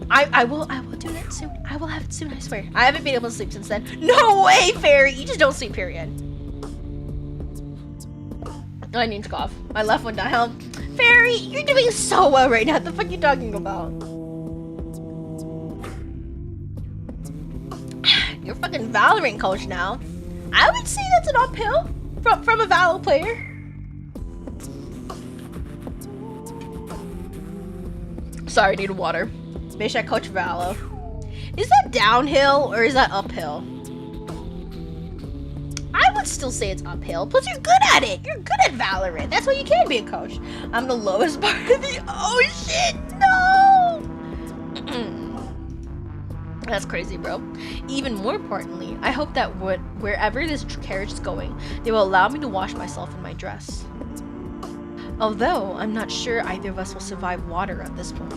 I will do that soon. I will have it soon, I swear. I haven't been able to sleep since then. No way, Fairy! You just don't sleep, period. I need to cough. My left one down. Fairy, you're doing so well right now. What the fuck are you talking about? You're fucking Valorant coach now. I would say that's an uphill from a Valo player. Sorry, need water. Maybe I coach Valo. Is that downhill or is that uphill? I would still say it's uphill. Plus, you're good at it. You're good at Valorant. That's why you can be a coach. I'm the lowest part of the. Oh shit! No. That's crazy, bro. Even more importantly, I hope that wherever this carriage is going, they will allow me to wash myself in my dress. Although I'm not sure either of us will survive water at this point.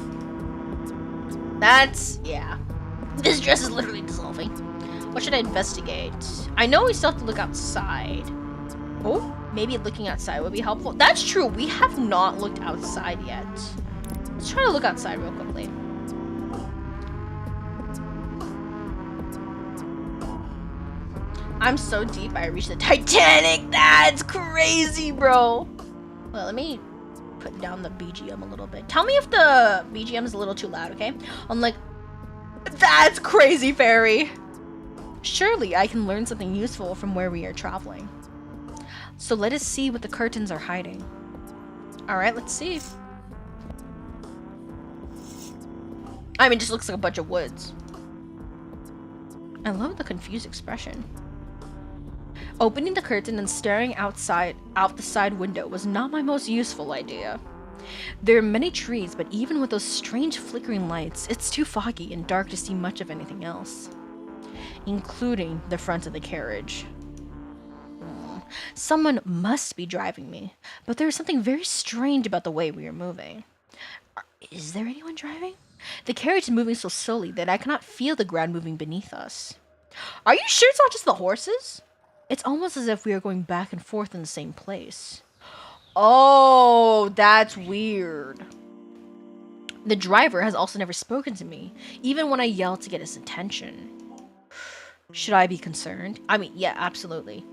Yeah. This dress is literally dissolving. What should I investigate? I know we still have to look outside. Oh, maybe looking outside would be helpful. That's true. We have not looked outside yet. Let's try to look outside real quickly. I'm so deep, I reached the Titanic. That's crazy, bro. Well, let me put down the BGM a little bit. Tell me if the BGM is a little too loud, okay? I'm like, that's crazy, Fairy. Surely I can learn something useful from where we are traveling. So let us see what the curtains are hiding. All right, let's see. I mean, it just looks like a bunch of woods. I love the confused expression. Opening the curtain and staring out the side window was not my most useful idea. There are many trees, but even with those strange flickering lights, it's too foggy and dark to see much of anything else, including the front of the carriage. Someone must be driving me, but there is something very strange about the way we are moving. Is there anyone driving? The carriage is moving so slowly that I cannot feel the ground moving beneath us. Are you sure it's not just the horses? It's almost as if we are going back and forth in the same place. Oh, that's weird. The driver has also never spoken to me, even when I yelled to get his attention. Should I be concerned? I mean, yeah, absolutely.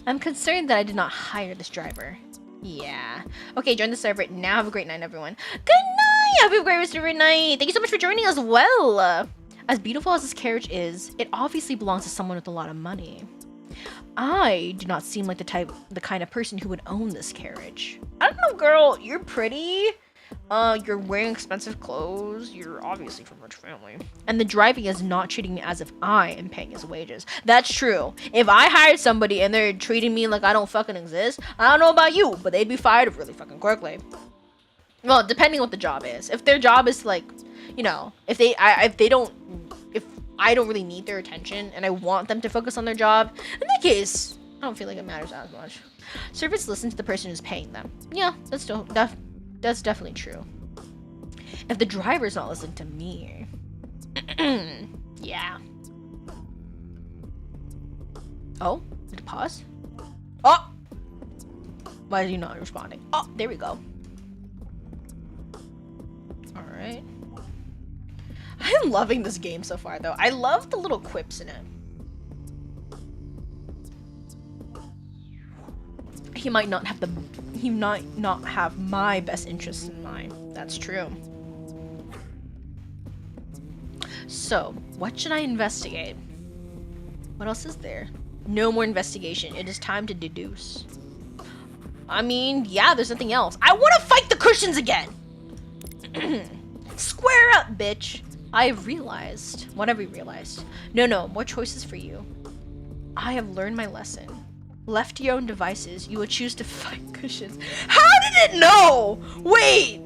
I'm concerned that I did not hire this driver. Yeah. Okay, join the server now. Have a great night, everyone. Good night! Have a great rest of your night. Thank you so much for joining as well. As beautiful as this carriage is, it obviously belongs to someone with a lot of money. I do not seem like the kind of person who would own this carriage. I don't know, girl. You're pretty. You're wearing expensive clothes. You're obviously from a rich family. And the driving is not treating me as if I am paying his wages. That's true. If I hired somebody and they're treating me like I don't fucking exist, I don't know about you, but they'd be fired really fucking quickly. Well, depending what the job is. If their job is like, you know, if I don't really need their attention and I want them to focus on their job, in that case, I don't feel like it matters as much. Servants listen to the person who's paying them. Yeah, that's definitely true. If the driver's not listening to me, yeah. Oh, did it pause? Oh! Why is he not responding? Oh, there we go. I'm loving this game so far, though. I love the little quips in it. He might not have my best interests in mind. That's true. So, what should I investigate? What else is there? No more investigation. It is time to deduce. I mean, yeah, there's nothing else. I want to fight the cushions again! Square up, bitch! I have realized. What have we realized? No, more choices for you. I have learned my lesson. Left to your own devices, you will choose to fight cushions. How did it know? Wait!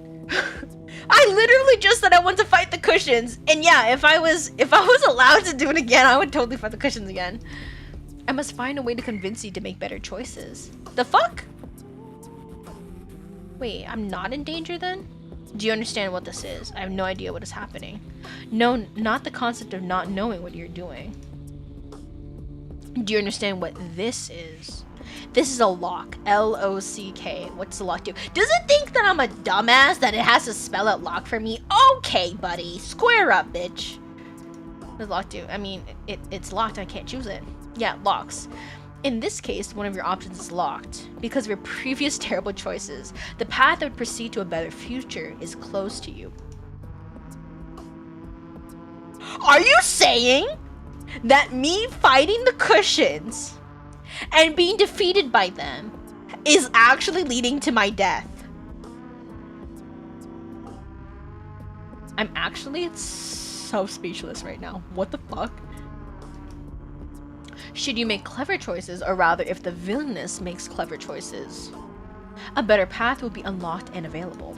I literally just said I want to fight the cushions. And yeah, if I was allowed to do it again, I would totally fight the cushions again. I must find a way to convince you to make better choices. The fuck? Wait, I'm not in danger then? Do you understand what this is? I have no idea what is happening. No, not the concept of not knowing what you're doing. Do you understand what this is? This is a lock. L-O-C-K. What's the lock do? Does it think that I'm a dumbass that it has to spell out lock for me? Okay, buddy. Square up, bitch. What does lock do? I mean, it's locked. I can't choose it. Yeah, locks. In this case, one of your options is locked. Because of your previous terrible choices, the path that would proceed to a better future is closed to you. Are you saying that me fighting the cushions and being defeated by them is actually leading to my death? I'm actually so speechless right now. What the fuck? Should you make clever choices, or rather if the villainess makes clever choices, a better path will be unlocked and available.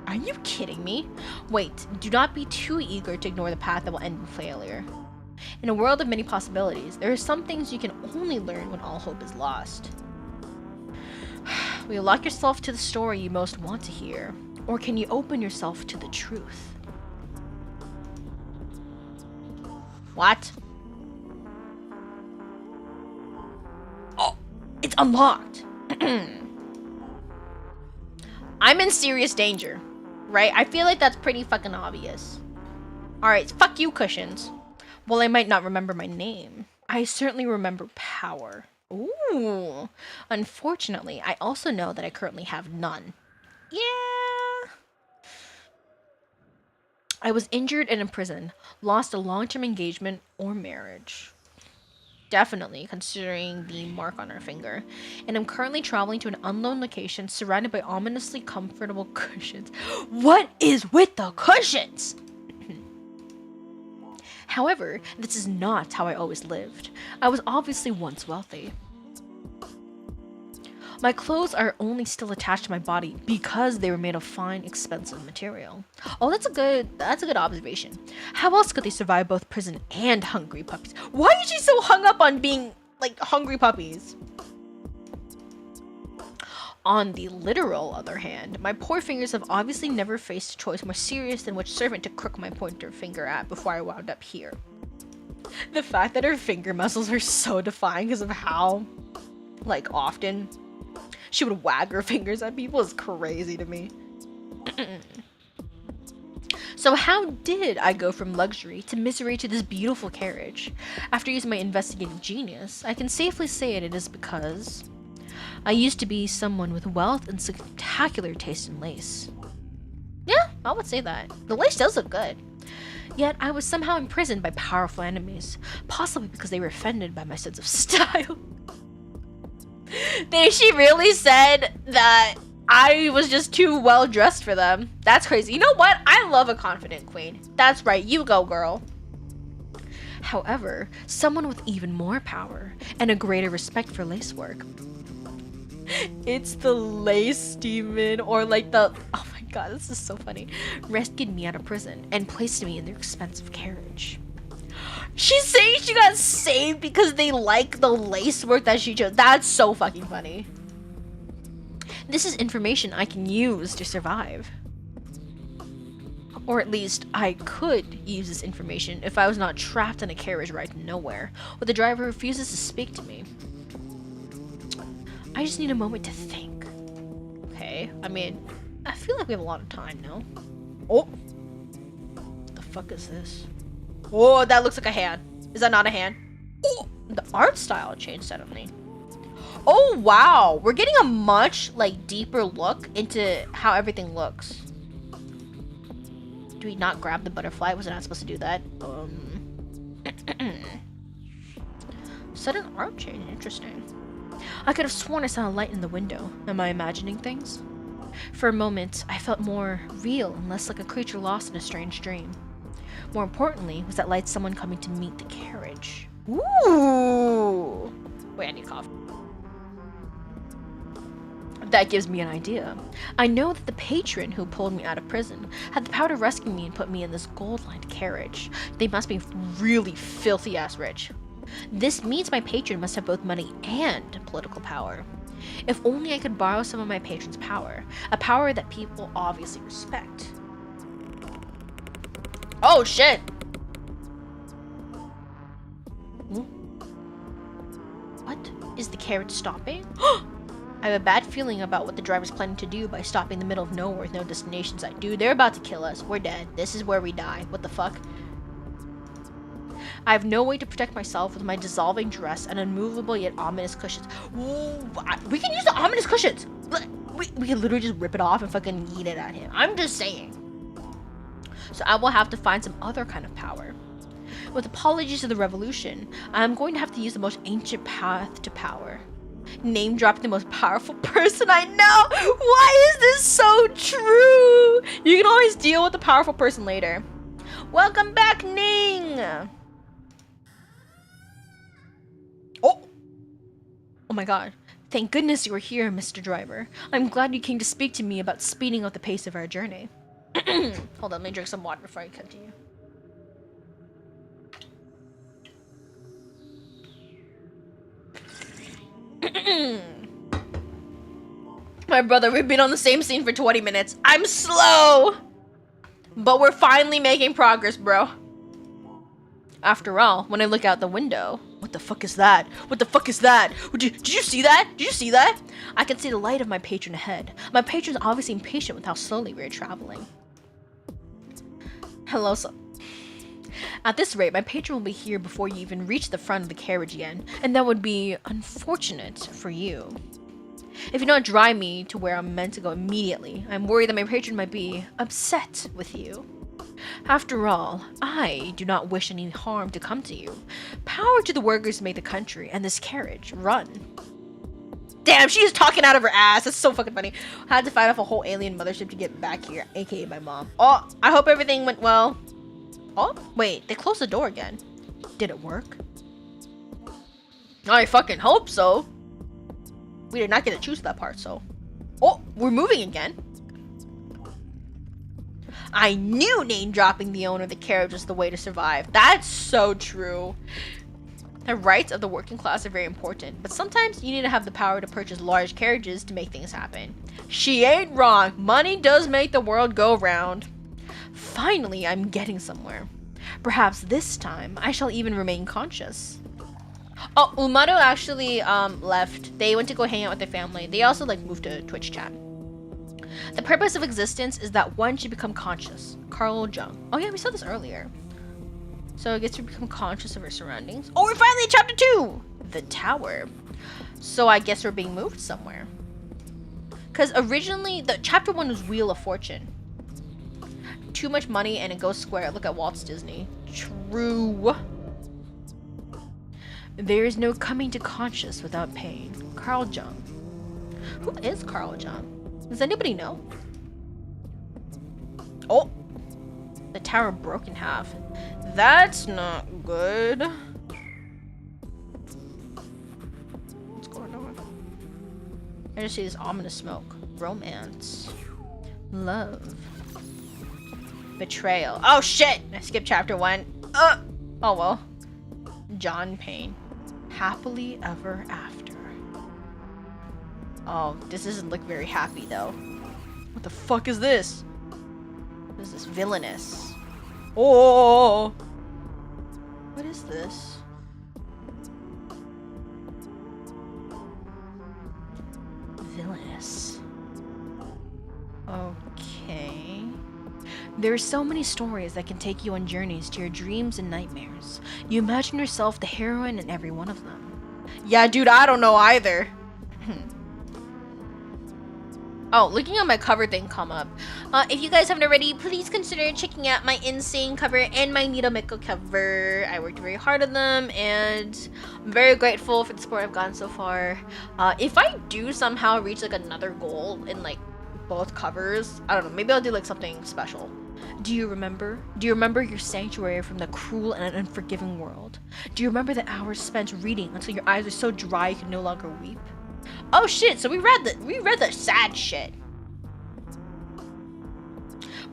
Are you kidding me? Wait, do not be too eager to ignore the path that will end in failure. In a world of many possibilities, there are some things you can only learn when all hope is lost. Will you lock yourself to the story you most want to hear, or can you open yourself to the truth? What? Oh, it's unlocked. I'm in serious danger, right? I feel like that's pretty fucking obvious. Alright, fuck you, cushions. Well, I might not remember my name, I certainly remember power. Ooh. Unfortunately, I also know that I currently have none. Yeah. I was injured and imprisoned, lost a long-term engagement or marriage. Definitely, considering the mark on her finger. And I'm currently traveling to an unknown location surrounded by ominously comfortable cushions. What is with the cushions? However, this is not how I always lived. I was obviously once wealthy. My clothes are only still attached to my body because they were made of fine, expensive material. Oh, that's a good observation. How else could they survive both prison and hungry puppies? Why is she so hung up on being, like, hungry puppies? On the literal other hand, my poor fingers have obviously never faced a choice more serious than which servant to crook my pointer finger at before I wound up here. The fact that her finger muscles are so defined because of how, like, often she would wag her fingers at people is crazy to me. So how did I go from luxury to misery to this beautiful carriage? After using my investigative genius, I can safely say it is because I used to be someone with wealth and spectacular taste in lace. Yeah, I would say that. The lace does look good. Yet I was somehow imprisoned by powerful enemies, possibly because they were offended by my sense of style. She really said that I was just too well dressed for them. That's crazy. You know what? I love a confident queen. That's right. You go, girl. However, someone with even more power and a greater respect for lace work. It's the lace demon, or like the, oh my god, this is so funny, rescued me out of prison and placed me in their expensive carriage. She's saying she got saved because they like the lace work that she chose. That's so fucking funny. This is information I can use to survive. Or at least I could use this information if I was not trapped in a carriage ride nowhere, where the driver refuses to speak to me. I just need a moment to think. Okay, I mean, I feel like we have a lot of time, no? Oh. What the fuck is this? Oh, that looks like a hand. Is that not a hand? Oh, the art style changed suddenly. Oh, wow. We're getting a much, like, deeper look into how everything looks. Do we not grab the butterfly? Was I not supposed to do that? Sudden art change. Interesting. I could have sworn I saw a light in the window. Am I imagining things? For a moment, I felt more real and less like a creature lost in a strange dream. More importantly, was that light someone coming to meet the carriage. Ooh! Wait, I need coffee. That gives me an idea. I know that the patron who pulled me out of prison had the power to rescue me and put me in this gold-lined carriage. They must be really filthy-ass rich. This means my patron must have both money and political power. If only I could borrow some of my patron's power, a power that people obviously respect. Oh shit! What? Is the carriage stopping? I have a bad feeling about what the driver's planning to do by stopping in the middle of nowhere with no destination sight. Dude, they're about to kill us. We're dead. This is where we die. What the fuck? I have no way to protect myself with my dissolving dress and unmovable yet ominous cushions. Ooh, we can use the ominous cushions! We can literally just rip it off and fucking yeet it at him. I'm just saying. So I will have to find some other kind of power. With apologies to the revolution, I'm going to have to use the most ancient path to power. Name dropping the most powerful person I know! Why is this so true? You can always deal with the powerful person later. Welcome back, Ning! Oh! Oh my god. Thank goodness you were here, Mr. Driver. I'm glad you came to speak to me about speeding up the pace of our journey. Hold on, let me drink some water before I continue. My brother, we've been on the same scene for 20 minutes. I'm slow! But we're finally making progress, bro. After all, when I look out the window... What the fuck is that? What the fuck is that? Did you see that? Did you see that? I can see the light of my patron ahead. My patron's obviously impatient with how slowly we're traveling. Hello, so... At this rate, my patron will be here before you even reach the front of the carriage again, and that would be unfortunate for you. If you don't drive me to where I'm meant to go immediately, I'm worried that my patron might be upset with you. After all, I do not wish any harm to come to you. Power to the workers who make the country and this carriage run. Damn, she is talking out of her ass. That's so fucking funny. I had to fight off a whole alien mothership to get back here, aka my mom. Oh, I hope everything went well. Oh, wait, they closed the door again. Did it work? I fucking hope so. We did not get to choose that part, so. Oh, we're moving again. I knew name dropping the owner of the carriage was the way to survive. That's so true. The rights of the working class are very important, but sometimes you need to have the power to purchase large carriages to make things happen. She ain't wrong. Money does make the world go round. Finally, I'm getting somewhere. Perhaps this time, I shall even remain conscious. Oh, Umaru actually left. They went to go hang out with their family. They also like moved to Twitch chat. The purpose of existence is that one should become conscious. Carl Jung. Oh yeah, we saw this earlier. So it gets to become conscious of our surroundings. Oh, we're finally in chapter 2! The tower. So I guess we're being moved somewhere. Because originally, the chapter 1 was Wheel of Fortune. Too much money and it goes square. Look at Walt Disney. True. There is no coming to conscious without pain. Carl Jung. Who is Carl Jung? Does anybody know? Oh! The tower broke in half. That's not good. What's going on? I just see this ominous smoke. Romance. Love. Betrayal. Oh shit! I skipped chapter 1. Oh well. John Payne. Happily ever after. Oh, this doesn't look very happy though. What the fuck is this? What is this? Villainess. Oh! What is this? Villainess. Okay. There are so many stories that can take you on journeys to your dreams and nightmares. You imagine yourself the heroine in every one of them. Yeah, dude, I don't know either. Oh, looking at my cover thing come up. If you guys haven't already, please consider checking out my Insane cover and my Nito Miko cover. I worked very hard on them, and I'm very grateful for the support I've gotten so far. If I do somehow reach like another goal in like both covers, I don't know, maybe I'll do like something special. Do you remember? Do you remember your sanctuary from the cruel and unforgiving world? Do you remember the hours spent reading until your eyes were so dry you could no longer weep? Oh shit, so we read the sad shit.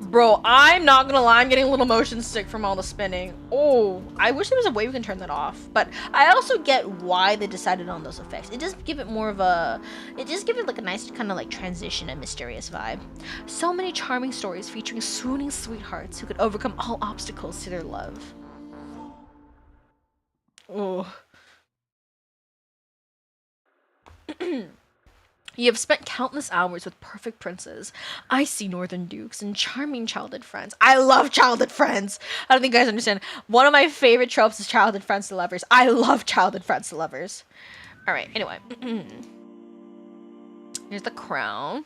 Bro, I'm not gonna lie, I'm getting a little motion sick from all the spinning. Oh, I wish there was a way we can turn that off. But I also get why they decided on those effects. It just give it more of a, it just give it like a nice kind of like transition and mysterious vibe. So many charming stories featuring swooning sweethearts who could overcome all obstacles to their love. Oh. You have spent countless hours with perfect princes, icy northern dukes, and charming childhood friends. I love childhood friends! I don't think you guys understand. One of my favorite tropes is childhood friends to lovers. I love childhood friends to lovers. Alright, anyway. Here's the crown.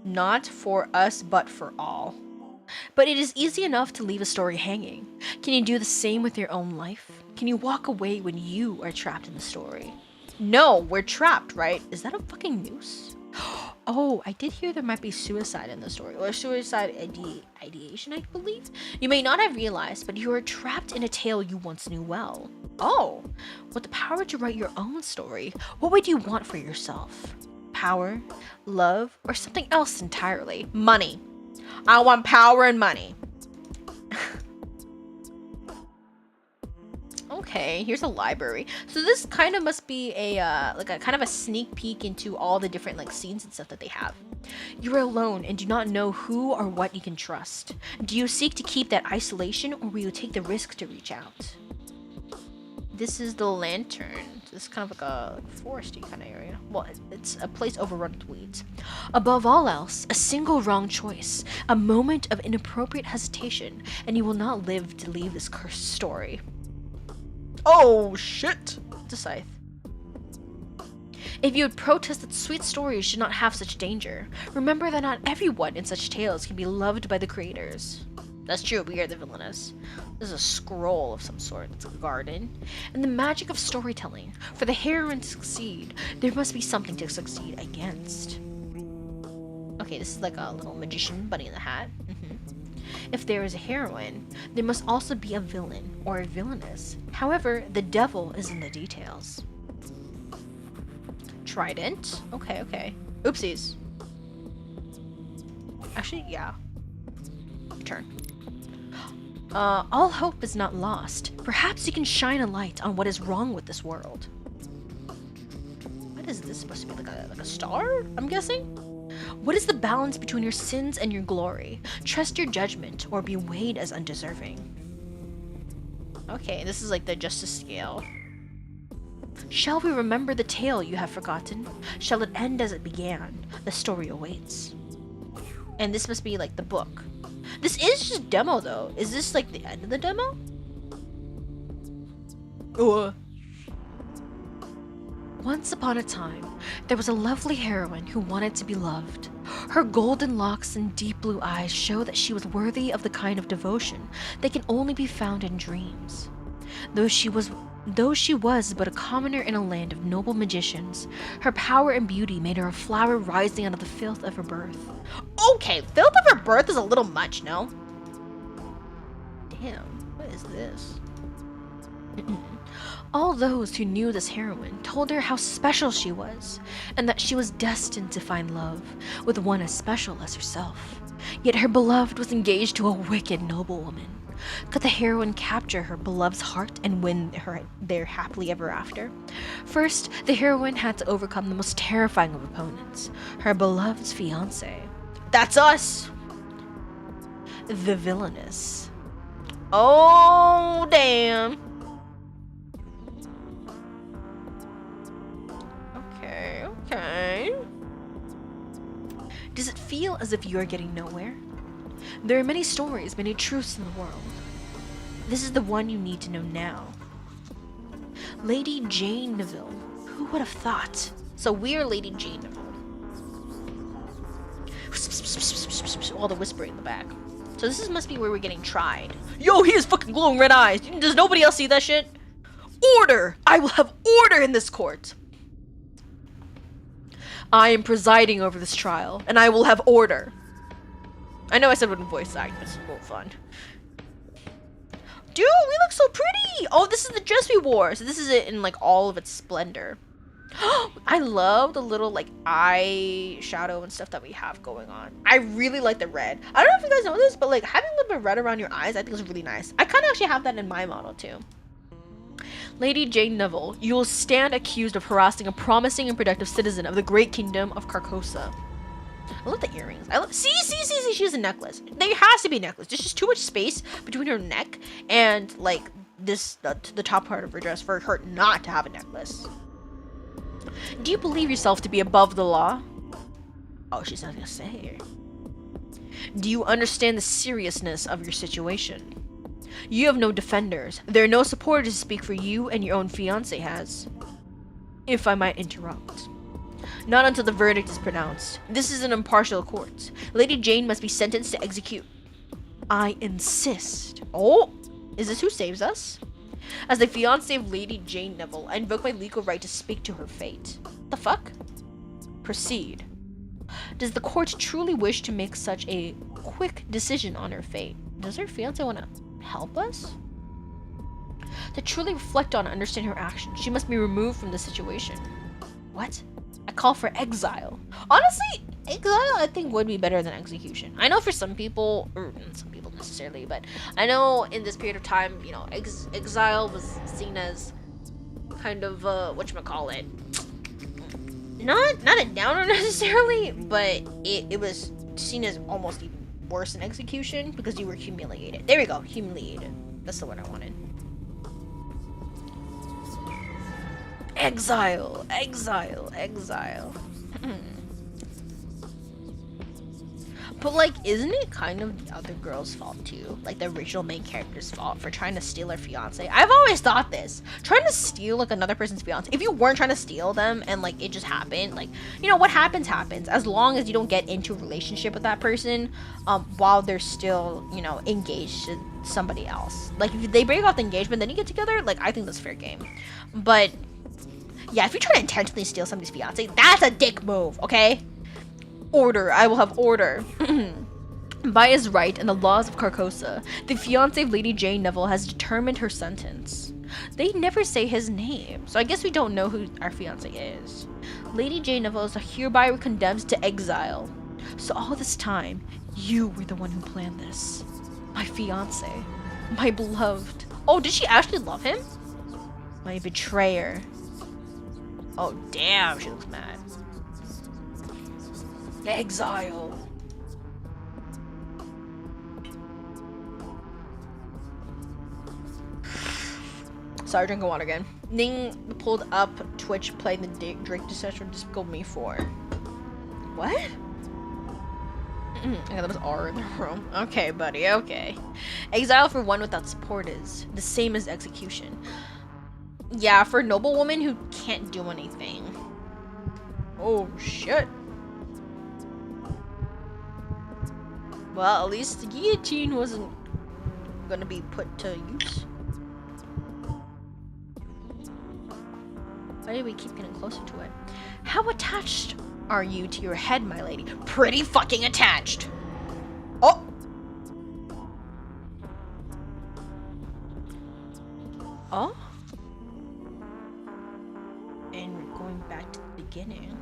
Not for us, but for all. But it is easy enough to leave a story hanging. Can you do the same with your own life? Can you walk away when you are trapped in the story? No, we're trapped, right? Is that a fucking noose? Oh, I did hear there might be suicide in the story, or suicide ideation, I believe. You may not have realized, but you are trapped in a tale you once knew well. Oh, with the power to write your own story, what would you want for yourself? Power, love, or something else entirely? Money. I want power and money. Okay, here's a library. So this kind of must be a like a kind of a sneak peek into all the different like scenes and stuff that they have. You are alone and do not know who or what you can trust. Do you seek to keep that isolation, or will you take the risk to reach out? This is the lantern. This is kind of like a foresty kind of area. Well, it's a place overrun with weeds. Above all else, a single wrong choice, a moment of inappropriate hesitation, and you will not live to leave this cursed story. Oh shit! It's a scythe. If you would protest that sweet stories should not have such danger, remember that not everyone in such tales can be loved by the creators. That's true, we are the villainess. This is a scroll of some sort. It's a garden. And the magic of storytelling. For the heroine to succeed, there must be something to succeed against. Okay, this is like a little magician bunny in the hat. If there is a heroine, there must also be a villain or a villainess. However, the devil is in the details. Trident. Okay, okay. Oopsies. Actually, yeah. Turn. All hope is not lost. Perhaps you can shine a light on what is wrong with this world. What is this supposed to be? Like a star? I'm guessing? What is the balance between your sins and your glory? Trust your judgment or be weighed as undeserving. Okay, this is like the justice scale. Shall we remember the tale you have forgotten? Shall it end as it began? The story awaits. And this must be like the book. This is just demo though. Is this like the end of the demo? Once upon a time, there was a lovely heroine who wanted to be loved. Her golden locks and deep blue eyes show that she was worthy of the kind of devotion that can only be found in dreams. Though she was but a commoner in a land of noble magicians, her power and beauty made her a flower rising out of the filth of her birth. Okay, filth of her birth is a little much, no? Damn, what is this? All those who knew this heroine told her how special she was, and that she was destined to find love with one as special as herself. Yet her beloved was engaged to a wicked noblewoman. Could the heroine capture her beloved's heart and win her their happily ever after? First, the heroine had to overcome the most terrifying of opponents, her beloved's fiancé. That's us! The villainess. Oh, damn. Okay. Does it feel as if you are getting nowhere? There are many stories, many truths in the world. This is the one you need to know now. Lady Jane Neville. Who would have thought? So we're Lady Jane Neville. All the whispering in the back. So this must be where we're getting tried. Yo, he has fucking glowing red eyes. Does nobody else see that shit? Order! I will have order in this court. I am presiding over this trial, and I will have order. I know I said wouldn't voice act, but it's a little fun. Dude, we look so pretty! Oh, this is the dress we wore. So this is it in like all of its splendor. I love the little like eye shadow and stuff that we have going on. I really like the red. I don't know if you guys know this, but like having a little bit of red around your eyes, I think is really nice. I kind of actually have that in my model too. Lady Jane Neville, you will stand accused of harassing a promising and productive citizen of the great kingdom of Carcosa. I love the earrings. I love. See. She has a necklace. There has to be a necklace. There's just too much space between her neck and like this the top part of her dress for her not to have a necklace. Do you believe yourself to be above the law? Oh, she's not gonna say. Do you understand the seriousness of your situation? You have no defenders. There are no supporters to speak for you, and your own fiancé has. If I might interrupt. Not until the verdict is pronounced. This is an impartial court. Lady Jane must be sentenced to execute. I insist. Oh, is this who saves us? As the fiancé of Lady Jane Neville, I invoke my legal right to speak to her fate. The fuck? Proceed. Does the court truly wish to make such a quick decision on her fate? Does her fiancé want to help us? To truly reflect on and understand her actions, she must be removed from the situation. What? I call for exile. Honestly, exile I think would be better than execution. I know for some people, or not some people necessarily, but I know in this period of time, you know, exile was seen as kind of whatchamacallit. Not a downer necessarily, but it was seen as almost even worse than execution because you were humiliated. There we go, humiliated. That's the word I wanted. Exile. But like, isn't it kind of the other girl's fault too? Like the original main character's fault for trying to steal her fiance? I've always thought this. Trying to steal like another person's fiance. If you weren't trying to steal them and like it just happened, like, you know, what happens. As long as you don't get into a relationship with that person, while they're still, you know, engaged to somebody else. Like if they break off the engagement, then you get together, like I think that's fair game. But yeah, if you try to intentionally steal somebody's fiance, that's a dick move, okay? Order. I will have order. By his right and the laws of Carcosa, the fiancé of Lady Jane Neville has determined her sentence. They never say his name, so I guess we don't know who our fiancé is. Lady Jane Neville is hereby condemned to exile. So all this time, you were the one who planned this. My fiancé. My beloved. Oh, did she actually love him? My betrayer. Oh, damn, she looks mad. Exile. Sorry, drinking water again. Ning pulled up Twitch playing the Drake Deception from Despicable Me 4. What? Okay, that was R in the room. Okay, buddy, okay. Exile for one without support is the same as execution. Yeah, for a noblewoman who can't do anything. Oh, shit. Well, at least the guillotine wasn't gonna be put to use. Why do we keep getting closer to it? How attached are you to your head, my lady? Pretty fucking attached. Oh! Oh? And we're going back to the beginning.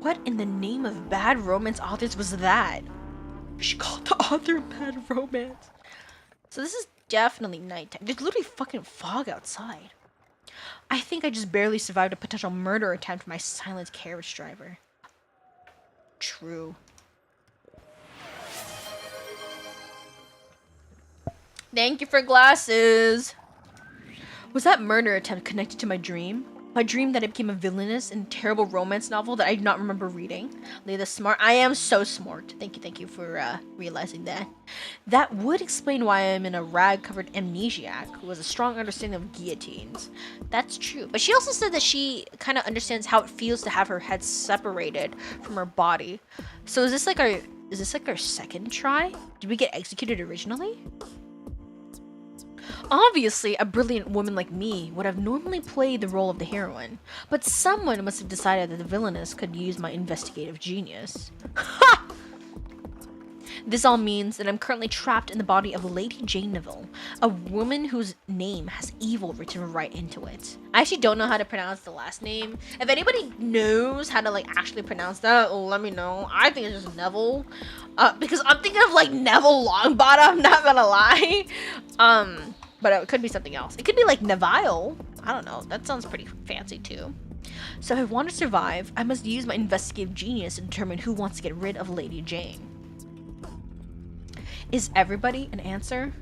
What in the name of bad romance authors was that? She called the author bad romance. So this is definitely nighttime. There's literally fucking fog outside. I think I just barely survived a potential murder attempt from my silent carriage driver. True. Thank you for glasses. Was that murder attempt connected to my dream? My dream that I became a villainess in a terrible romance novel that I do not remember reading. Leah smart. I am so smart. Thank you for realizing that. That would explain why I'm in a rag-covered amnesiac who has a strong understanding of guillotines. That's true. But she also said that she kind of understands how it feels to have her head separated from her body. So is this like our second try? Did we get executed originally? Obviously, a brilliant woman like me would have normally played the role of the heroine, but someone must have decided that the villainess could use my investigative genius. Ha! This all means that I'm currently trapped in the body of Lady Jane Neville, a woman whose name has evil written right into it. I actually don't know how to pronounce the last name. If anybody knows how to like actually pronounce that, let me know. I think it's just Neville, because I'm thinking of like Neville Longbottom. Not gonna lie, but it could be something else. It could be like Neville. I don't know. That sounds pretty fancy too. So if I want to survive, I must use my investigative genius to determine who wants to get rid of Lady Jane. Is everybody an answer?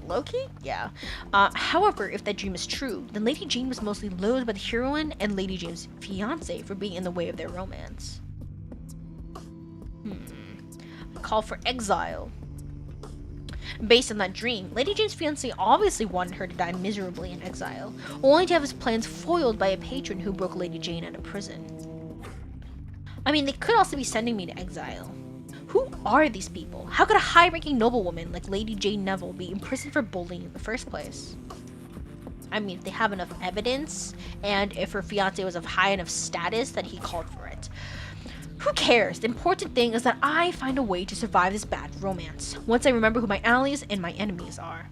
Loki? Yeah. However, if that dream is true, then Lady Jane was mostly loathed by the heroine and Lady Jane's fiance for being in the way of their romance. Call for exile. Based on that dream, Lady Jane's fiance obviously wanted her to die miserably in exile, only to have his plans foiled by a patron who broke Lady Jane out of prison. I mean, they could also be sending me to exile. Who are these people? How could a high-ranking noblewoman like Lady Jane Neville be imprisoned for bullying in the first place? I mean, if they have enough evidence, and if her fiancé was of high enough status that he called for it. Who cares? The important thing is that I find a way to survive this bad romance, once I remember who my allies and my enemies are.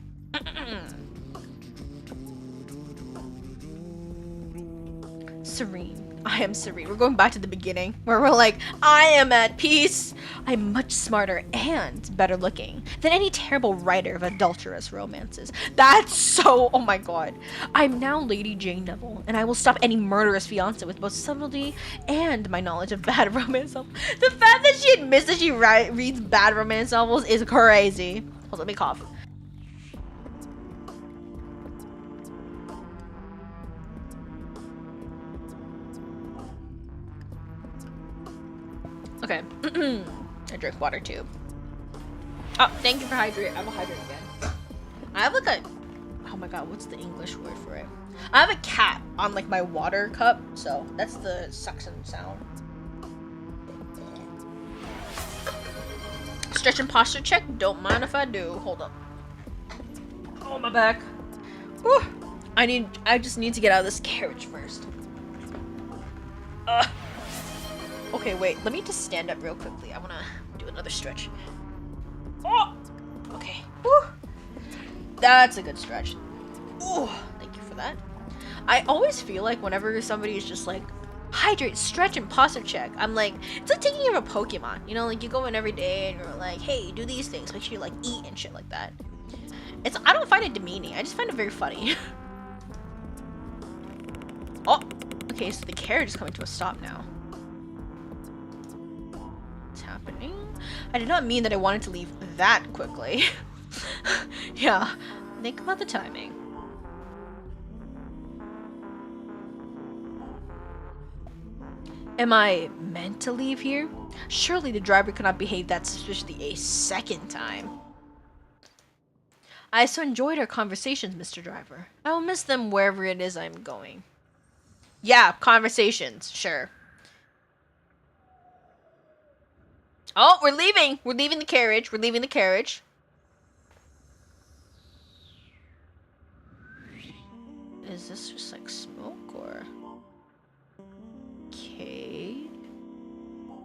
Serene. I am serene. We're going back to the beginning where we're like, I am at peace. I'm much smarter and better looking than any terrible writer of adulterous romances. That's so, oh my god. I'm now Lady Jane Neville, and I will stop any murderous fiance with both subtlety and my knowledge of bad romance novels. The fact that she admits that she reads bad romance novels is crazy. Hold on, let me cough. Okay. I drink water too. Oh, thank you for hydrating. I will hydrate again. I have like a, oh my god, what's the English word for it? I have a cap on like my water cup, so that's the suction sound. Stretch and posture check. Don't mind if I do. Hold up. Oh, my back. Whew. I just need to get out of this carriage first. Okay, wait. Let me just stand up real quickly. I want to do another stretch. Oh! Okay. Whew. That's a good stretch. Oh, thank you for that. I always feel like whenever somebody is just like, hydrate, stretch, and posture check, I'm like, it's like taking care of a Pokemon. You know, like you go in every day and you're like, hey, do these things. Make sure you like eat and shit like that. I don't find it demeaning. I just find it very funny. Oh! Okay, so the carriage is coming to a stop now. Happening. I did not mean that I wanted to leave that quickly. Yeah, think about the timing. Am I meant to leave here? Surely the driver could not behave that suspiciously a second time. I so enjoyed our conversations, Mr. Driver. I will miss them wherever it is I'm going. Yeah, conversations, sure. Oh, we're leaving. We're leaving the carriage. We're leaving the carriage. Is this just like smoke or? Okay.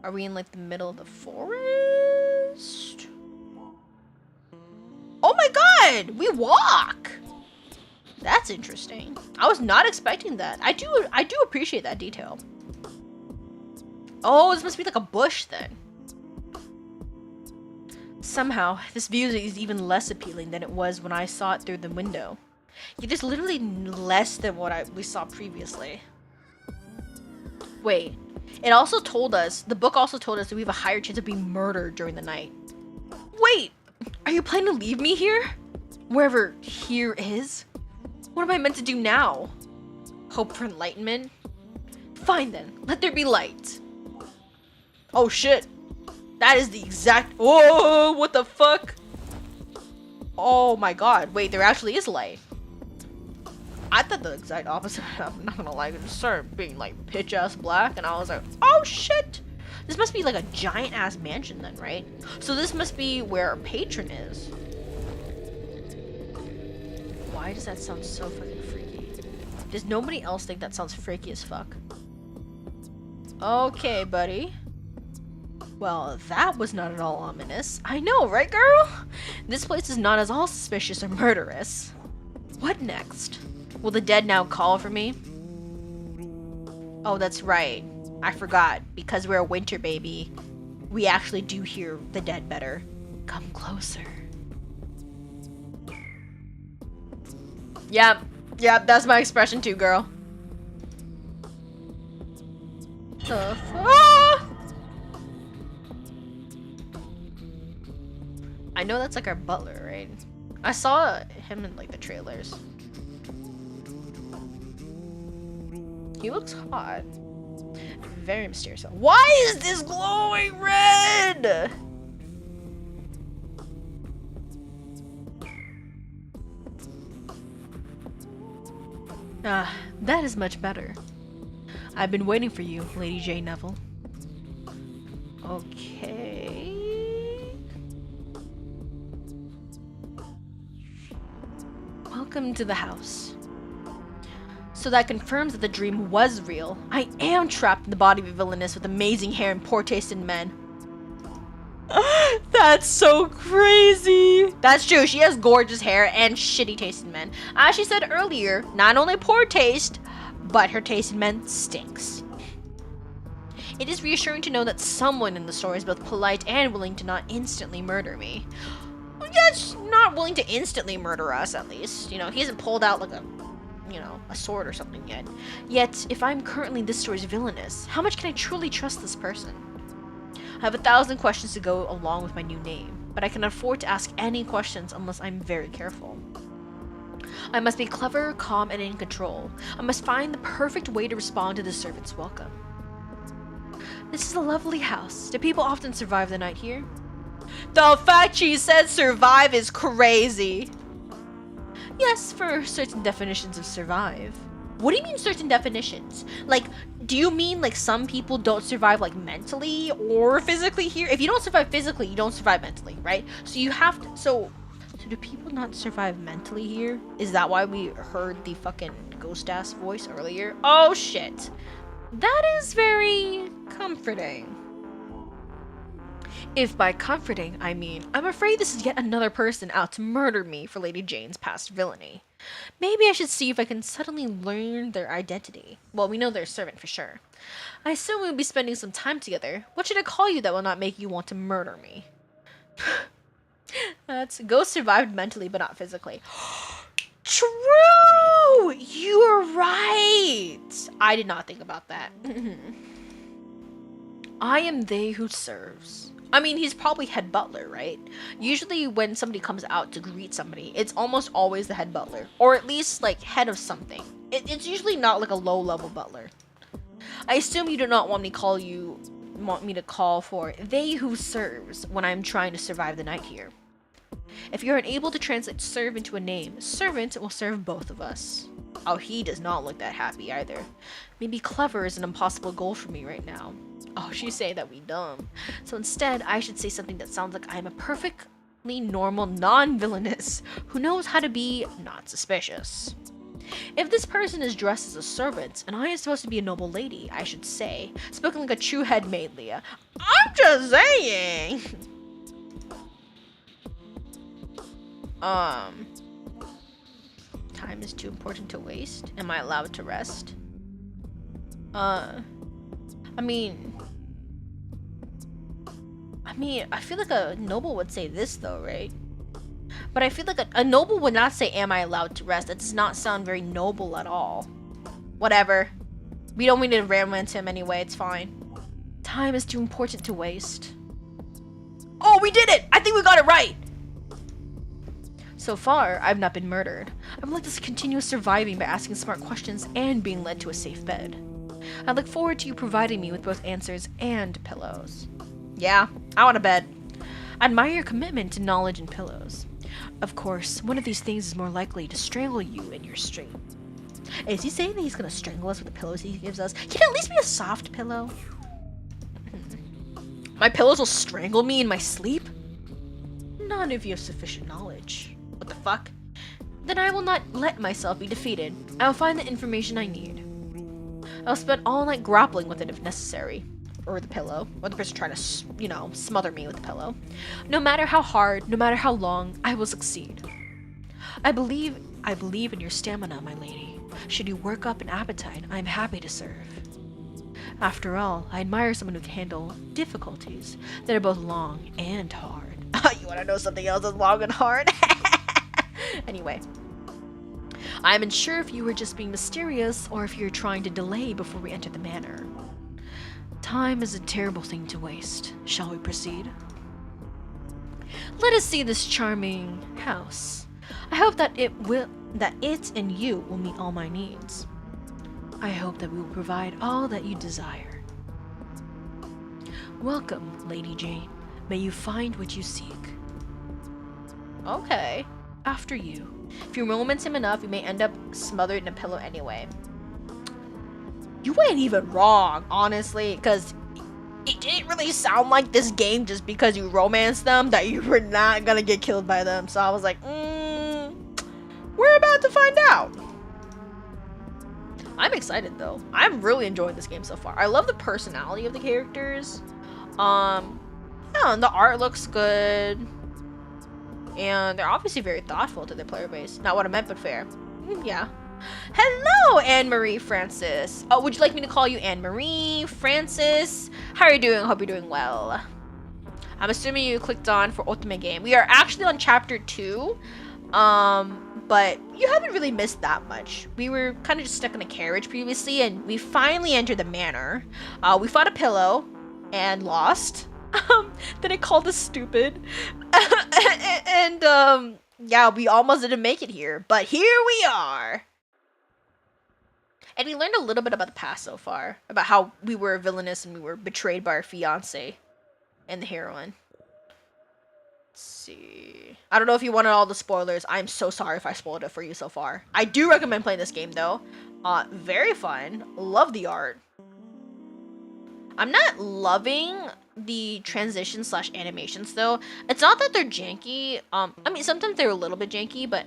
Are we in like the middle of the forest? Oh my god! We walk! That's interesting. I was not expecting that. I do appreciate that detail. Oh, this must be like a bush then. Somehow, this view is even less appealing than it was when I saw it through the window. It is literally less than what we saw previously. Wait, it also told us, the book also told us that we have a higher chance of being murdered during the night. Wait, are you planning to leave me here? Wherever here is? What am I meant to do now? Hope for enlightenment? Fine then, let there be light. Oh shit. That is the exact— whoa, what the fuck? Oh my god, wait, there actually is light. I thought the exact opposite. I'm not gonna lie, it just started being like pitch ass black, and I was like, oh shit! This must be like a giant ass mansion then, right? So this must be where our patron is. Why does that sound so fucking freaky? Does nobody else think that sounds freaky as fuck? Okay, buddy. Well, that was not at all ominous. I know, right, girl? This place is not at all suspicious or murderous. What next? Will the dead now call for me? Oh, that's right. I forgot. Because we're a winter baby, we actually do hear the dead better. Come closer. Yep, that's my expression too, girl. I know that's like our butler, right? I saw him in like the trailers. He looks hot. Very mysterious. Why is this glowing red? Ah, that is much better. I've been waiting for you, Lady J. Neville. Okay. Welcome to the house. So that confirms that the dream was real. I am trapped in the body of a villainess with amazing hair and poor taste in men. That's so crazy. That's true. She has gorgeous hair and shitty taste in men. As she said earlier, not only poor taste, but her taste in men stinks. It is reassuring to know that someone in the story is both polite and willing to not instantly murder me. Yes, not willing to instantly murder us, at least. You know, he hasn't pulled out like a sword or something yet. Yet, if I'm currently this story's villainess, how much can I truly trust this person? I have 1,000 questions to go along with my new name, but I can afford to ask any questions unless I'm very careful. I must be clever, calm, and in control. I must find the perfect way to respond to the servant's welcome. This is a lovely house. Do people often survive the night here? The fact she said survive is crazy. Yes, for certain definitions of survive. What do you mean certain definitions? Like, do you mean like some people don't survive like mentally or physically here? If you don't survive physically, you don't survive mentally, right? So you have to, so do people not survive mentally here? Is that why we heard the fucking ghost ass voice earlier? Oh shit. That is very comforting. If by comforting, I mean, I'm afraid this is yet another person out to murder me for Lady Jane's past villainy. Maybe I should see if I can suddenly learn their identity. Well, we know they're a servant for sure. I assume we'll be spending some time together. What should I call you that will not make you want to murder me? That's ghost survived mentally, but not physically. True! You're right! I did not think about that. I am they who serves. I mean, he's probably head butler, right? Usually when somebody comes out to greet somebody, it's almost always the head butler. Or at least, like, head of something. It's usually not like a low-level butler. I assume you do not want me to call for they who serves when I'm trying to survive the night here. If you're unable to translate serve into a name, servant will serve both of us. Oh, he does not look that happy either. Maybe clever is an impossible goal for me right now. Oh, she's saying that we dumb. So instead, I should say something that sounds like I am a perfectly normal non-villainess who knows how to be not suspicious. If this person is dressed as a servant, and I am supposed to be a noble lady, I should say, spoken like a true head maid, Leah. I'm just saying! Time is too important to waste. Am I allowed to rest? I mean, I feel like a noble would say this though, right? But I feel like a noble would not say, am I allowed to rest? That does not sound very noble at all. Whatever. We don't need to romance him anyway, it's fine. Time is too important to waste. Oh, we did it! I think we got it right! So far, I've not been murdered. I would like to continue surviving by asking smart questions and being led to a safe bed. I look forward to you providing me with both answers and pillows. Yeah, I want a bed. I admire your commitment to knowledge and pillows. Of course, one of these things is more likely to strangle you in your sleep. Is he saying that he's gonna strangle us with the pillows he gives us? Can it at least be a soft pillow? My pillows will strangle me in my sleep? None of you have sufficient knowledge. What the fuck? Then I will not let myself be defeated. I will find the information I need. I'll spend all night grappling with it if necessary. Or the pillow. Or the person trying to, smother me with the pillow. No matter how hard, no matter how long, I will succeed. I believe in your stamina, my lady. Should you work up an appetite, I am happy to serve. After all, I admire someone who can handle difficulties that are both long and hard. You want to know something else that's long and hard? Anyway. I am unsure if you were just being mysterious or if you're trying to delay before we enter the manor. Time is a terrible thing to waste. Shall we proceed? Let us see this charming house. I hope that it and you will meet all my needs. I hope that we will provide all that you desire. Welcome, Lady Jane. May you find what you seek. Okay. After you. If you romance him enough, you may end up smothered in a pillow anyway. You ain't even wrong, honestly, because it didn't really sound like this game just because you romanced them that you were not gonna get killed by them. So I was like, we're about to find out. I'm excited though. I'm really enjoying this game so far. I love the personality of the characters. Yeah, the art looks good. And they're obviously very thoughtful to their player base. Not what I meant, but fair. Yeah. Hello, Anne-Marie Francis. Oh, would you like me to call you Anne-Marie Francis? How are you doing? Hope you're doing well. I'm assuming you clicked on for Otome game. We are actually on chapter 2. But you haven't really missed that much. We were kind of just stuck in a carriage previously, and we finally entered the manor. We fought a pillow and lost. Then it called us stupid. and yeah, we almost didn't make it here, but here we are. And we learned a little bit about the past so far, about how we were villainous and we were betrayed by our fiance and the heroine. Let's see. I don't know if you wanted all the spoilers. I'm so sorry if I spoiled it for you so far. I do recommend playing this game though. Very fun. Love the art. I'm not loving the transition / animations though. It's not that they're janky. I mean, sometimes they're a little bit janky, but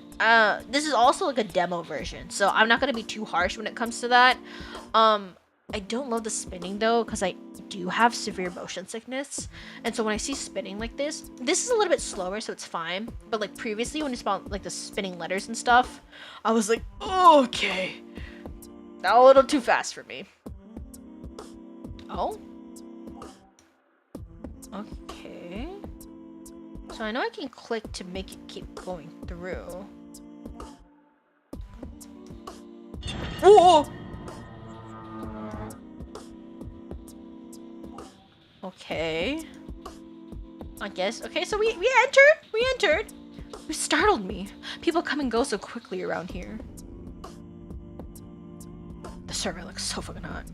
this is also like a demo version, so I'm not gonna be too harsh when it comes to that. I don't love the spinning though, because I do have severe motion sickness, and so when I see spinning like this is a little bit slower, so it's fine. But like previously when you saw like the spinning letters and stuff, I was like, okay, a little too fast for me. Oh. Okay. So I know I can click to make it keep going through. Whoa! Okay. I guess. Okay, so we entered. You startled me. People come and go so quickly around here. The server looks so fucking hot.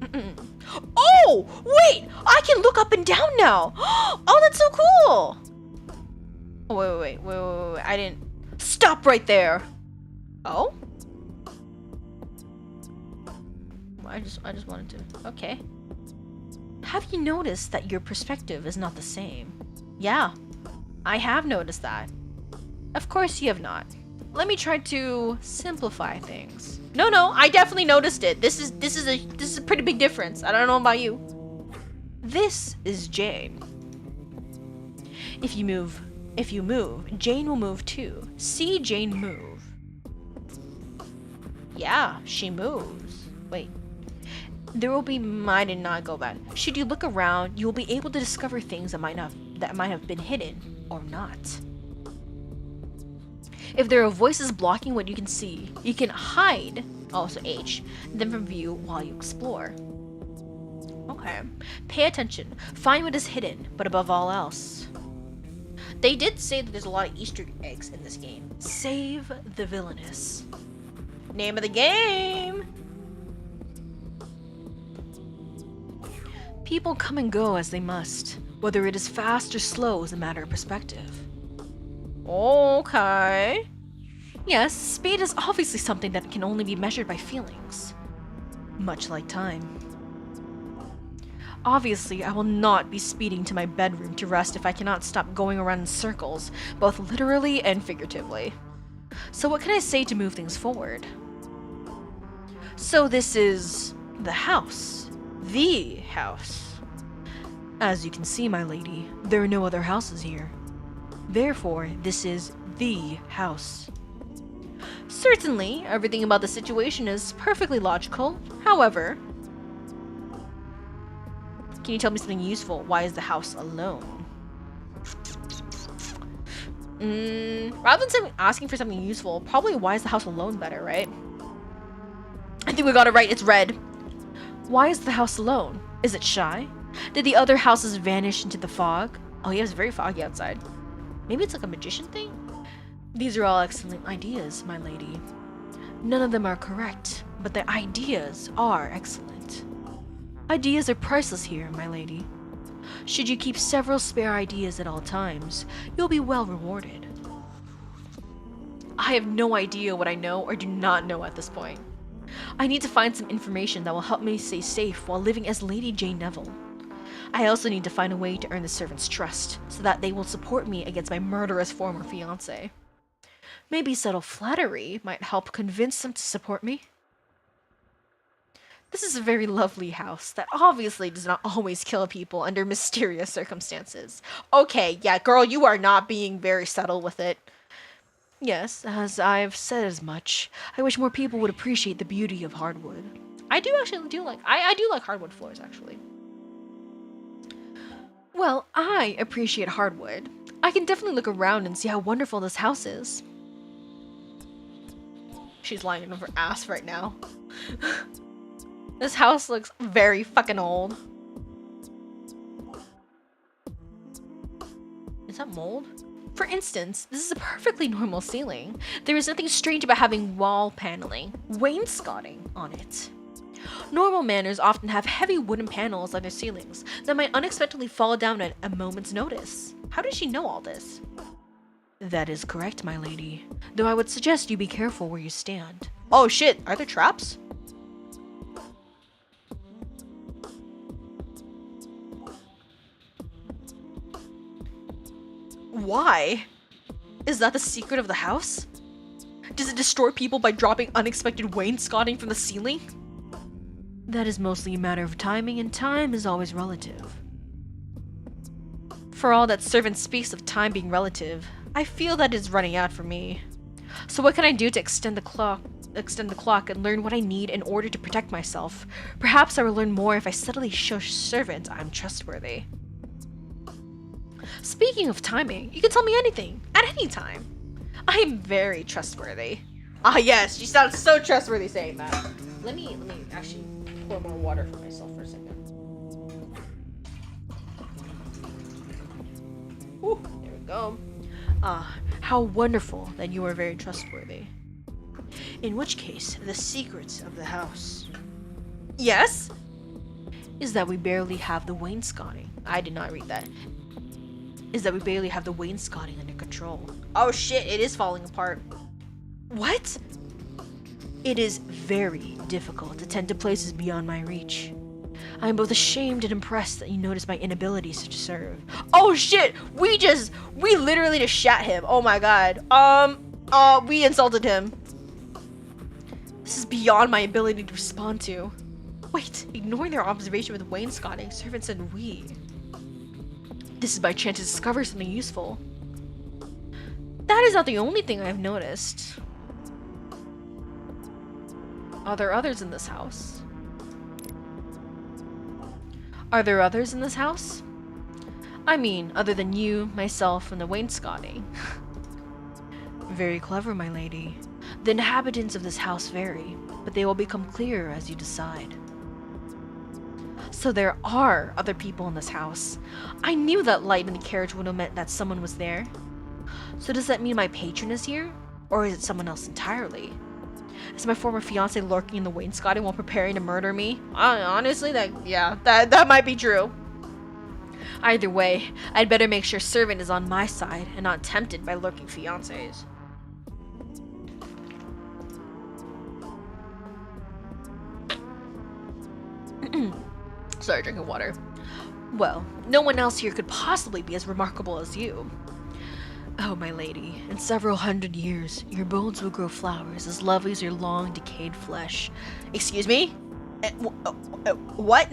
Oh, wait! I can look up and down now. Oh, that's so cool. Oh, wait. I didn't. Stop right there. Oh? I just wanted to. Okay. Have you noticed that your perspective is not the same? Yeah, I have noticed that. Of course you have not. Let me try to simplify things. No, I definitely noticed it. This is a pretty big difference. I don't know about you. This is Jane. If you move, Jane will move too. See Jane move. Yeah, she moves. Wait. There will be I did not go back. Should you look around, you will be able to discover things that might have been hidden or not. If there are voices blocking what you can see, you can hide, also H, them from view while you explore. Okay. Pay attention. Find what is hidden, but above all else, They did say that there's a lot of Easter eggs in this game. Save the Villainess. Name of the game! People come and go as they must. Whether it is fast or slow is a matter of perspective. Okay. Yes, speed is obviously something that can only be measured by feelings. Much like time. Obviously, I will not be speeding to my bedroom to rest if I cannot stop going around in circles, both literally and figuratively. So what can I say to move things forward? So this is the house. The house. As you can see, my lady, there are no other houses here. Therefore, this is the house. Certainly, everything about the situation is perfectly logical. However, can you tell me something useful? Why is the house alone? Rather than asking for something useful, probably why is the house alone better, right? I think we got it right. It's red. Why is the house alone? Is it shy? Did the other houses vanish into the fog? Oh yeah, it's very foggy outside. Maybe it's like a magician thing? These are all excellent ideas, my lady. None of them are correct, but the ideas are excellent. Ideas are priceless here, my lady. Should you keep several spare ideas at all times, you'll be well rewarded. I have no idea what I know or do not know at this point. I need to find some information that will help me stay safe while living as Lady Jane Neville. I also need to find a way to earn the servants' trust, so that they will support me against my murderous former fiancé. Maybe subtle flattery might help convince them to support me. This is a very lovely house that obviously does not always kill people under mysterious circumstances. Okay, yeah, girl, you are not being very subtle with it. Yes, as I've said as much, I wish more people would appreciate the beauty of hardwood. I do like hardwood floors, actually. Well, I appreciate hardwood. I can definitely look around and see how wonderful this house is. She's lying on her ass right now. This house looks very fucking old. Is that mold? For instance, this is a perfectly normal ceiling. There is nothing strange about having wall paneling, wainscoting on it. Normal manors often have heavy wooden panels on their ceilings that might unexpectedly fall down at a moment's notice. How does she know all this? That is correct, my lady. Though I would suggest you be careful where you stand. Oh shit, are there traps? Why? Is that the secret of the house? Does it destroy people by dropping unexpected wainscoting from the ceiling? That is mostly a matter of timing, and time is always relative. For all that servant speaks of time being relative, I feel that it's running out for me. So what can I do to extend the clock and learn what I need in order to protect myself? Perhaps I will learn more if I steadily show servants I'm trustworthy. Speaking of timing, you can tell me anything, at any time. I am very trustworthy. Ah yes, you sound so trustworthy saying that. Let me actually pour more water for myself for a second. Ooh, there we go. Ah, how wonderful that you are very trustworthy. In which case, the secrets of the house. Yes? Is that we barely have the wainscoting. I did not read that. Is that we barely have the wainscoting under control. Oh shit, it is falling apart. What? It is very difficult to tend to places beyond my reach. I am both ashamed and impressed that you notice my inabilities to serve. Oh shit! We literally just shat him. Oh my god. We insulted him. This is beyond my ability to respond to. Wait, ignoring their observation with wainscoting, servant said we. This is my chance to discover something useful. That is not the only thing I have noticed. Are there others in this house? Are there others in this house? I mean, other than you, myself, and the wainscoting. Very clever, my lady. The inhabitants of this house vary, but they will become clearer as you decide. So there are other people in this house. I knew that light in the carriage would have meant that someone was there. So does that mean my patron is here? Or is it someone else entirely? Is my former fiance lurking in the wainscoting while preparing to murder me? Honestly, that might be true. Either way, I'd better make sure servant is on my side and not tempted by lurking fiancés. Sorry, drinking water. Well, no one else here could possibly be as remarkable as you. Oh, my lady, in several hundred years, your bones will grow flowers as lovely as your long, decayed flesh. Excuse me? What?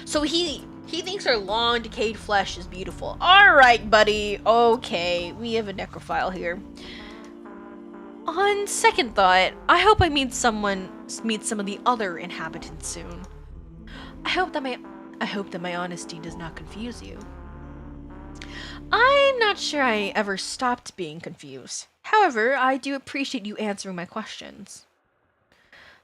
So he thinks our long, decayed flesh is beautiful. Alright, buddy. Okay, we have a necrophile here. On second thought, I hope I meet some of the other inhabitants soon. I hope that my honesty does not confuse you. I'm not sure I ever stopped being confused. However, I do appreciate you answering my questions.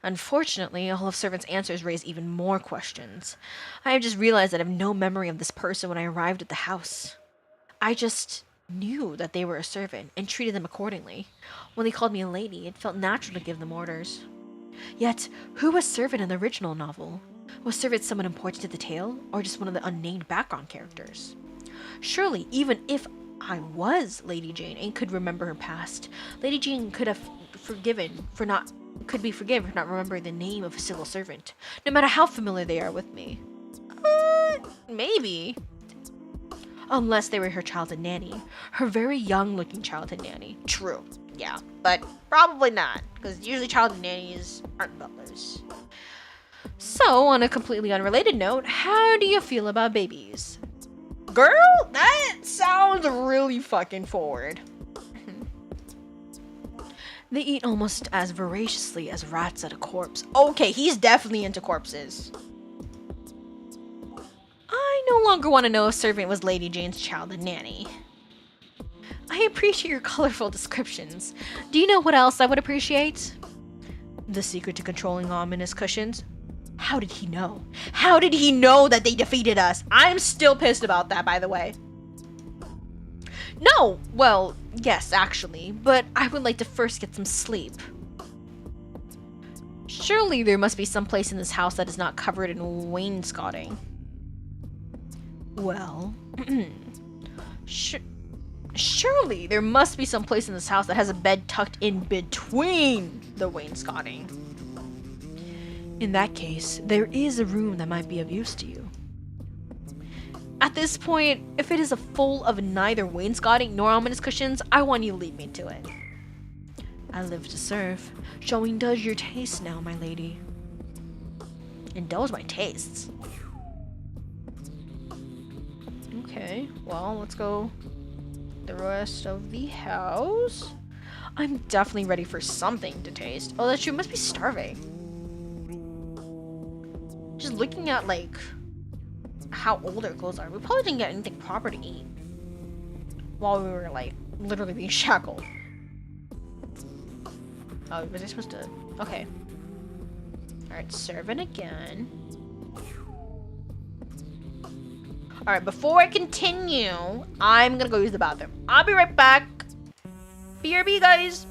Unfortunately, all of Servant's answers raise even more questions. I have just realized that I have no memory of this person when I arrived at the house. I just knew that they were a servant and treated them accordingly. When they called me a lady, it felt natural to give them orders. Yet, who was Servant in the original novel? Was Servant someone important to the tale, or just one of the unnamed background characters? Surely, even if I was Lady Jane and could remember her past, Lady Jane could be forgiven for not remembering the name of a civil servant, no matter how familiar they are with me. Maybe. Unless they were her childhood nanny. Her very young-looking childhood nanny. True. Yeah, but probably not, because usually childhood nannies aren't butlers. So, on a completely unrelated note, how do you feel about babies? Girl, that sounds really fucking forward. They eat almost as voraciously as rats at a corpse. Okay, he's definitely into corpses. I no longer want to know if Servant was Lady Jane's childhood nanny. I appreciate your colorful descriptions. Do you know what else I would appreciate? The secret to controlling ominous cushions. How did he know? How did he know that they defeated us? I'm still pissed about that, by the way. No! Well, yes, actually. But I would like to first get some sleep. Surely there must be some place in this house that is not covered in wainscoting. Well... surely there must be some place in this house that has a bed tucked in between the wainscoting. In that case, there is a room that might be of use to you. At this point, if it is full of neither wainscoting nor ominous cushions, I want you to lead me to it. I live to serve. Shall we indulge your taste now, my lady? Indulge my tastes? Okay, well, let's go the rest of the house. I'm definitely ready for something to taste. Oh, that's true. Must be starving. Just looking at, like, how old our clothes are, we probably didn't get anything proper to eat while we were, like, literally being shackled. Oh, was I supposed to? Okay. Alright, servant again. Alright, before I continue, I'm gonna go use the bathroom. I'll be right back. BRB, guys.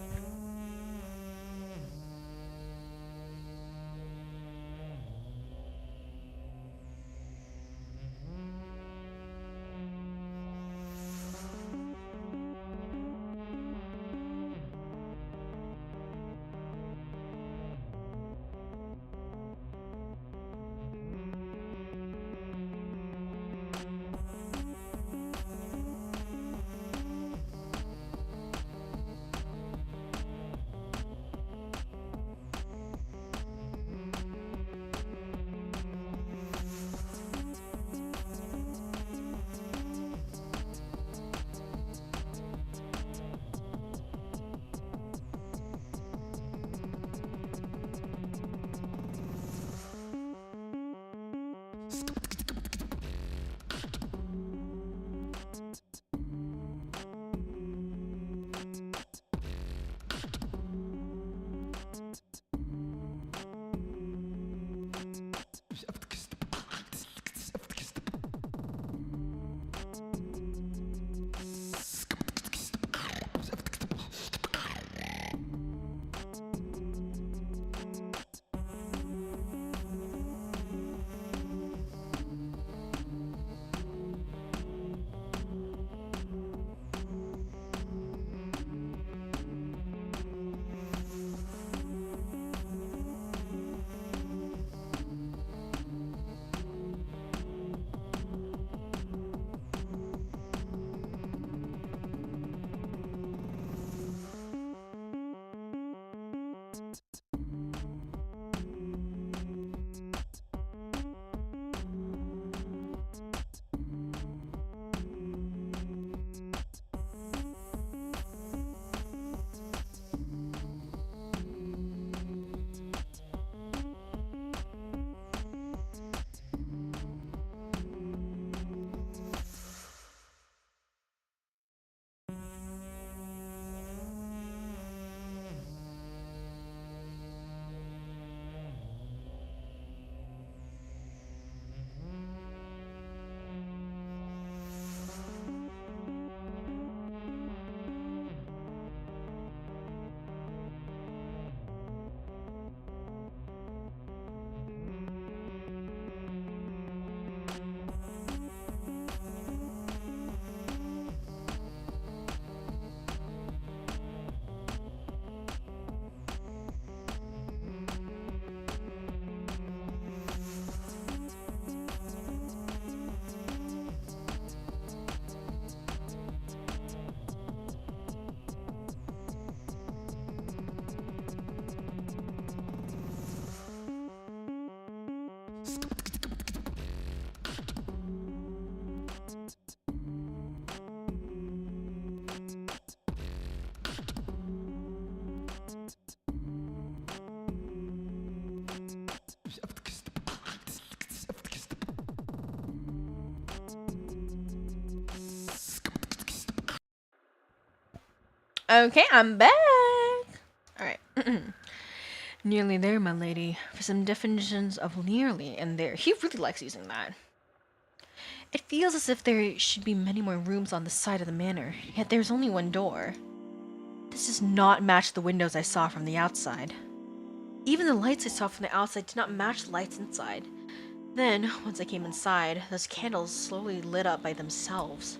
Okay, I'm back. Alright. Nearly there, my lady. For some definitions of nearly and there. He really likes using that. It feels as if there should be many more rooms on the side of the manor, yet there's only one door. This does not match the windows I saw from the outside. Even the lights I saw from the outside did not match the lights inside. Then, once I came inside, those candles slowly lit up by themselves.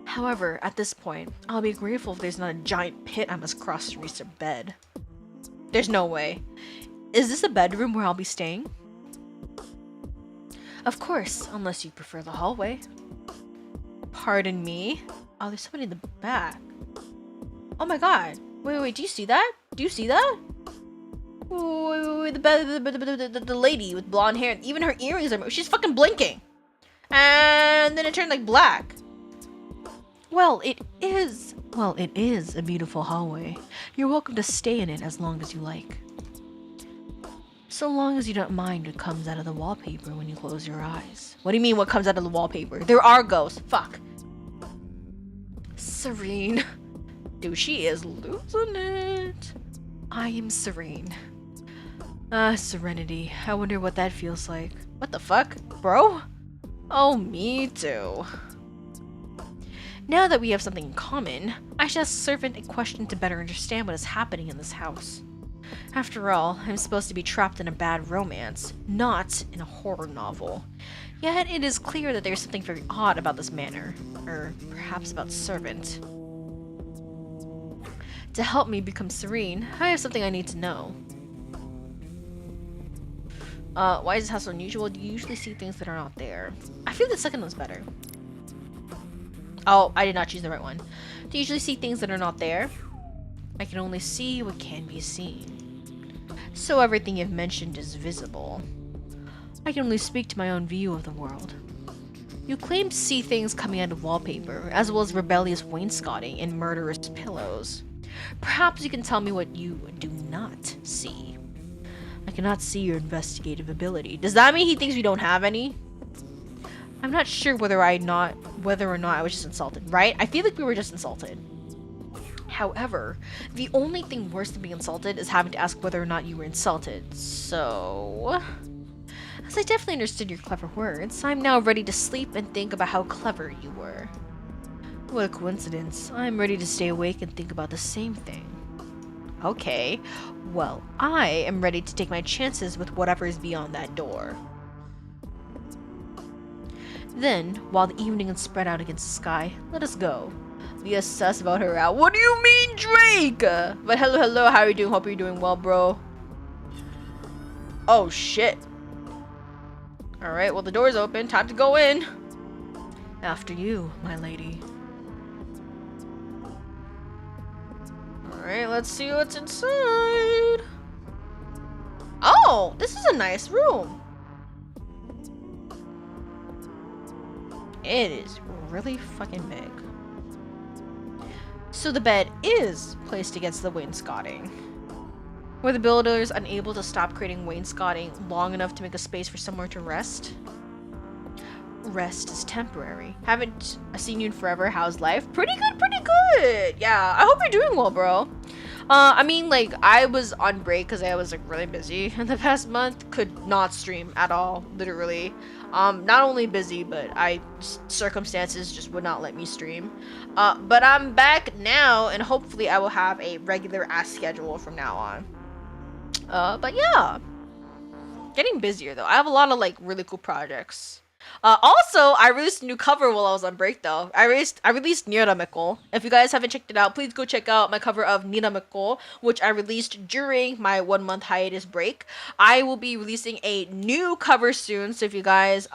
However, at this point, I'll be grateful if there's not a giant pit I must cross to reach their bed. There's no way. Is this a bedroom where I'll be staying? Of course, unless you prefer the hallway. Pardon me? Oh, there's somebody in the back. Oh my god. Wait, do you see that? Do you see that? Wait, the lady with blonde hair, even her earrings are, she's fucking blinking. And then it turned like black. Well, it is a beautiful hallway. You're welcome to stay in it as long as you like. So long as you don't mind what comes out of the wallpaper when you close your eyes. What do you mean what comes out of the wallpaper? There are ghosts. Fuck. Serene. Dude, she is losing it. I am serene. Serenity. I wonder what that feels like. What the fuck, bro? Oh, me too. Now that we have something in common, I should ask Servant a question to better understand what is happening in this house. After all, I'm supposed to be trapped in a bad romance, not in a horror novel. Yet it is clear that there's something very odd about this manor, or perhaps about Servant. To help me become serene, I have something I need to know. Why is this house so unusual? Do you usually see things that are not there? I feel the second one's better. Oh, I did not choose the right one. Do you usually see things that are not there? I can only see what can be seen. So everything you've mentioned is visible. I can only speak to my own view of the world. You claim to see things coming out of wallpaper, as well as rebellious wainscoting and murderous pillows. Perhaps you can tell me what you do not see. I cannot see your investigative ability. Does that mean he thinks we don't have any? I'm not sure whether or not I was just insulted, right? I feel like we were just insulted. However, the only thing worse than being insulted is having to ask whether or not you were insulted. So, as I definitely understood your clever words, I'm now ready to sleep and think about how clever you were. What a coincidence. I'm ready to stay awake and think about the same thing. Okay, well, I am ready to take my chances with whatever is beyond that door. Then, while the evening is spread out against the sky, let us go. We assess about her out. What do you mean, Drake? But hello, how are you doing? Hope you're doing well, bro. Oh, shit. Alright, well, the door's open. Time to go in. After you, my lady. Alright, let's see what's inside. Oh, this is a nice room. It is really fucking big. So the bed is placed against the wainscoting. Were the builders unable to stop creating wainscoting long enough to make a space for somewhere to rest? Rest is temporary. Haven't seen you in forever. How's life? Pretty good. Yeah, I hope you're doing well, bro. I mean, like, I was on break because I was, like, really busy in the past month. Could not stream at all, literally. Not only busy, but circumstances just would not let me stream. But I'm back now, and hopefully I will have a regular ass schedule from now on. But yeah. Getting busier, though. I have a lot of, like, really cool projects. Also, I released a new cover while I was on break, though. I released Nirameko. If you guys haven't checked it out, please go check out my cover of Nirameko, which I released during my 1-month hiatus break. I will be releasing a new cover soon, so if you guys,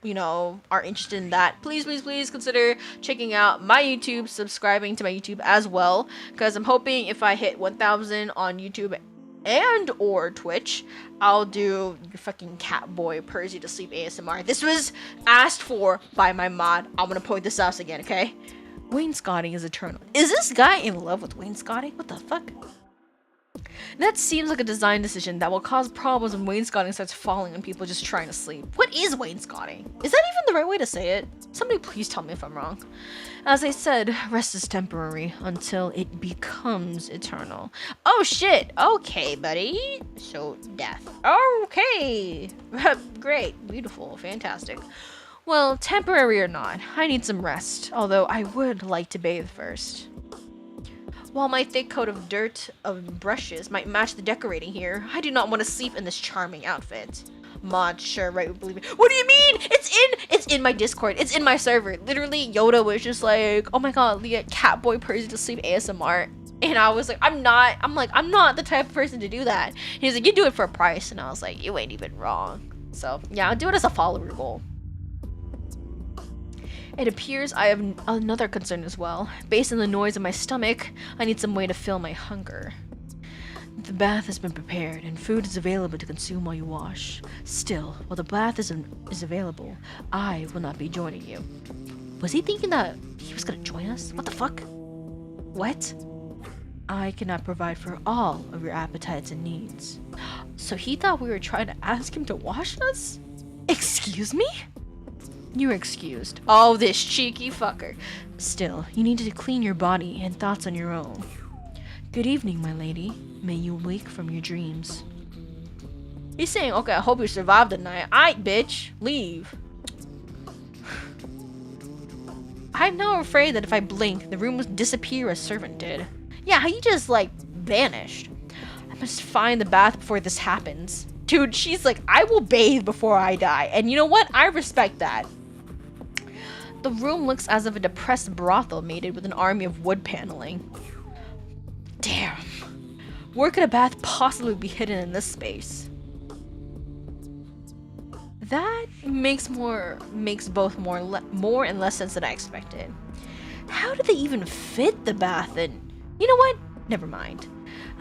you know, are interested in that, please consider checking out my YouTube, subscribing to my YouTube as well, because I'm hoping if I hit 1,000 on YouTube and or Twitch, I'll do your fucking cat boy purrs you to sleep ASMR. This was asked for by my mod. I'm gonna point this out again, okay? Wainscoting is eternal. Is this guy in love with wainscoting? What the fuck? That seems like a design decision that will cause problems when wainscoting starts falling on people just trying to sleep. What is wainscoting? Is that even the right way to say it? Somebody please tell me if I'm wrong. As I said, rest is temporary until it becomes eternal. Oh shit! Okay, buddy. So, death. Okay! Great, beautiful, fantastic. Well, temporary or not, I need some rest, although I would like to bathe first. While my thick coat of dirt of brushes might match the decorating here, I do not want to sleep in this charming outfit. Mod, sure, right, would believe it. What do you mean? It's in my Discord. It's in my server. Literally, Yoda was just like, oh my god, Leah, Catboy Percy to sleep ASMR. And I was like, I'm not the type of person to do that. He's like, you do it for a price. And I was like, you ain't even wrong. So, yeah, I'll do it as a follower goal. It appears I have another concern as well. Based on the noise in my stomach, I need some way to fill my hunger. The bath has been prepared, and food is available to consume while you wash. Still, while the bath is available, I will not be joining you. Was he thinking that he was gonna join us? What the fuck? What? I cannot provide for all of your appetites and needs. So he thought we were trying to ask him to wash us? Excuse me? You're excused. Oh, this cheeky fucker. Still, you need to clean your body and thoughts on your own. Good evening, my lady. May you wake from your dreams. He's saying, okay, I hope you survived the night. Aight, bitch. Leave. I'm now afraid that if I blink, the room will disappear as Servant did. Yeah, he just, like, vanished. I must find the bath before this happens. Dude, she's like, I will bathe before I die. And you know what? I respect that. The room looks as if a depressed brothel mated with an army of wood paneling. Damn. Where could a bath possibly be hidden in this space? That makes both more and less sense than I expected. How did they even fit the bath in? You know what? Never mind.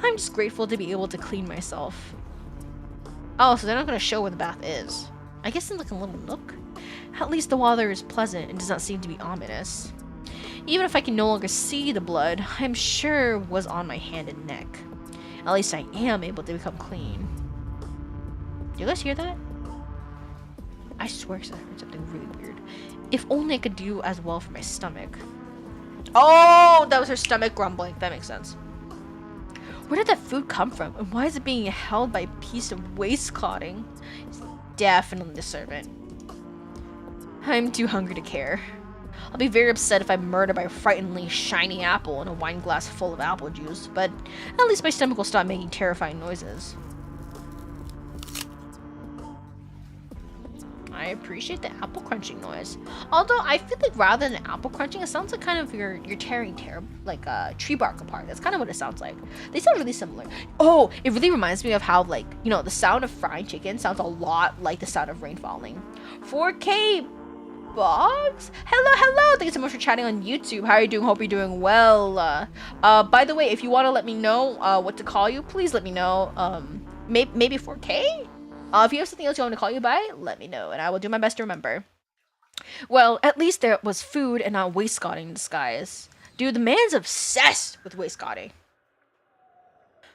I'm just grateful to be able to clean myself. Oh, so they're not going to show where the bath is. I guess in like a little nook? At least the water is pleasant and does not seem to be ominous. Even if I can no longer see the blood, I'm sure was on my hand and neck. At least I am able to become clean. Do you guys hear that? I swear I heard something really weird. If only I could do as well for my stomach. Oh, that was her stomach grumbling. That makes sense. Where did that food come from? And why is it being held by a piece of waistclothing? It's definitely the servant. I'm too hungry to care. I'll be very upset if I'm murdered by a frighteningly shiny apple in a wine glass full of apple juice, but at least my stomach will stop making terrifying noises. I appreciate the apple crunching noise. Although I feel like rather than apple crunching, it sounds like kind of you're tearing like a tree bark apart. That's kind of what it sounds like. They sound really similar. Oh, it really reminds me of how, like, you know, the sound of frying chicken sounds a lot like the sound of rain falling. 4K Boggs? Hello! Thank you so much for chatting on YouTube. How are you doing? Hope you're doing well. By the way, if you want to let me know what to call you, please let me know. Maybe 4K? If you have something else you want to call you by, let me know, and I will do my best to remember. Well, at least there was food and not waistcoating in disguise. Dude, the man's obsessed with waistcoating.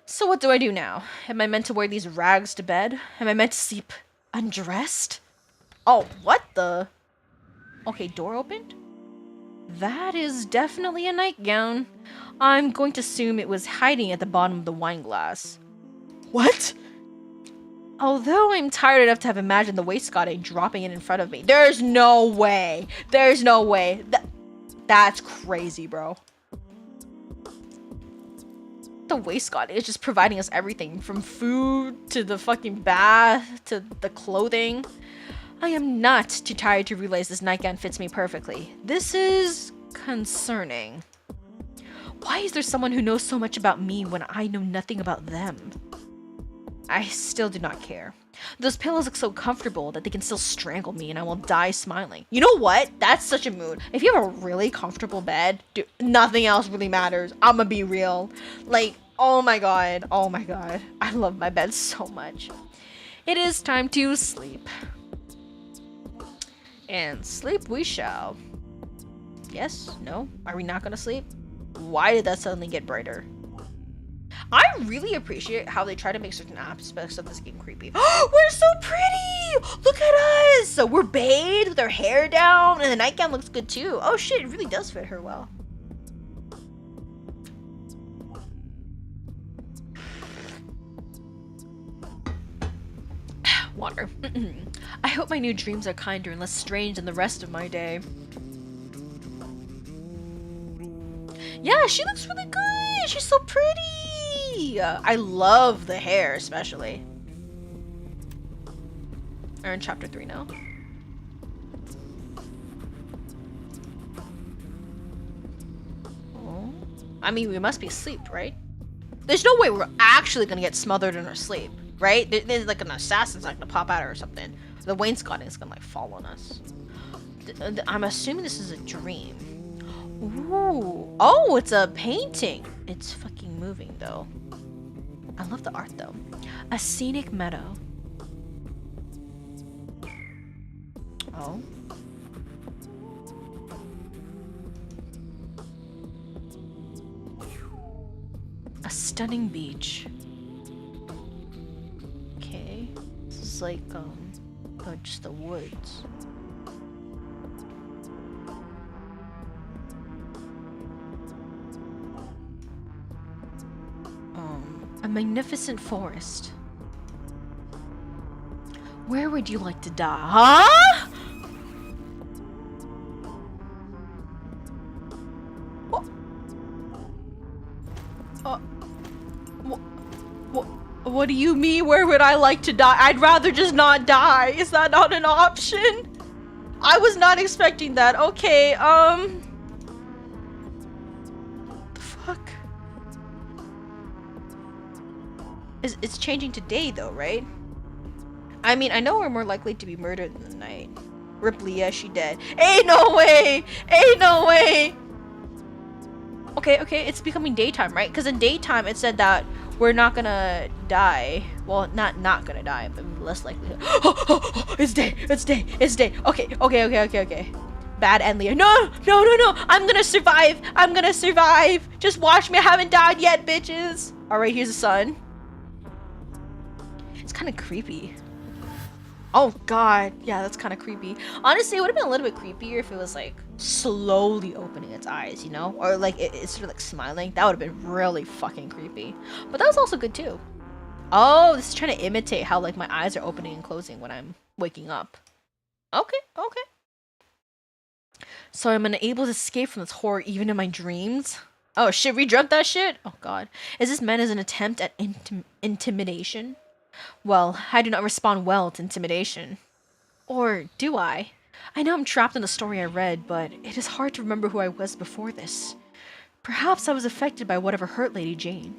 So what do I do now? Am I meant to wear these rags to bed? Am I meant to sleep undressed? Oh, what the? Okay, door opened? That is definitely a nightgown. I'm going to assume it was hiding at the bottom of the wine glass. What? Although I'm tired enough to have imagined the waistcoating dropping it in front of me. There's no way. There's no way. That's crazy, bro. The waistcoating is just providing us everything from food to the fucking bath to the clothing. I am not too tired to realize this nightgown fits me perfectly. This is concerning. Why is there someone who knows so much about me when I know nothing about them? I still do not care. Those pillows look so comfortable that they can still strangle me and I will die smiling. You know what? That's such a mood. If you have a really comfortable bed, dude, nothing else really matters. I'ma be real. Like, oh my god. Oh my god. I love my bed so much. It is time to sleep. And sleep we shall. Yes? No? Are we not gonna sleep? Why did that suddenly get brighter? I really appreciate how they try to make certain aspects of this game creepy. We're so pretty! Look at us! So we're bathed with our hair down, and the nightgown looks good too. Oh shit, it really does fit her well. Water. I hope my new dreams are kinder and less strange than the rest of my day. Yeah, she looks really good. She's so pretty. I love the hair, especially. We're in chapter 3 now. Oh. I mean, we must be asleep, right? There's no way we're actually gonna get smothered in our sleep, right? There's like an assassin's not gonna pop out or something. The wainscoting is gonna like fall on us. I'm assuming this is a dream. Ooh. Oh, it's a painting. It's fucking moving though. I love the art though. A scenic meadow. Oh. A stunning beach. Okay. This is like, just the woods. A magnificent forest. Where would you like to die? Huh? What do you mean, where would I like to die? I'd rather just not die. Is that not an option? I was not expecting that. Okay, the fuck? It's changing to day though, right? I mean, I know we're more likely to be murdered in the night. Ripley, yeah, she dead. Ain't no way! Ain't no way! Okay, it's becoming daytime, right? Because in daytime it said that we're not gonna die. Well, not gonna die, but less likely. It's day. Okay. Bad and Leah. No. I'm gonna survive. Just watch me. I haven't died yet, bitches. All right, here's the sun. It's kind of creepy. Oh god, yeah, that's kind of creepy. Honestly, it would have been a little bit creepier if it was like slowly opening its eyes, you know, or like it's sort of like smiling. That would have been really fucking creepy. But that was also good too. Oh, this is trying to imitate how like my eyes are opening and closing when I'm waking up. Okay. So I'm unable to escape from this horror even in my dreams. Oh shit, we dreamt that shit? Oh god. Is this meant as an attempt at intimidation? Well, I do not respond well to intimidation. Or do I? I know I'm trapped in the story I read, but it is hard to remember who I was before this. Perhaps I was affected by whatever hurt Lady Jane.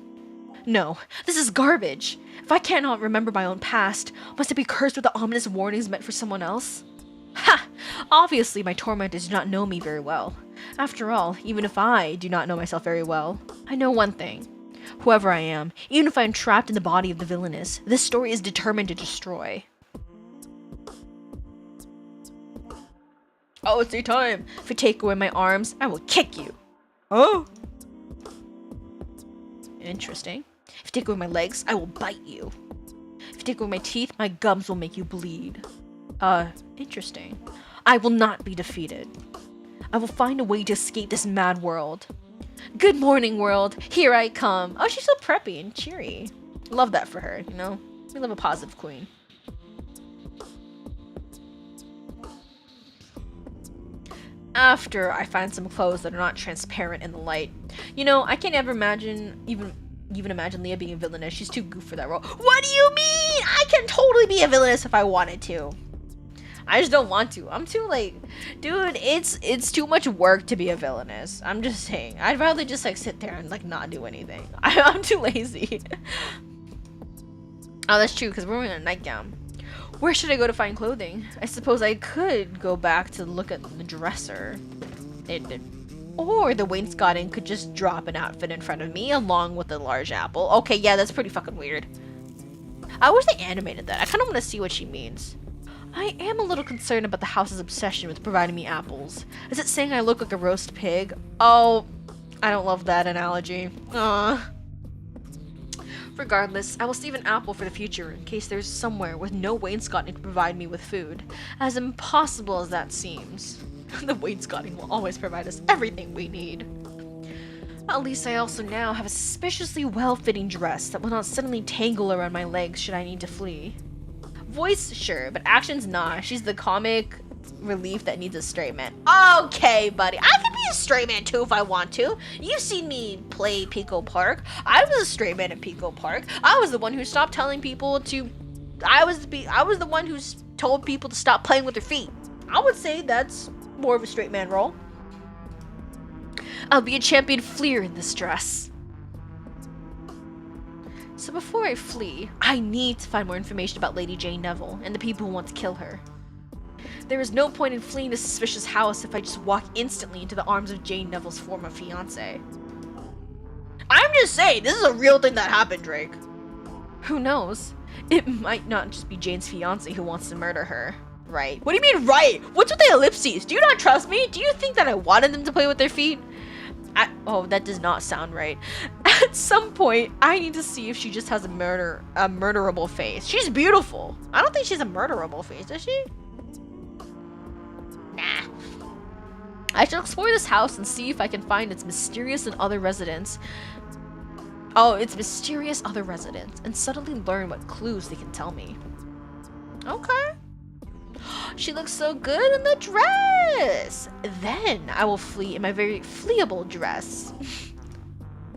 No, this is garbage. If I cannot remember my own past, must it be cursed with the ominous warnings meant for someone else? Ha! Obviously, my tormentors do not know me very well. After all, even if I do not know myself very well, I know one thing. Whoever I am, even if I am trapped in the body of the villainess, this story is determined to destroy. Oh, it's daytime. If you take away my arms, I will kick you. Oh. Interesting. If you take away my legs, I will bite you. If you take away my teeth, my gums will make you bleed. Interesting. I will not be defeated. I will find a way to escape this mad world. Good morning, world. Here I come. Oh, she's so preppy and cheery. Love that for her, you know? We love a positive queen. After I find some clothes that are not transparent in the light. You know, I can't ever imagine, even imagine Leah being a villainess. She's too goof for that role. What do you mean? I can totally be a villainess if I wanted to. I just don't want to. I'm too like, dude, it's too much work to be a villainess. I'm just saying. I'd rather just like sit there and like not do anything. I'm too lazy. Oh, that's true, because we're wearing a nightgown. Where should I go to find clothing? I suppose I could go back to look at the dresser. Or the wainscoting could just drop an outfit in front of me along with a large apple. Okay, yeah, that's pretty fucking weird. I wish they animated that. I kind of want to see what she means. I am a little concerned about the house's obsession with providing me apples. Is it saying I look like a roast pig? Oh, I don't love that analogy. Regardless, I will save an apple for the future in case there's somewhere with no wainscoting to provide me with food. As impossible as that seems. The wainscoting will always provide us everything we need. At least I also now have a suspiciously well-fitting dress that will not suddenly tangle around my legs should I need to flee. Voice, sure, but action's not. She's the comic relief that needs a straight man. Okay, buddy. I can be a straight man too if I want to. You've seen me play Pico Park. I was a straight man in Pico Park. I was the one who stopped telling people to... I was the one who told people to stop playing with their feet. I would say that's more of a straight man role. I'll be a champion fleer in this dress. So before I flee, I need to find more information about Lady Jane Neville and the people who want to kill her. There is no point in fleeing this suspicious house if I just walk instantly into the arms of Jane Neville's former fiancé. I'm just saying, this is a real thing that happened, Drake. Who knows? It might not just be Jane's fiancé who wants to murder her. Right. What do you mean, right? What's with the ellipses? Do you not trust me? Do you think that I wanted them to play with their feet? Oh, that does not sound right. At some point, I need to see if she just has a murderable face. She's beautiful. I don't think she's a murderable face, is she? Nah. I shall explore this house and see if I can find its mysterious and other residents. Oh, its mysterious other residents, and subtly learn what clues they can tell me. Okay. She looks so good in the dress. Then I will flee in my very fleeable dress.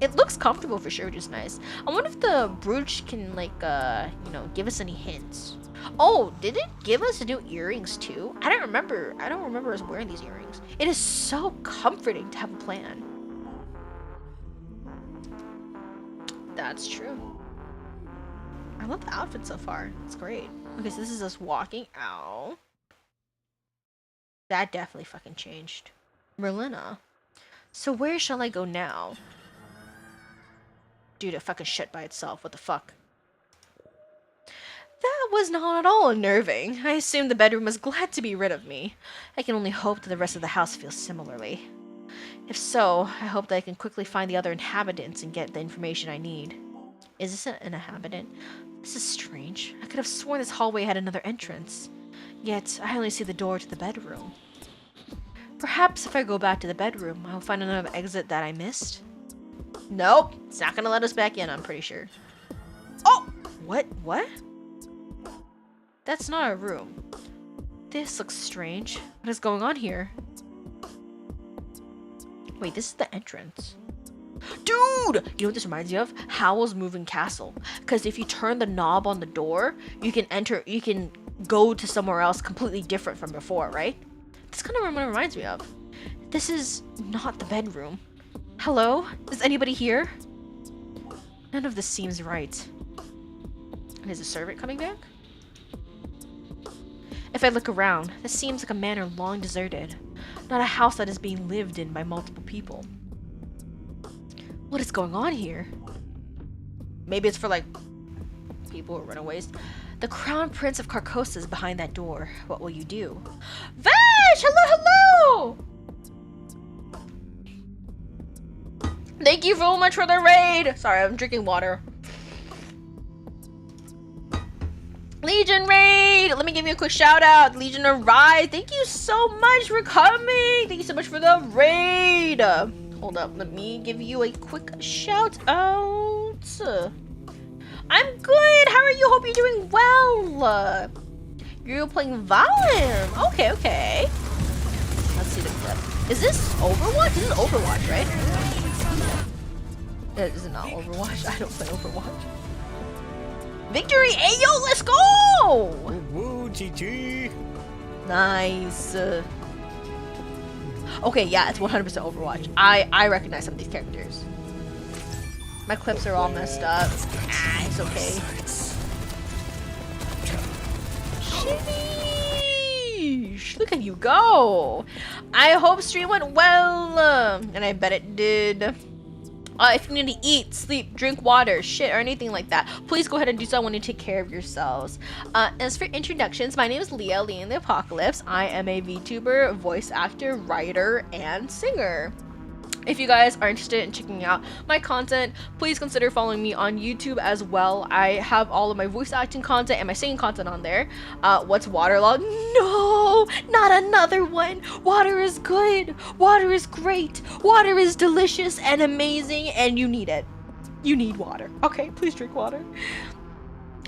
It looks comfortable for sure, which is nice. I wonder if the brooch can, like, you know, give us any hints. Oh, did it give us new earrings too? I don't remember us wearing these earrings. It is so comforting to have a plan. That's true. I love the outfit so far. It's great. Okay, so this is us walking out. That definitely fucking changed. Merlina. So where shall I go now? Dude, it fucking shut by itself. What the fuck? That was not at all unnerving. I assumed the bedroom was glad to be rid of me. I can only hope that the rest of the house feels similarly. If so, I hope that I can quickly find the other inhabitants and get the information I need. Is this an inhabitant? This is strange. I could have sworn this hallway had another entrance. Yet, I only see the door to the bedroom. Perhaps if I go back to the bedroom, I'll find another exit that I missed? Nope. It's not gonna let us back in, I'm pretty sure. Oh! What? What? That's not a room. This looks strange. What is going on here? Wait, this is the entrance. Dude! You know what this reminds me of? Howl's Moving Castle. Because if you turn the knob on the door, you can go to somewhere else completely different from before, right? That's kind of what it reminds me of. This is not the bedroom. Hello? Is anybody here? None of this seems right. And is the servant coming back? If I look around, this seems like a manor long deserted. Not a house that is being lived in by multiple people. What is going on here? Maybe it's for, like, people or runaways. The Crown Prince of Carcosa is behind that door. What will you do? Vash! Hello, hello! Thank you so much for the raid! Sorry, I'm drinking water. Legion raid! Let me give you a quick shout out. Legion of Ride, thank you so much for coming! Thank you so much for the raid! Hold up, let me give you a quick shout out. I'm good! How are you? Hope you're doing well! You're playing Valorant! Okay, okay. Let's see the clip. Is this Overwatch? This is Overwatch, right? Is it not Overwatch? I don't play Overwatch. Victory! Hey, yo, let's go! Woo, GG! Nice. Okay, yeah, it's 100% Overwatch. I recognize some of these characters. My clips are all messed up. Ah, it's okay. Sheesh, look at you go. I hope stream went well. And I bet it did. If you need to eat, sleep, drink water, shit, or anything like that, please go ahead and do so when you take care of yourselves. As for introductions, my name is Leah, Lee in the Apocalypse. I am a VTuber, voice actor, writer, and singer. If you guys are interested in checking out my content, please consider following me on YouTube as well. I have all of my voice acting content and my singing content on there. What's waterlogged? No, not another one. Water is good. Water is great. Water is delicious and amazing, and you need it. You need water. Okay, please drink water.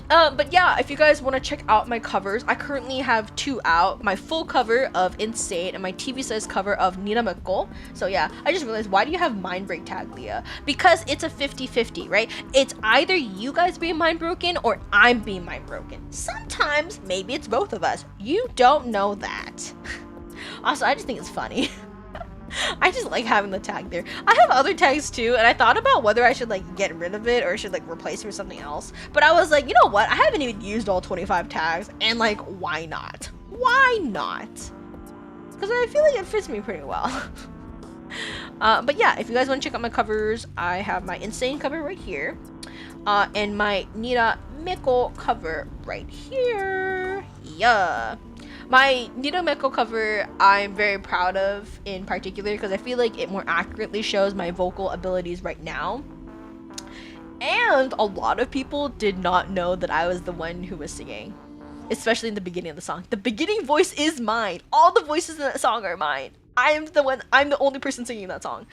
But yeah, if you guys want to check out my covers, I currently have 2 out. My full cover of Insane and my TV size cover of Nina Mikkel. So yeah, I just realized, why do you have mind break tag, Leah? Because it's a 50-50, right? It's either you guys being mind broken or I'm being mind broken. Sometimes, maybe it's both of us. You don't know that. Also, I just think it's funny. I just like having the tag there. I have other tags too, and I thought about whether I should like get rid of it or I should like replace it with something else. But I was like, you know what? I haven't even used all 25 tags, and like, why not? Why not? Because I feel like it fits me pretty well. But yeah, if you guys want to check out my covers, I have my Insane cover right here, and my Nina Mikkel cover right here. Yeah. My Nina Mikkel cover I'm very proud of in particular because I feel like it more accurately shows my vocal abilities right now. And a lot of people did not know that I was the one who was singing, especially in the beginning of the song. The beginning voice is mine. All the voices in that song are mine. I'm the only person singing that song.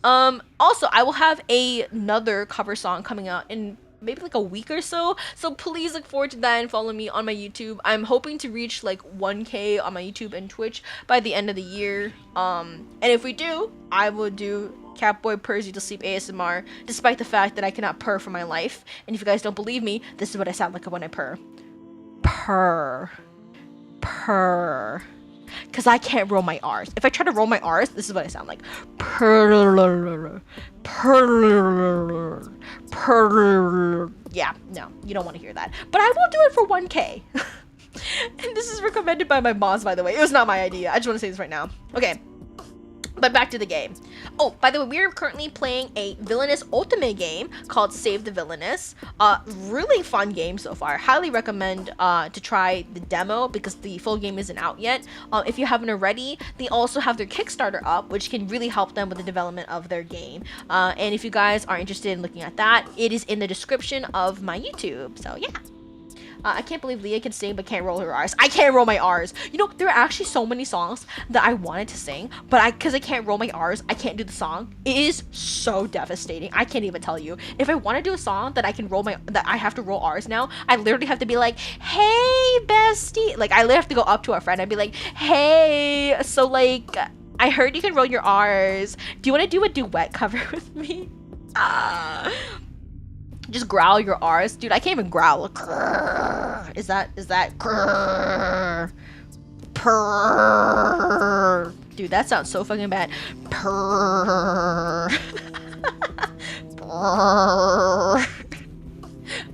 Also, I will have another cover song coming out in maybe like a week or so, please look forward to that and follow me on my YouTube. I'm hoping to reach like 1K on my YouTube and Twitch by the end of the year, and if we do, I will do Catboy Purrs You to Sleep ASMR, despite the fact that I cannot purr for my life. And if you guys don't believe me, this is what I sound like when I purr. Purr, because I can't roll my R's. If I try to roll my R's, this is what I sound like. Yeah, no, you don't want to hear that. But I will do it for 1K. And this is recommended by my boss, by the way. It was not my idea. I just want to say this right now. Okay. But back to the game. Oh, by the way, we are currently playing a Villainous Otome game called Save the Villainess. Really fun game so far. Highly recommend to try the demo because the full game isn't out yet. If you haven't already, they also have their Kickstarter up, which can really help them with the development of their game. And if you guys are interested in looking at that, it is in the description of my YouTube. So yeah. I can't believe Leah can sing but can't roll her R's. I can't roll my R's. You know, there are actually so many songs that I wanted to sing, but because I can't roll my R's, I can't do the song. It is so devastating. I can't even tell you. If I want to do a song that I have to roll R's now, I literally have to be like, hey, bestie. Like, I literally have to go up to a friend and be like, hey, so like, I heard you can roll your R's. Do you want to do a duet cover with me? Just growl your R's. Dude, I can't even growl. Is that purr? Dude, that sounds so fucking bad. Purr. Purr.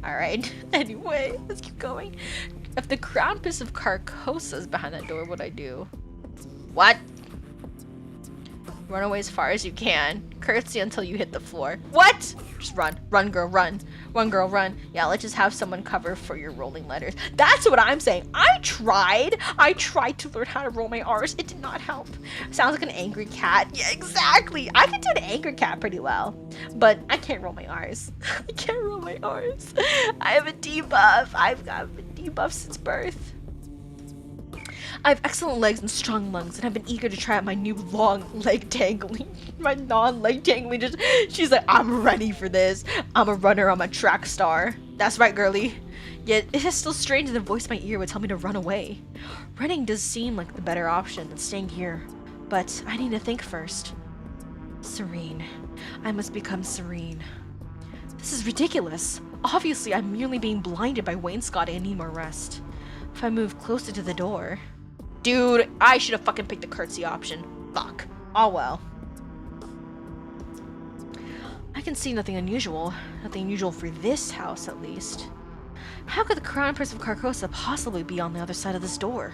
Alright, anyway, let's keep going. If the crown piece of Carcosa is behind that door, what would I do? What? Run away as far as you can. Curtsy until you hit the floor. What? Just run. Run, girl, run. Run, girl, run. Yeah, let's just have someone cover for your rolling letters. That's what I'm saying. I tried to learn how to roll my R's. It did not help. Sounds like an angry cat. Yeah, exactly. I can do an angry cat pretty well. But I can't roll my R's. I can't roll my R's. I have a debuff. I've got a debuff since birth. I have excellent legs and strong lungs, and I've been eager to try out my new long leg dangling. My non-leg dangling. She's like, I'm ready for this. I'm a runner. I'm a track star. That's right, girly. Yet it is still strange that the voice in my ear would tell me to run away. Running does seem like the better option than staying here, but I need to think first. Serene. I must become serene. This is ridiculous. Obviously, I'm merely being blinded by wainscoting and need more rest. If I move closer to the door... Dude, I should have fucking picked the curtsy option. Fuck. Oh well. I can see nothing unusual. Nothing unusual for this house, at least. How could the crown prince of Carcosa possibly be on the other side of this door?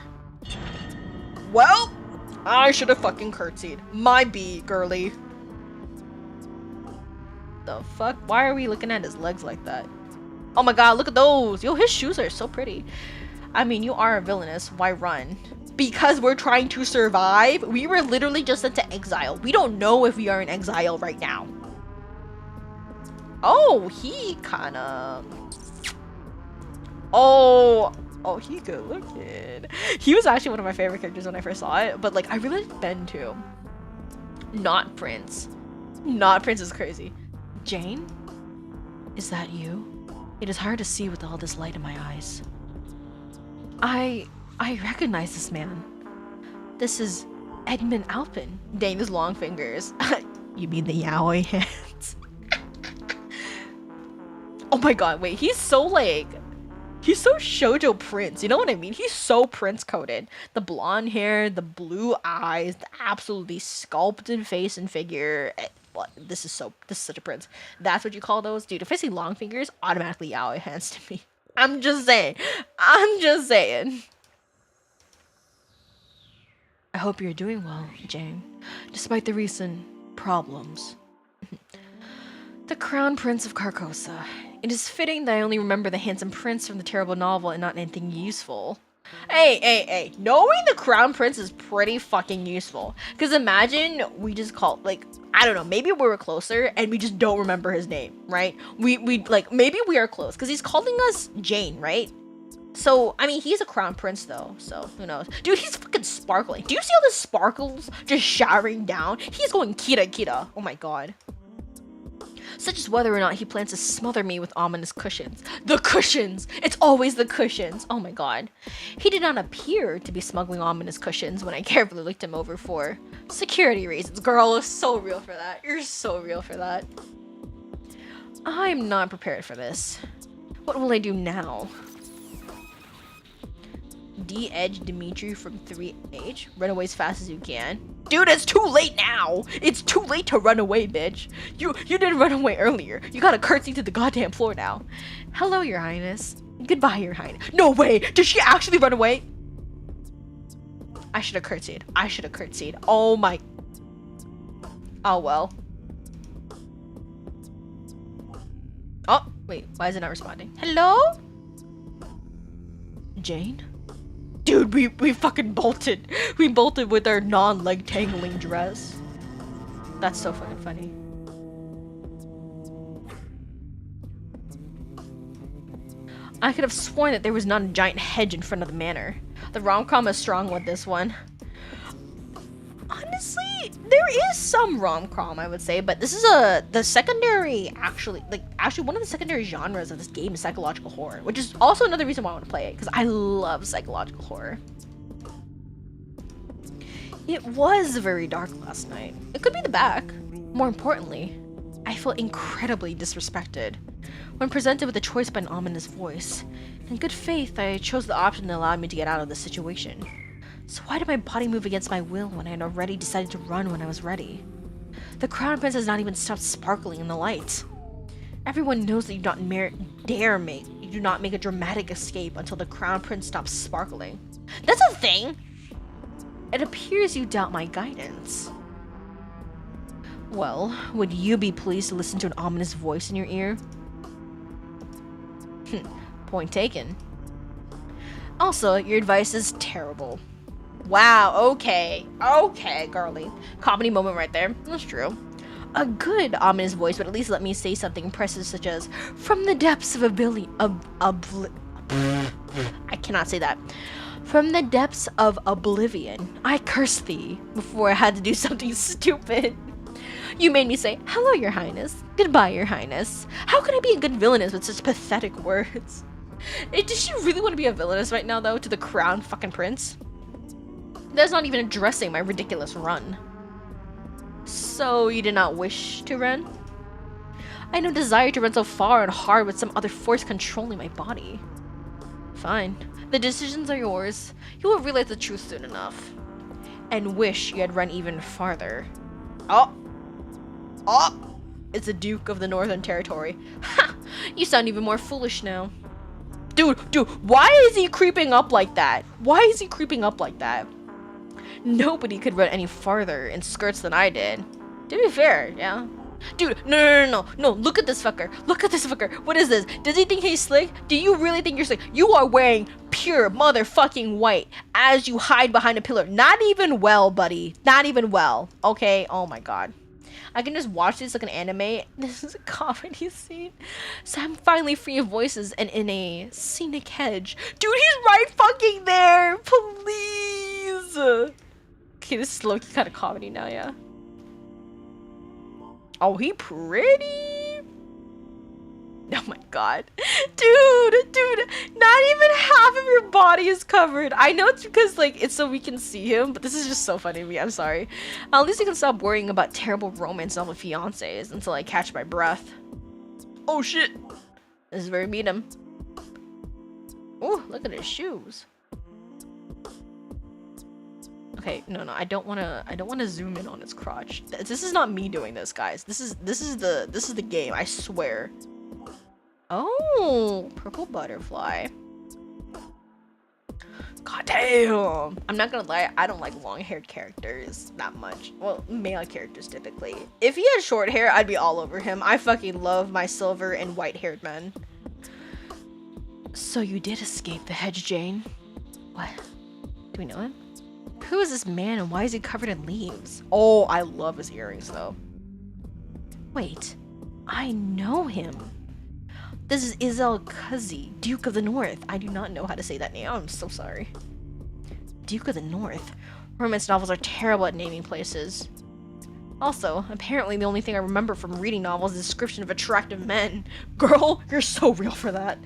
Well, I should have fucking curtsied. My B, girly. The fuck? Why are we looking at his legs like that? Oh my god, look at those! Yo, his shoes are so pretty. I mean, you are a villainess. Why run? because we're trying to survive. We were literally just sent to exile. We don't know if we are in exile right now. Oh, he kind of... Oh, he good looking. He was actually one of my favorite characters when I first saw it, but like I really like Ben too. Not Prince. Not Prince is crazy. Jane? Is that you? It is hard to see with all this light in my eyes. I recognize this man. This is Edmund Alpin. Dang, his long fingers. You mean the yaoi hands? Oh my god, wait, he's so like... He's so shoujo Prince, you know what I mean? He's so Prince coded. The blonde hair, the blue eyes, the absolutely sculpted face and figure. This is such a Prince. That's what you call those? Dude, if I see long fingers, automatically yaoi hands to me. I'm just saying. I hope you're doing well, Jane, despite the recent problems. The Crown Prince of Carcosa. It is fitting that I only remember the handsome prince from the terrible novel and not anything useful. Hey. Knowing the Crown Prince is pretty fucking useful. Because imagine we just called, like, I don't know, maybe we were closer and we just don't remember his name, right? We like, maybe we are close. Because he's calling us Jane, right? So, I mean, he's a Crown Prince, though. So, who knows? Dude, he's fucking sparkling. Do you see all the sparkles just showering down? He's going kira. Oh my god. Such as whether or not he plans to smother me with ominous cushions. The cushions! It's always the cushions! Oh my god. He did not appear to be smuggling ominous cushions when I carefully looked him over for security reasons. Girl, you're so real for that. You're so real for that. I'm not prepared for this. What will I do now? De-edge Dimitri from 3H. Run away as fast as you can. Dude, it's too late now! It's too late to run away, bitch! You didn't run away earlier. You gotta curtsy to the goddamn floor now. Hello, Your Highness. Goodbye, Your Highness. No way! Did she actually run away? I should have curtsied. Oh my... Oh well. Oh, wait. Why is it not responding? Hello? Jane? Dude, we fucking bolted. We bolted with our non-leg tangling dress. That's so fucking funny. I could have sworn that there was not a giant hedge in front of the manor. The rom-com is strong with this one. Honestly, there is some rom-com, I would say, but this is the secondary, actually one of the secondary genres of this game is psychological horror, which is also another reason why I want to play it, because I love psychological horror. It was very dark last night. It could be the back. More importantly, I felt incredibly disrespected when presented with a choice by an ominous voice. In good faith, I chose the option that allowed me to get out of this situation. So why did my body move against my will when I had already decided to run when I was ready? The Crown Prince has not even stopped sparkling in the light. Everyone knows that you do not make a dramatic escape until the Crown Prince stops sparkling. That's a thing! It appears you doubt my guidance. Well, would you be pleased to listen to an ominous voice in your ear? Point taken. Also, your advice is terrible. Wow, okay, girly. Comedy moment right there. That's true. A good ominous voice would at least let me say something impressive, such as, from the depths of I cannot say that. From the depths of oblivion, I curse thee, before I had to do something stupid. You made me say, hello, Your Highness. Goodbye, Your Highness. How can I be a good villainess with such pathetic words? Does she really want to be a villainess right now, though, to the Crown fucking Prince? That's not even addressing my ridiculous run. So, you did not wish to run? I had no desire to run so far and hard with some other force controlling my body. Fine. The decisions are yours. You will realize the truth soon enough. And wish you had run even farther. Oh! It's the Duke of the Northern Territory. Ha! You sound even more foolish now. Dude, why is he creeping up like that? Nobody could run any farther in skirts than I did. To be fair, yeah. Dude, no, look at this fucker. What is this? Does he think he's slick? Do you really think you're slick? You are wearing pure motherfucking white as you hide behind a pillar. Not even well, buddy. Not even well. Okay? Oh my god. I can just watch this like an anime. This is a comedy scene. So I'm finally free of voices and in a scenic hedge. Dude, he's right fucking there! Please! Okay, this is low-key kind of comedy now, yeah. Oh, he pretty? Oh my god. Dude, not even half of your body is covered. I know it's because, like, it's so we can see him, but this is just so funny to me. I'm sorry. At least I can stop worrying about terrible romance novel fiancés until I catch my breath. Oh shit. This is where we meet him. Oh, look at his shoes. Okay, no, I don't wanna zoom in on his crotch. This is not me doing this, guys. This is the game, I swear. Oh, purple butterfly. God damn. I'm not gonna lie, I don't like long-haired characters that much. Well, male characters typically. If he had short hair, I'd be all over him. I fucking love my silver and white-haired men. So you did escape the hedge, Jane. What? Do we know him? Who is this man and why is he covered in leaves? Oh, I love his earrings though. Wait, I know him. This is isekaid, Duke of the North. I do not know how to say that name. I'm so sorry. Duke of the North. Romance novels are terrible at naming places. Also, apparently the only thing I remember from reading novels is the description of attractive men. Girl, you're so real for that.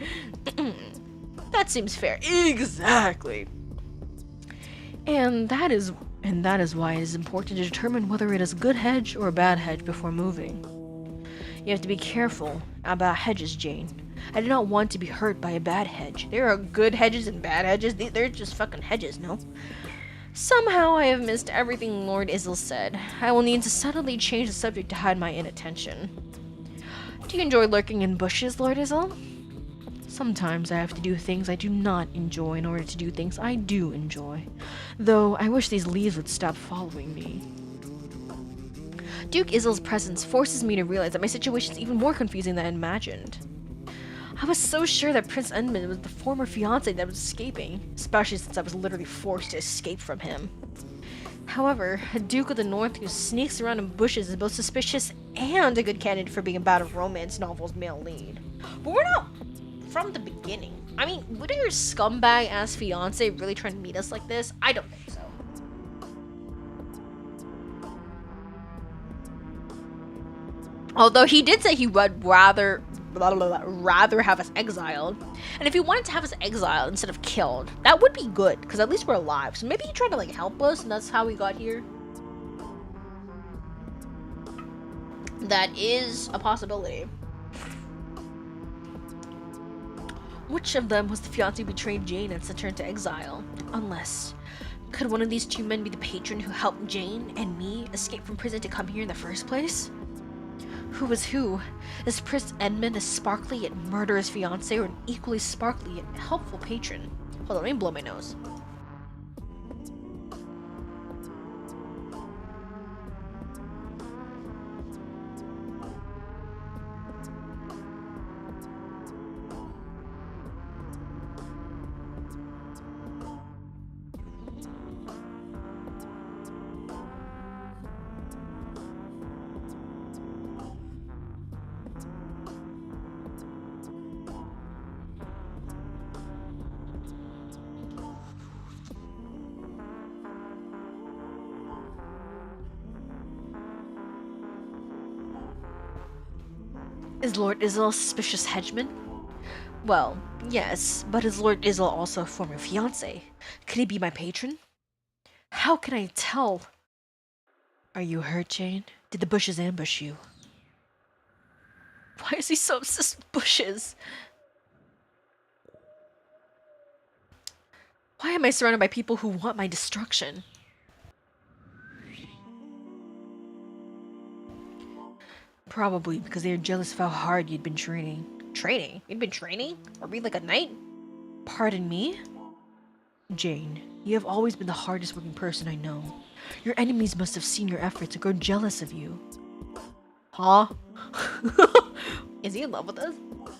That seems fair. Exactly. And that is why it is important to determine whether it is a good hedge or a bad hedge before moving. You have to be careful about hedges, Jane. I do not want to be hurt by a bad hedge. There are good hedges and bad hedges. They're just fucking hedges, no? Somehow I have missed everything Lord Izzle said. I will need to subtly change the subject to hide my inattention. Do you enjoy lurking in bushes, Lord Izzle? Sometimes I have to do things I do not enjoy in order to do things I do enjoy. Though I wish these leaves would stop following me. Duke Izzle's presence forces me to realize that my situation is even more confusing than I imagined. I was so sure that Prince Edmund was the former fiancé that was escaping, especially since I was literally forced to escape from him. However, a Duke of the North who sneaks around in bushes is both suspicious and a good candidate for being about a romance novel's male lead. But we're not from the beginning. I mean, would your scumbag-ass fiancé really try to meet us like this? I don't think so. Although he did say he would rather have us exiled. And if he wanted to have us exiled instead of killed, that would be good, because at least we're alive. So maybe he tried to like help us and that's how we got here. That is a possibility. Which of them was the fiancé who betrayed Jane and sent her into exile? Unless, could one of these two men be the patron who helped Jane and me escape from prison to come here in the first place? Who was who? Is Prince Edmund a sparkly yet murderous fiancé or an equally sparkly yet helpful patron? Hold on, let me blow my nose. Is Lord Izzle a suspicious hedgeman? Well, yes, but is Lord Izzle also a former fiancé? Could he be my patron? How can I tell? Are you hurt, Jane? Did the bushes ambush you? Why is he so obsessed with bushes? Why am I surrounded by people who want my destruction? Probably because they are jealous of how hard you'd been training. Training? You'd been training? Are we like a knight? Pardon me? Jane, you have always been the hardest working person I know. Your enemies must have seen your efforts and grown jealous of you. Huh? Is he in love with us?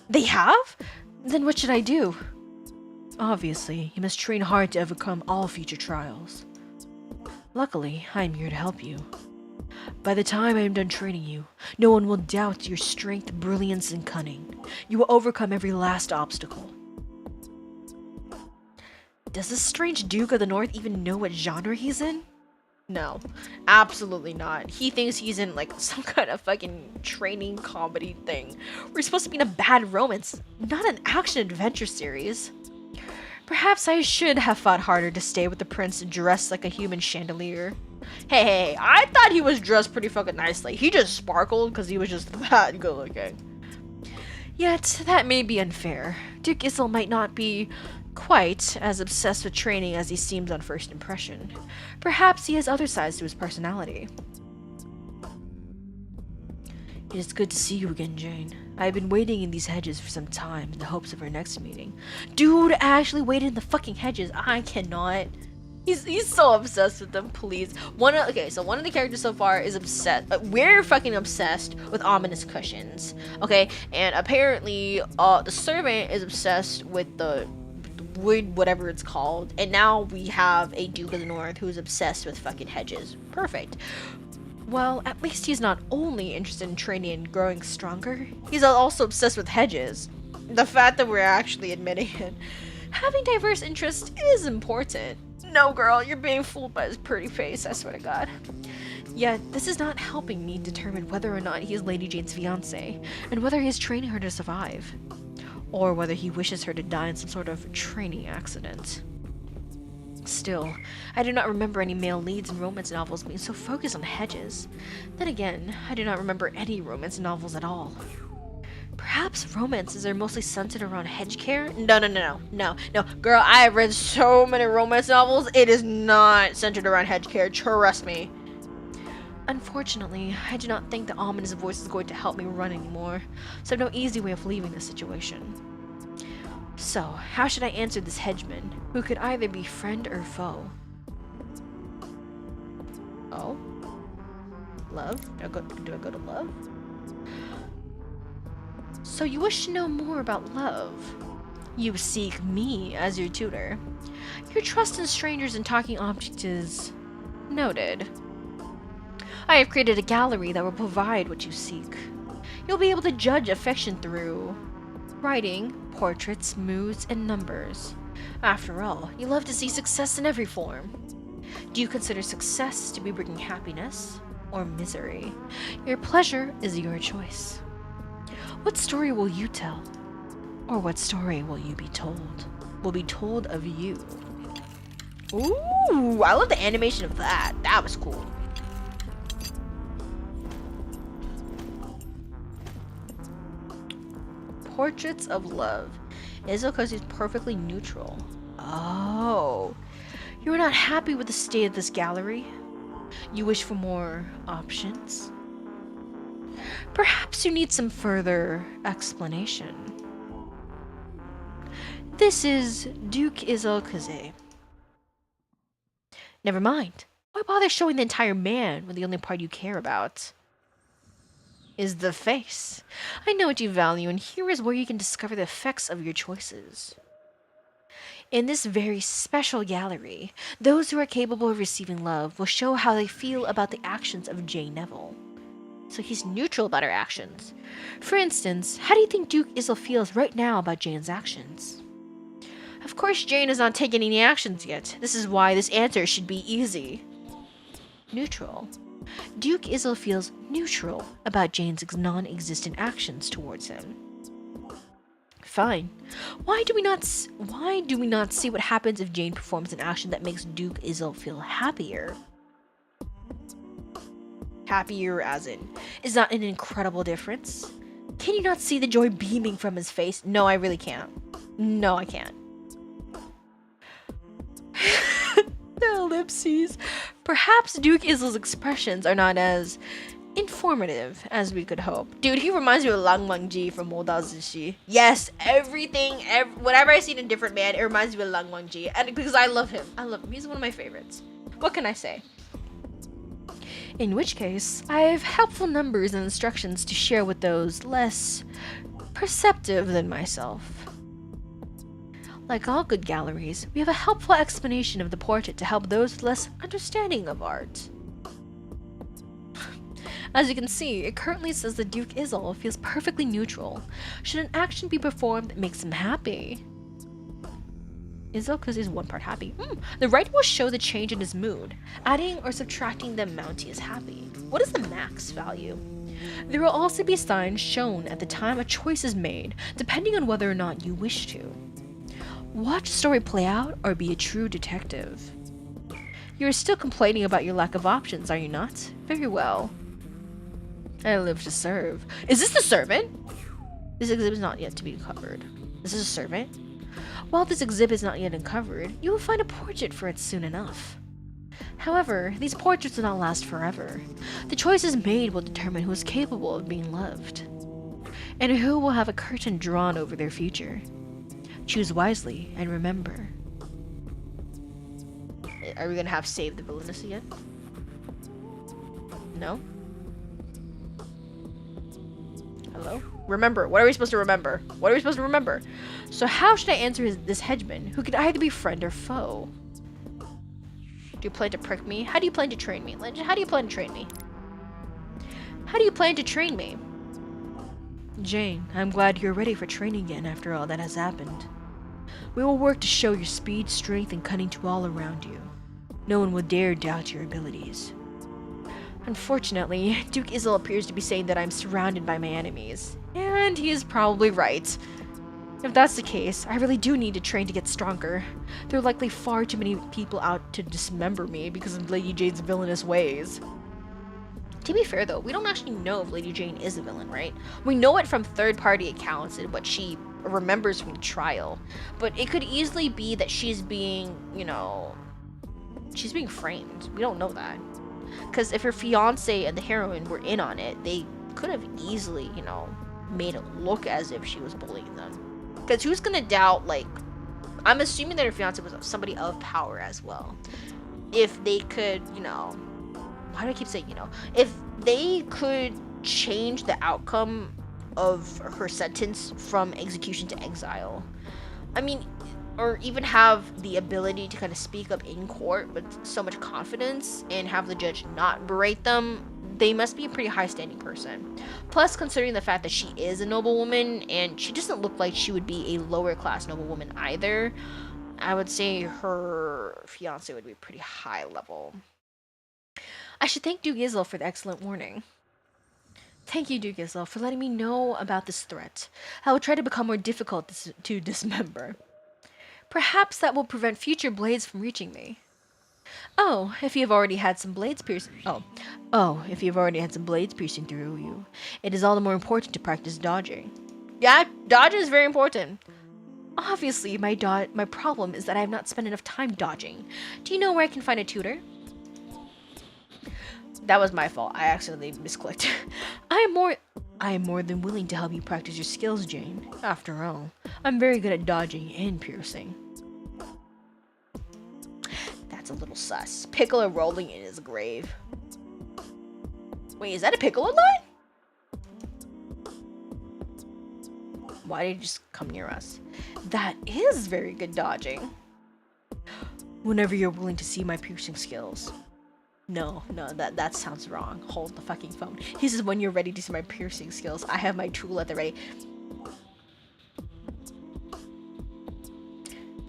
They have? Then what should I do? Obviously, you must train hard to overcome all future trials. Luckily, I am here to help you. By the time I am done training you, no one will doubt your strength, brilliance, and cunning. You will overcome every last obstacle. Does this strange Duke of the North even know what genre he's in? No, absolutely not. He thinks he's in like some kind of fucking training comedy thing. We're supposed to be in a bad romance, not an action-adventure series. Perhaps I should have fought harder to stay with the prince dressed like a human chandelier. Hey, I thought he was dressed pretty fucking nicely. He just sparkled because he was just that good looking. Yet, that may be unfair. Duke Isel might not be quite as obsessed with training as he seems on first impression. Perhaps he has other sides to his personality. It is good to see you again, Jane. I have been waiting in these hedges for some time in the hopes of our next meeting. Dude actually waited in the fucking hedges. I cannot. He's so obsessed with them, please. One of the characters so far is obsessed. We're fucking obsessed with ominous cushions. Okay, and apparently the servant is obsessed with the wood, whatever it's called, and now we have a Duke of the North who's obsessed with fucking hedges. Perfect. Well, at least he's not only interested in training and growing stronger, he's also obsessed with hedges. The fact that we're actually admitting it. Having diverse interests is important. No, girl, you're being fooled by his pretty face, I swear to God. Yet, this is not helping me determine whether or not he is Lady Jane's fiancé, and whether he is training her to survive, or whether he wishes her to die in some sort of training accident. Still, I do not remember any male leads in romance novels being so focused on hedges. Then again, I do not remember any romance novels at all. Perhaps romances are mostly centered around hedge care? No. Girl, I have read so many romance novels. It is not centered around hedge care. Trust me. Unfortunately, I do not think the ominous voice is going to help me run anymore, so I have no easy way of leaving this situation. So, how should I answer this hedgeman, who could either be friend or foe? Oh? Love? Do I go to love? So you wish to know more about love. You seek me as your tutor. Your trust in strangers and talking objects is noted. I have created a gallery that will provide what you seek. You'll be able to judge affection through writing, portraits, moods, and numbers. After all, you love to see success in every form. Do you consider success to be bringing happiness or misery? Your pleasure is your choice. What story will you tell? Or what story will you be told? Will be told of you. Ooh, I love the animation of that. That was cool. Portraits of love. Izuka's is perfectly neutral. Oh. You are not happy with the state of this gallery? You wish for more options? Perhaps you need some further explanation. This is Duke Izukaze. Never mind. Why bother showing the entire man when the only part you care about is the face? I know what you value, and here is where you can discover the effects of your choices. In this very special gallery, those who are capable of receiving love will show how they feel about the actions of Jane Neville. So he's neutral about her actions. For instance, how do you think Duke Isel feels right now about Jane's actions? Of course, Jane has not taken any actions yet. This is why this answer should be easy. Neutral. Duke Isel feels neutral about Jane's non-existent actions towards him. Fine. Why do we not see what happens if Jane performs an action that makes Duke Isel feel happier? Happier as in, is that an incredible difference? Can you not see the joy beaming from his face? No, I really can't. No, I can't. The ellipses. Perhaps Duke Isel's expressions are not as informative as we could hope. Dude, he reminds me of Lang Wangji from Modazushi. Yes, whenever I see a different man, it reminds me of Lang Wangji. And because I love him. He's one of my favorites. What can I say? In which case, I have helpful numbers and instructions to share with those less perceptive than myself. Like all good galleries, we have a helpful explanation of the portrait to help those with less understanding of art. As you can see, it currently says that Duke Izzle feels perfectly neutral should an action be performed that makes him happy. Izzle, because he's one part happy. The writer will show the change in his mood, adding or subtracting the amount he is happy. What is the max value? There will also be signs shown at the time a choice is made, depending on whether or not you wish to. Watch the story play out or be a true detective. You are still complaining about your lack of options, are you not? Very well. I live to serve. Is this the servant? This exhibit is not yet to be uncovered. Is this a servant? While this exhibit is not yet uncovered, you will find a portrait for it soon enough. However, these portraits will not last forever. The choices made will determine who is capable of being loved, and who will have a curtain drawn over their future. Choose wisely and remember. Are we gonna have Save the Villainess again? No? Hello? Remember. What are we supposed to remember? What are we supposed to remember? So how should I answer this headman, who could either be friend or foe? Do you plan to prick me? How do you plan to train me? How do you plan to train me? How do you plan to train me? Jane, I'm glad you're ready for training again after all that has happened. We will work to show your speed, strength, and cunning to all around you. No one will dare doubt your abilities. Unfortunately, Duke Izzle appears to be saying that I'm surrounded by my enemies. And he is probably right. If that's the case, I really do need to train to get stronger. There are likely far too many people out to dismember me because of Lady Jane's villainous ways. To be fair though, we don't actually know if Lady Jane is a villain, right? We know it from third-party accounts and what she remembers from the trial. But it could easily be that she's being, she's being framed. We don't know that. Because if her fiance and the heroine were in on it, they could have easily, made it look as if she was bullying them. Because who's gonna doubt, I'm assuming that her fiance was somebody of power as well. If they could, why do I keep saying, if they could change the outcome of her sentence from execution to exile. I mean, or even have the ability to kind of speak up in court with so much confidence and have the judge not berate them, they must be a pretty high-standing person. Plus, considering the fact that she is a noblewoman and she doesn't look like she would be a lower-class noblewoman either, I would say her fiance would be pretty high level. I should thank Duke Izzle for the excellent warning. Thank you, Duke Izzle, for letting me know about this threat. I will try to become more difficult to dismember. Perhaps that will prevent future blades from reaching me. If you have already had some blades piercing through you, it is all the more important to practice dodging. Yeah, dodging is very important. Obviously, my problem is that I have not spent enough time dodging. Do you know where I can find a tutor? That was my fault. I accidentally misclicked. I am more than willing to help you practice your skills, Jane. After all, I'm very good at dodging and piercing. That's a little sus. Piccolo rolling in his grave. Wait, is that a Piccolo line? Why did he just come near us? That is very good dodging. Whenever you're willing to see my piercing skills. No, that sounds wrong. Hold the fucking phone. He says, when you're ready to see my piercing skills, I have my tool at the ready.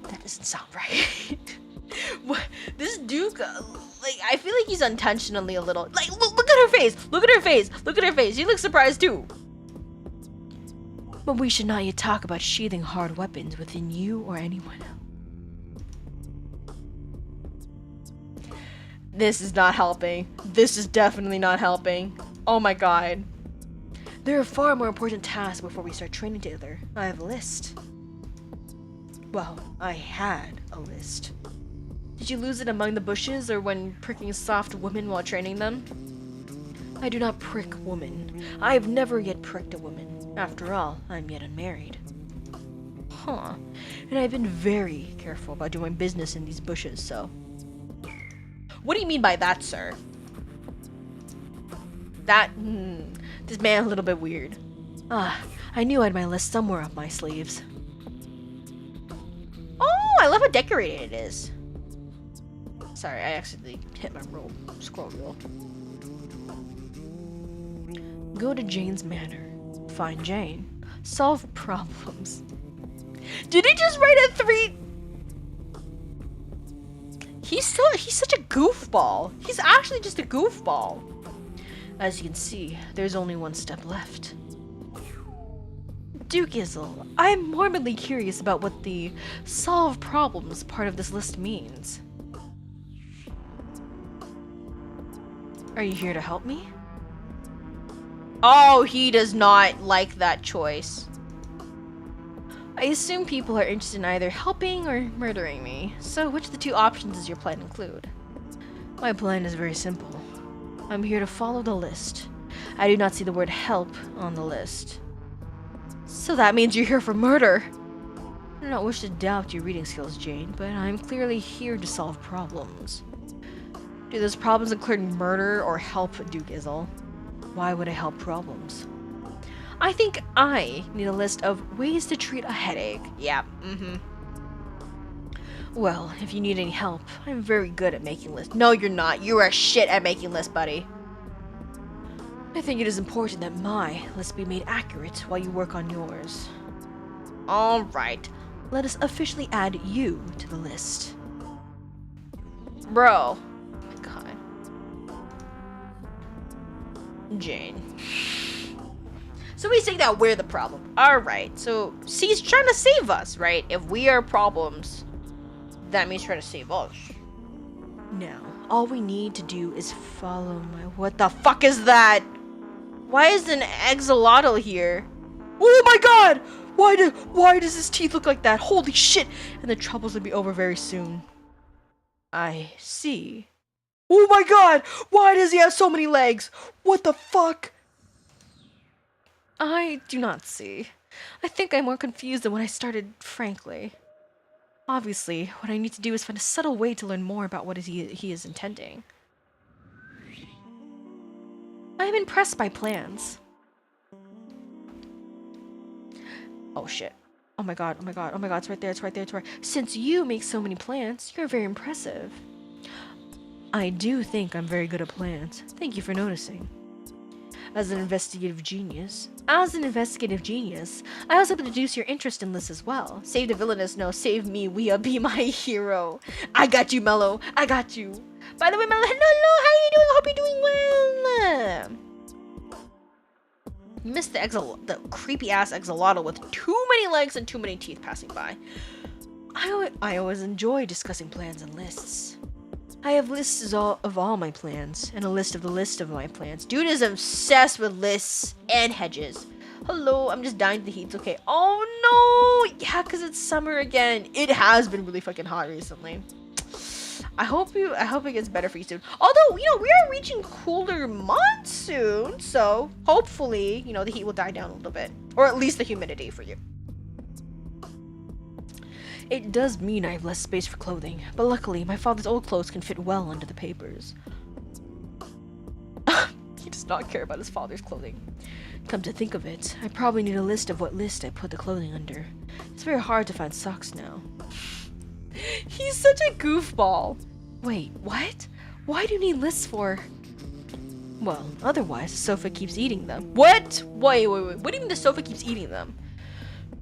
That doesn't sound right. What? This Duke, I feel like he's intentionally a little, look at her face. Look at her face. Look at her face. She looks surprised too. But we should not yet talk about sheathing hard weapons within you or anyone else. This is not helping. This is definitely not helping. Oh my god. There are far more important tasks before we start training together. I have a list. Well, I had a list. Did you lose it among the bushes or when pricking soft women while training them? I do not prick women. I have never yet pricked a woman. After all, I'm yet unmarried. Huh. And I've been very careful about doing business in these bushes, so... What do you mean by that, sir? This man a little bit weird. I knew I had my list somewhere up my sleeves. love how decorated it is. Sorry, I accidentally hit my scroll wheel. Go to Jane's Manor. Find Jane. Solve problems. Did he just write a 3? He's such a goofball. He's actually just a goofball. As you can see, there's only one step left. Duke Izzle, I'm morbidly curious about what the solve problems part of this list means. Are you here to help me? Oh, he does not like that choice. I assume people are interested in either helping or murdering me. So which of the two options does your plan include? My plan is very simple. I'm here to follow the list. I do not see the word help on the list. So that means you're here for murder. I do not wish to doubt your reading skills, Jane, but I'm clearly here to solve problems. Do those problems include murder or help, Duke Izzle? Why would I help problems? I think I need a list of ways to treat a headache. Yeah, Well, if you need any help, I'm very good at making lists. No, you're not. You are shit at making lists, buddy. I think it is important that my list be made accurate while you work on yours. Alright, let us officially add you to the list. Bro. Oh my god. Jane. So we say that we're the problem. Alright, so he's trying to save us, right? If we are problems, that means trying to save us. Now, all we need to do is follow my... What the fuck is that? Why is an axolotl here? Oh my god! Why does his teeth look like that? Holy shit! And the troubles will be over very soon. I see. Oh my god! Why does he have so many legs? What the fuck? I do not see. I think I'm more confused than when I started, frankly. Obviously, what I need to do is find a subtle way to learn more about what he is intending. I am impressed by plans. Oh shit. Oh my god, it's right there, it's right. Since you make so many plans, you're very impressive. I do think I'm very good at plans. Thank you for noticing. As an investigative genius, I was able to deduce your interest in this as well. Save the villainess, no, save me, be my hero. I got you, Mello, I got you. By the way, Mello, hello, how are you doing? I hope you're doing well. You missed the creepy-ass axolotl with too many legs and too many teeth passing by. I always enjoy discussing plans and lists. I have lists of all my plans, and a list of the list of my plans. Dude is obsessed with lists and hedges. Hello, I'm just dying to the heat. It's okay. Oh no! Yeah, because it's summer again. It has been really fucking hot recently. I hope it gets better for you soon. Although, you know, we are reaching cooler months soon, so hopefully, you know, the heat will die down a little bit. Or at least the humidity for you. It does mean I have less space for clothing, but luckily my father's old clothes can fit well under the papers. He does not care about his father's clothing. Come to think of it, I probably need a list of what list I put the clothing under. It's very hard to find socks now. He's such a goofball. Wait, what? Why do you need lists for? Well, otherwise the sofa keeps eating them. What? Wait. What do you mean the sofa keeps eating them?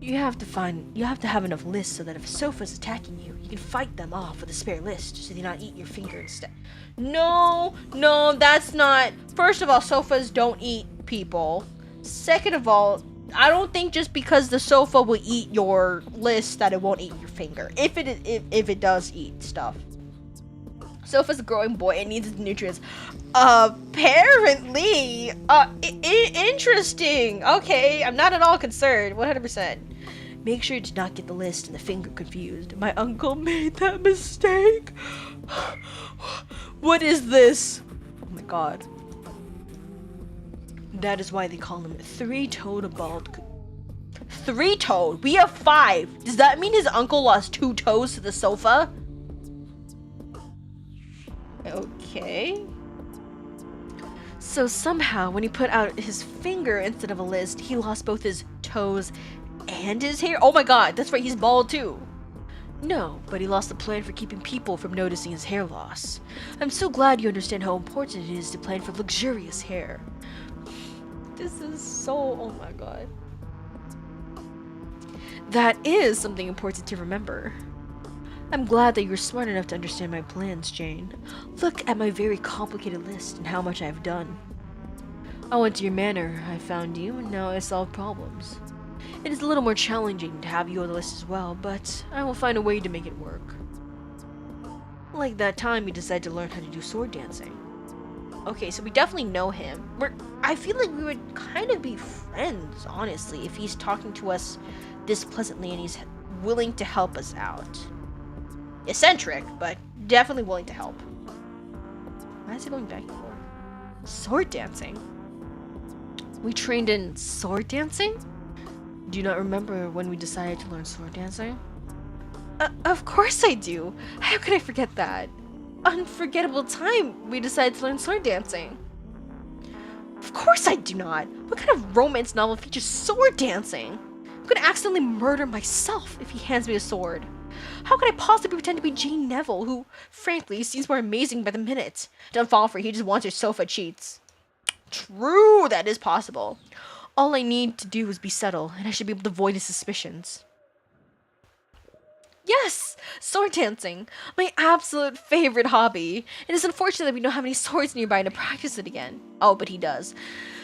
You have to have enough lists so that if a sofa's attacking you, you can fight them off with a spare list so they not eat your finger instead. No, that's not. First of all, sofas don't eat people. Second of all, I don't think just because the sofa will eat your list that it won't eat your finger. If it does eat stuff. Sofa's a growing boy and needs its nutrients. Apparently. Interesting. Okay, I'm not at all concerned. 100%. Make sure to not get the list and the finger confused. My uncle made that mistake. What is this? Oh my god. That is why they call him three-toed bald. Three-toed? We have 5. Does that mean his uncle lost 2 toes to the sofa? Okay. So somehow, when he put out his finger instead of a list, he lost both his toes and his hair. Oh my god, that's right, he's bald too. No, but he lost the plan for keeping people from noticing his hair loss. I'm so glad you understand how important it is to plan for luxurious hair. This is so... oh my god. That is something important to remember. I'm glad that you're smart enough to understand my plans, Jane. Look at my very complicated list and how much I've done. I went to your manor, I found you, and now I solve problems. It is a little more challenging to have you on the list as well, but I will find a way to make it work. Like that time you decided to learn how to do sword dancing. Okay, so we definitely know him. I feel like we would kind of be friends, honestly, if he's talking to us this pleasantly and he's willing to help us out. Eccentric, but definitely willing to help. Why is he going back for? Sword dancing? We trained in sword dancing? Do you not remember when we decided to learn sword dancing? Of course I do. How could I forget that? Unforgettable time we decided to learn sword dancing. Of course I do not. What kind of romance novel features sword dancing? I'm gonna accidentally murder myself if he hands me a sword. How could I possibly pretend to be Jane Neville, who, frankly, seems more amazing by the minute? Don't fall for it, he just wants your sofa cheats. True, that is possible. All I need to do is be subtle, and I should be able to avoid his suspicions. Yes! Sword dancing! My absolute favorite hobby. It is unfortunate that we don't have any swords nearby to practice it again. Oh, but he does.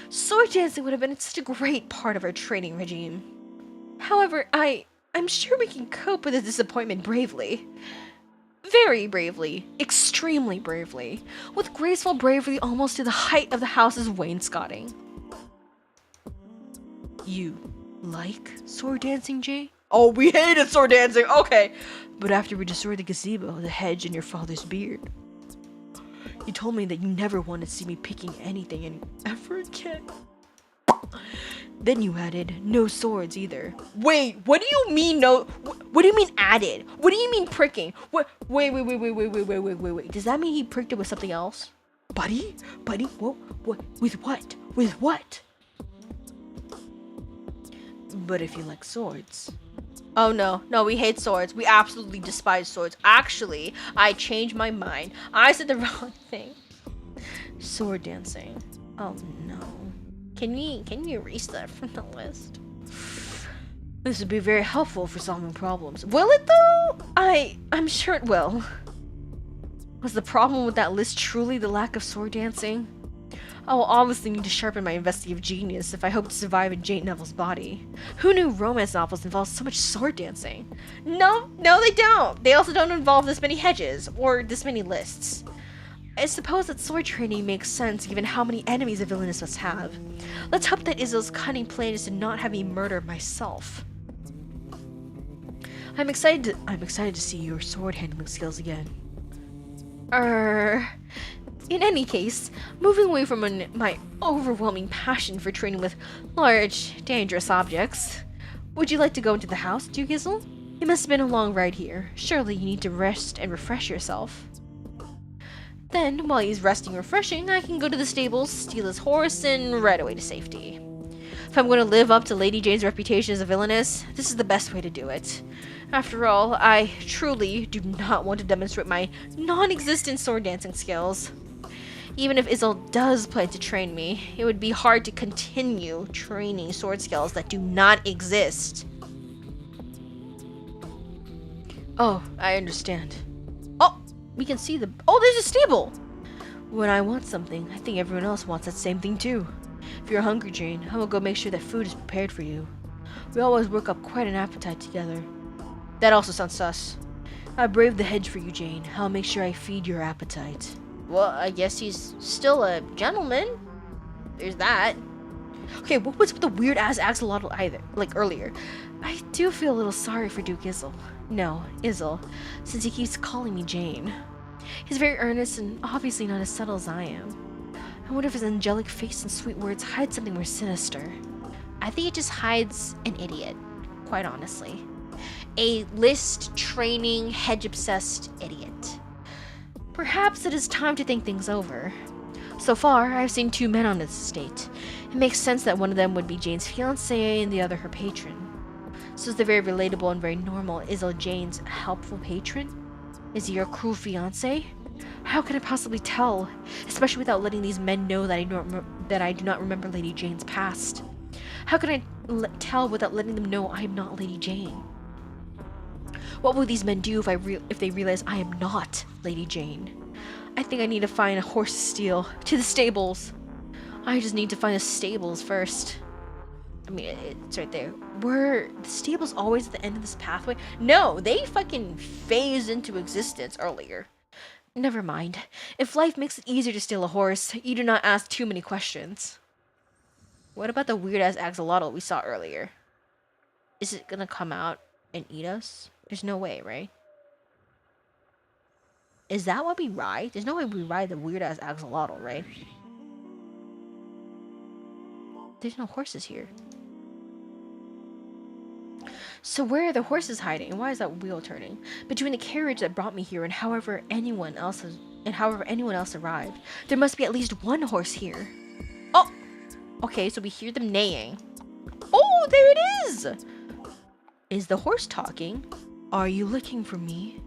Sword dancing would have been such a great part of our training regime. However, I'm sure we can cope with this disappointment bravely. Very bravely. Extremely bravely. With graceful bravery almost to the height of the house's wainscoting. You like sword dancing, Jay? Oh, we hated sword dancing! Okay! But after we destroyed the gazebo, the hedge, and your father's beard, you told me that you never wanted to see me picking anything ever again. Then you added, no swords either. Wait, what do you mean no? What do you mean added? What do you mean pricking? What? Wait. Does that mean he pricked it with something else? Buddy? What? With what? With what? But if you like swords. Oh no, we hate swords. We absolutely despise swords. Actually, I changed my mind. I said the wrong thing. Sword dancing. Oh no. Can we erase that from the list? This would be very helpful for solving problems. Will it though? I'm sure it will. Was the problem with that list truly the lack of sword dancing? I will obviously need to sharpen my investigative genius if I hope to survive in Jane Neville's body. Who knew romance novels involve so much sword dancing? No, they don't. They also don't involve this many hedges or this many lists. I suppose that sword training makes sense given how many enemies a villainess must have. Let's hope that Izel's cunning plan is to not have me murder myself. I'm excited to see your sword handling skills again. In any case, moving away from my overwhelming passion for training with large, dangerous objects, would you like to go into the house, Duke Izel? It must have been a long ride here. Surely you need to rest and refresh yourself. Then, while he's resting and refreshing, I can go to the stables, steal his horse, and ride away to safety. If I'm going to live up to Lady Jane's reputation as a villainess, this is the best way to do it. After all, I truly do not want to demonstrate my non-existent sword dancing skills. Even if Izel does plan to train me, it would be hard to continue training sword skills that do not exist. Oh, I understand. Oh, we can see the... Oh, there's a stable! When I want something, I think everyone else wants that same thing too. If you're hungry, Jane, I will go make sure that food is prepared for you. We always work up quite an appetite together. That also sounds sus. I braved the hedge for you, Jane. I'll make sure I feed your appetite. Well, I guess he's still a gentleman. There's that. Okay, what was with the weird-ass axolotl earlier? I do feel a little sorry for Duke Izel. No, Izel, since he keeps calling me Jane. He's very earnest and obviously not as subtle as I am. I wonder if his angelic face and sweet words hide something more sinister. I think it just hides an idiot, quite honestly. A list training, hedge obsessed idiot. Perhaps it is time to think things over. So far, I've seen 2 men on this estate. It makes sense that one of them would be Jane's fiancé and the other her patron. So is the very relatable and very normal Isel Jane's helpful patron? Is he your cruel fiance? How can I possibly tell, especially without letting these men know that I do not remember Lady Jane's past? How can I tell without letting them know I am not Lady Jane? What will these men do if they realize I am not Lady Jane? I think I need to find a horse to steal to the stables. I just need to find the stables first. I mean, it's right there. Were the stables always at the end of this pathway? No, they fucking phased into existence earlier. Never mind. If life makes it easier to steal a horse, you do not ask too many questions. What about the weird-ass axolotl we saw earlier? Is it gonna come out and eat us? There's no way, right? Is that what we ride? There's no way we ride the weird-ass axolotl, right? There's no horses here. So where are the horses hiding, and why is that wheel turning? Between the carriage that brought me here and however anyone else arrived, there must be at least one horse here. Oh! Okay, so we hear them neighing. Oh, there it is! Is the horse talking? Are you looking for me?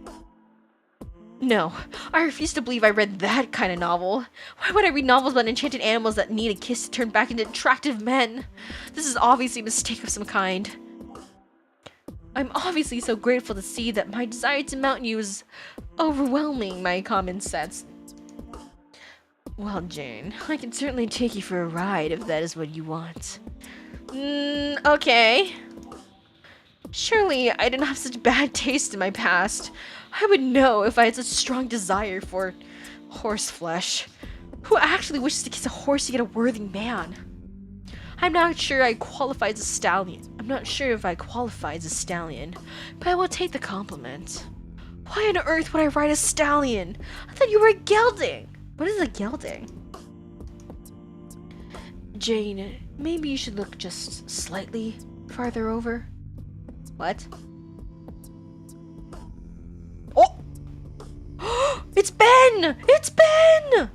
No, I refuse to believe I read that kind of novel. Why would I read novels about enchanted animals that need a kiss to turn back into attractive men? This is obviously a mistake of some kind. I'm obviously so grateful to see that my desire to mount you is overwhelming my common sense. Well, Jane, I can certainly take you for a ride if that is what you want. Okay. Surely I didn't have such bad taste in my past. I would know if I had such strong desire for horse flesh. Who actually wishes to kiss a horse to get a worthy man? I'm not sure I qualify as a stallion. I'm not sure if I qualify as a stallion, but I will take the compliment. Why on earth would I ride a stallion? I thought you were a gelding. What is a gelding? Jane, maybe you should look just slightly farther over. What? Oh! It's Ben! It's Ben!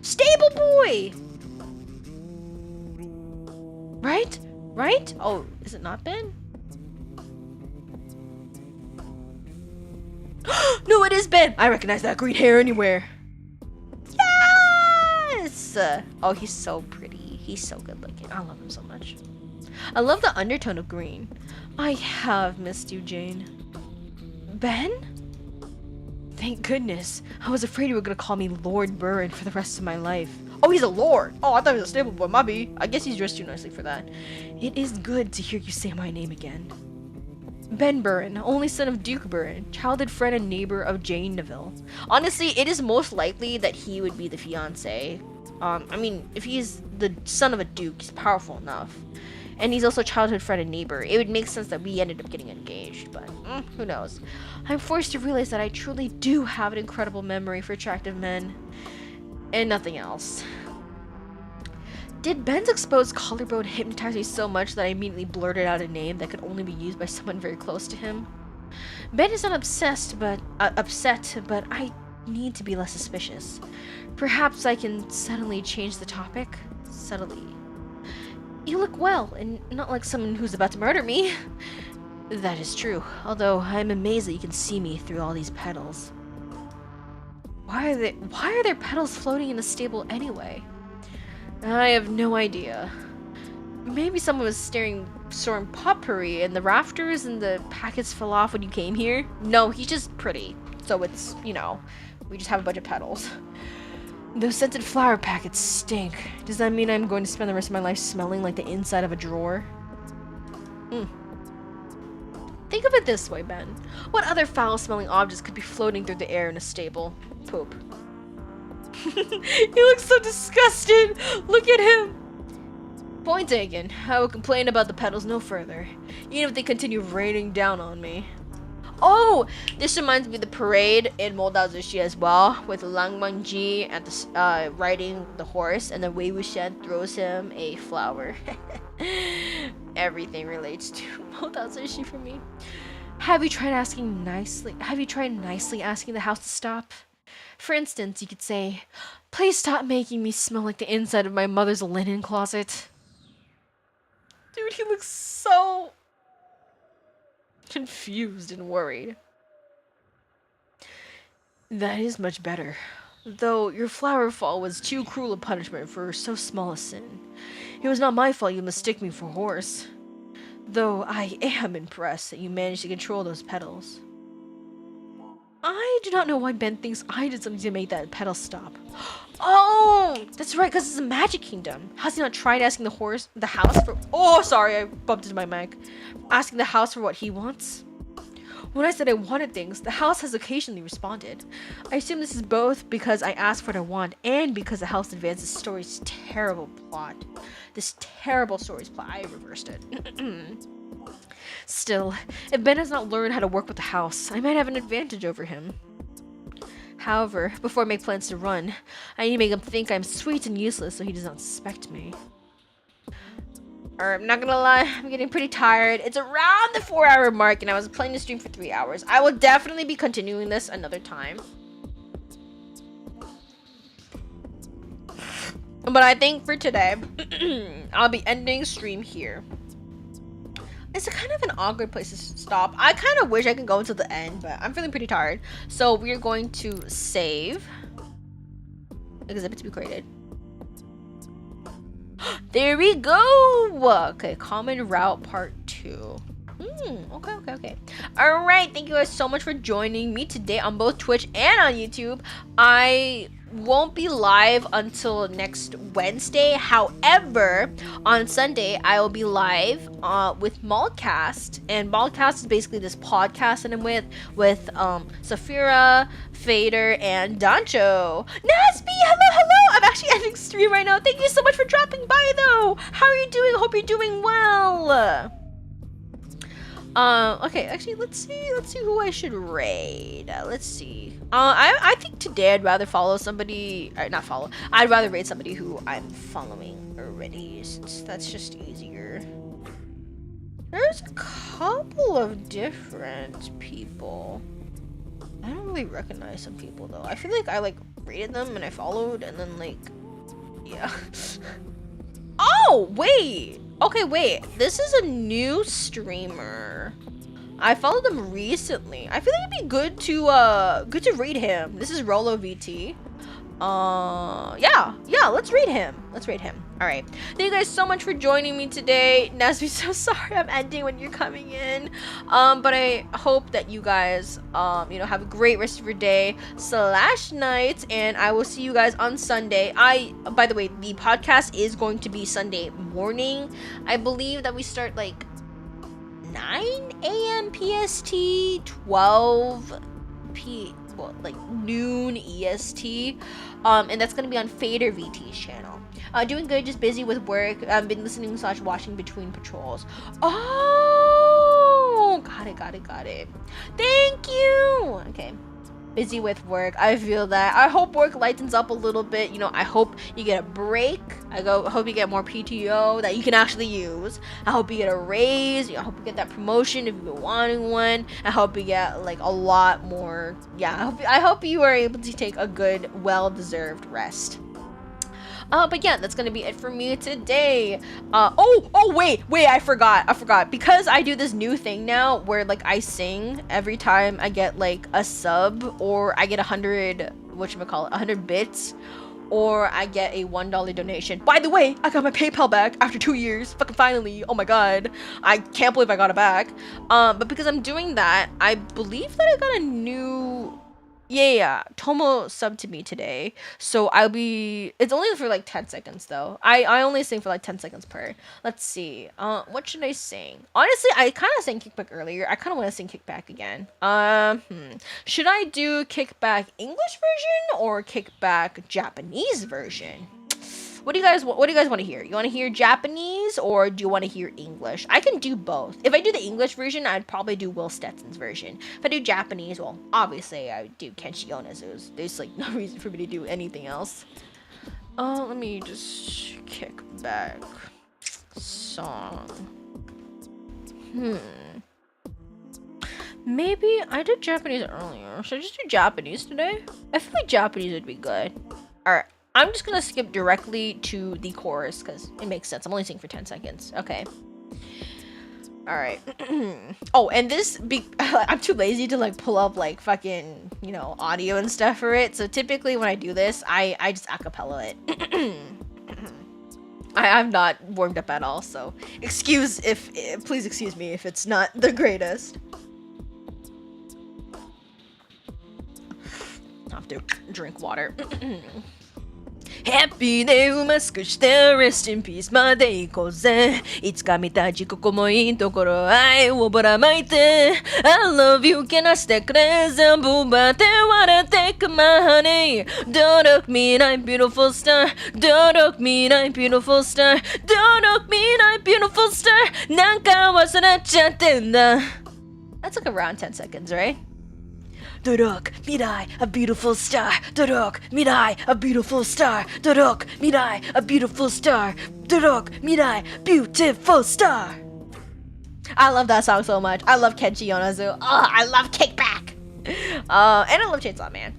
Stable boy! Right? Right? Oh, is it not Ben? No, it is Ben! I recognize that green hair anywhere. Yes! Oh, he's so pretty. He's so good looking. I love him so much. I love the undertone of green. I have missed you, Jane. Ben? Thank goodness. I was afraid you were gonna call me Lord Burren for the rest of my life. Oh, he's a lord. Oh, I thought he was a stable boy. Maybe. I guess he's dressed too nicely for that. It is good to hear you say my name again. Ben Burren, only son of Duke Burren, childhood friend and neighbor of Jane Neville. Honestly, it is most likely that he would be the fiance. I mean, if he's the son of a duke, he's powerful enough. And he's also a childhood friend and neighbor. It would make sense that we ended up getting engaged, but who knows. I'm forced to realize that I truly do have an incredible memory for attractive men. And nothing else. Did Ben's exposed collarbone hypnotize me so much that I immediately blurted out a name that could only be used by someone very close to him? Ben is not upset, but I need to be less suspicious. Perhaps I can subtly change the topic? Subtly. You look well, and not like someone who's about to murder me. That is true, although I'm amazed that you can see me through all these petals. Why are there petals floating in the stable anyway? I have no idea. Maybe someone was storing potpourri in the rafters and the packets fell off when you came here? No, he's just pretty. So it's, you know, we just have a bunch of petals. Those scented flower packets stink. Does that mean I'm going to spend the rest of my life smelling like the inside of a drawer? Think of it this way, Ben. What other foul-smelling objects could be floating through the air in a stable? Poop. He looks so disgusted. Look at him. Point taken. I will complain about the petals no further, even if they continue raining down on me. Oh, this reminds me of the parade in Moldao Zushi as well, with Lang Mangji at the riding the horse, and then Wei Wuxian throws him a flower. Everything relates to Moldao Zushi for me. Have you tried nicely asking the house to stop? For instance, you could say, "Please stop making me smell like the inside of my mother's linen closet." Dude, he looks so confused and worried. That is much better. Though your flower fall was too cruel a punishment for so small a sin. It was not my fault you mistook me for a horse. Though I am impressed that you managed to control those petals. I do not know why Ben thinks I did something to make that petal stop. Oh, that's right, because it's a magic kingdom. Has he not tried asking the house for... Oh, sorry, I bumped into my mic. Asking the house for what he wants? When I said I wanted things, the house has occasionally responded. I assume this is both because I asked for what I want and because the house advanced the story's terrible plot. This terrible story's plot. I reversed it. Still, if Ben has not learned how to work with the house, I might have an advantage over him. However, before I make plans to run, I need to make him think I'm sweet and useless so he does not suspect me. I'm not gonna lie, I'm getting pretty tired. It's around the 4-hour mark and I was playing the stream for 3 hours. I will definitely be continuing this another time. But I think for today, I'll be ending stream here. It's a kind of an awkward place to stop. I kind of wish I could go until the end, but I'm feeling pretty tired. So we're going to save. Exhibit to be created. There we go. Okay, common route part 2. Okay. All right, thank you guys so much for joining me today on both Twitch and on YouTube. I won't be live until next Wednesday. However, on Sunday I will be live with Malcast, and Malcast is basically this podcast that I'm with Safira, Fader, and Dancho. Nasby, hello. I'm actually ending stream right now. Thank you so much for dropping by though. How are you doing? Hope you're doing well. Okay, actually, let's see who I should raid. Let's see. I think today I'd rather follow somebody, not follow. I'd rather raid somebody who I'm following already, since that's just easier. There's a couple of different people. I don't really recognize some people though. I feel like I raided them and I followed and then yeah. Oh, wait. Okay, wait. This is a new streamer. I followed him recently. I feel like it'd be good to read him. This is Rolo VT. Yeah, let's read him. All right. Thank you guys so much for joining me today. Nasby, so sorry I'm ending when you're coming in. But I hope that you guys, have a great rest of your day / night, and I will see you guys on Sunday. By the way, the podcast is going to be Sunday morning. I believe that we start 9 a.m. PST, 12 noon EST, and that's gonna be on Fader VT's channel. Doing good, just busy with work. I've been listening / watching between patrols. Oh, got it. Thank you. Okay, busy with work. I feel that. I hope work lightens up a little bit. I hope you get a break. I hope you get more PTO that you can actually use. I hope you get a raise. I hope you get that promotion if you've been wanting one. I hope you get a lot more. Yeah, I hope you are able to take a good, well-deserved rest. But yeah, that's gonna be it for me today. Wait, I forgot. Because I do this new thing now where I sing every time I get a sub, or I get 100, 100 bits, or I get a $1 donation. By the way, I got my PayPal back after 2 years. Fucking finally. Oh my god. I can't believe I got it back. But because I'm doing that, I believe that I got a new... Yeah, Tomo subbed to me today, so it's only for 10 seconds though. I only sing for 10 seconds per. Let's see, what should I sing? Honestly, I kind of sang Kickback earlier. I kind of want to sing Kickback again. Should I do Kickback English version or Kickback Japanese version? What do you guys want to hear? You want to hear Japanese or do you want to hear English? I can do both. If I do the English version, I'd probably do Will Stetson's version. If I do Japanese, well, obviously I would do Kenshi Yona's. There's no reason for me to do anything else. Let me just kick back song. Maybe I did Japanese earlier. Should I just do Japanese today? I feel like Japanese would be good. Alright. I'm just gonna skip directly to the chorus because it makes sense. I'm only singing for 10 seconds. Okay. All right. Oh, and I'm too lazy to like pull up like fucking, audio and stuff for it. So typically when I do this, I just acapella it. I'm not warmed up at all, so please excuse me if it's not the greatest. I have to drink water. Happy day をマスクして Rest in peace まで行こうぜいつか見た時ここもいいところ愛をばらまいて I love you けなしてくれ全部奪って笑ってく my honey Don't look me like beautiful star Don't look me like beautiful star Don't look me like beautiful star なんか忘れちゃってんだ That's like around 10 seconds, right? Dorok, mirai, a beautiful star. Dorok, mirai, a beautiful star. Dorok, mirai, a beautiful star. Dorok, mirai, beautiful star. I love that song so much. I love Kenshi Yonezu. Oh, I love Kickback. And I love Chainsaw Man.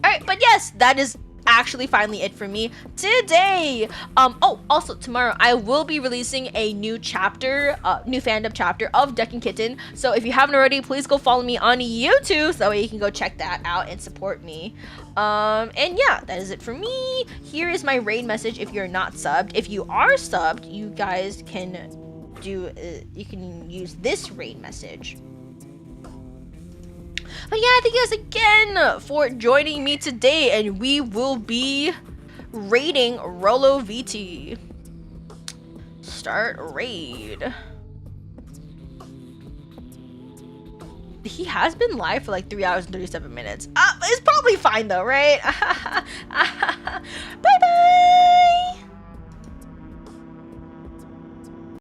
Alright, but yes, that is actually finally it for me today. Oh, also tomorrow I will be releasing a new chapter, new fandom chapter of Dekken Kitten. So if you haven't already, please go follow me on YouTube so that way you can go check that out and support me. And yeah, that is it for me. Here is my raid message if you're not subbed. If you are subbed, you guys can you can use this raid message. But yeah, thank you guys again for joining me today, and we will be raiding Rolo VT. Start raid. He has been live for like 3 hours and 37 minutes. It's probably fine though, right? Bye.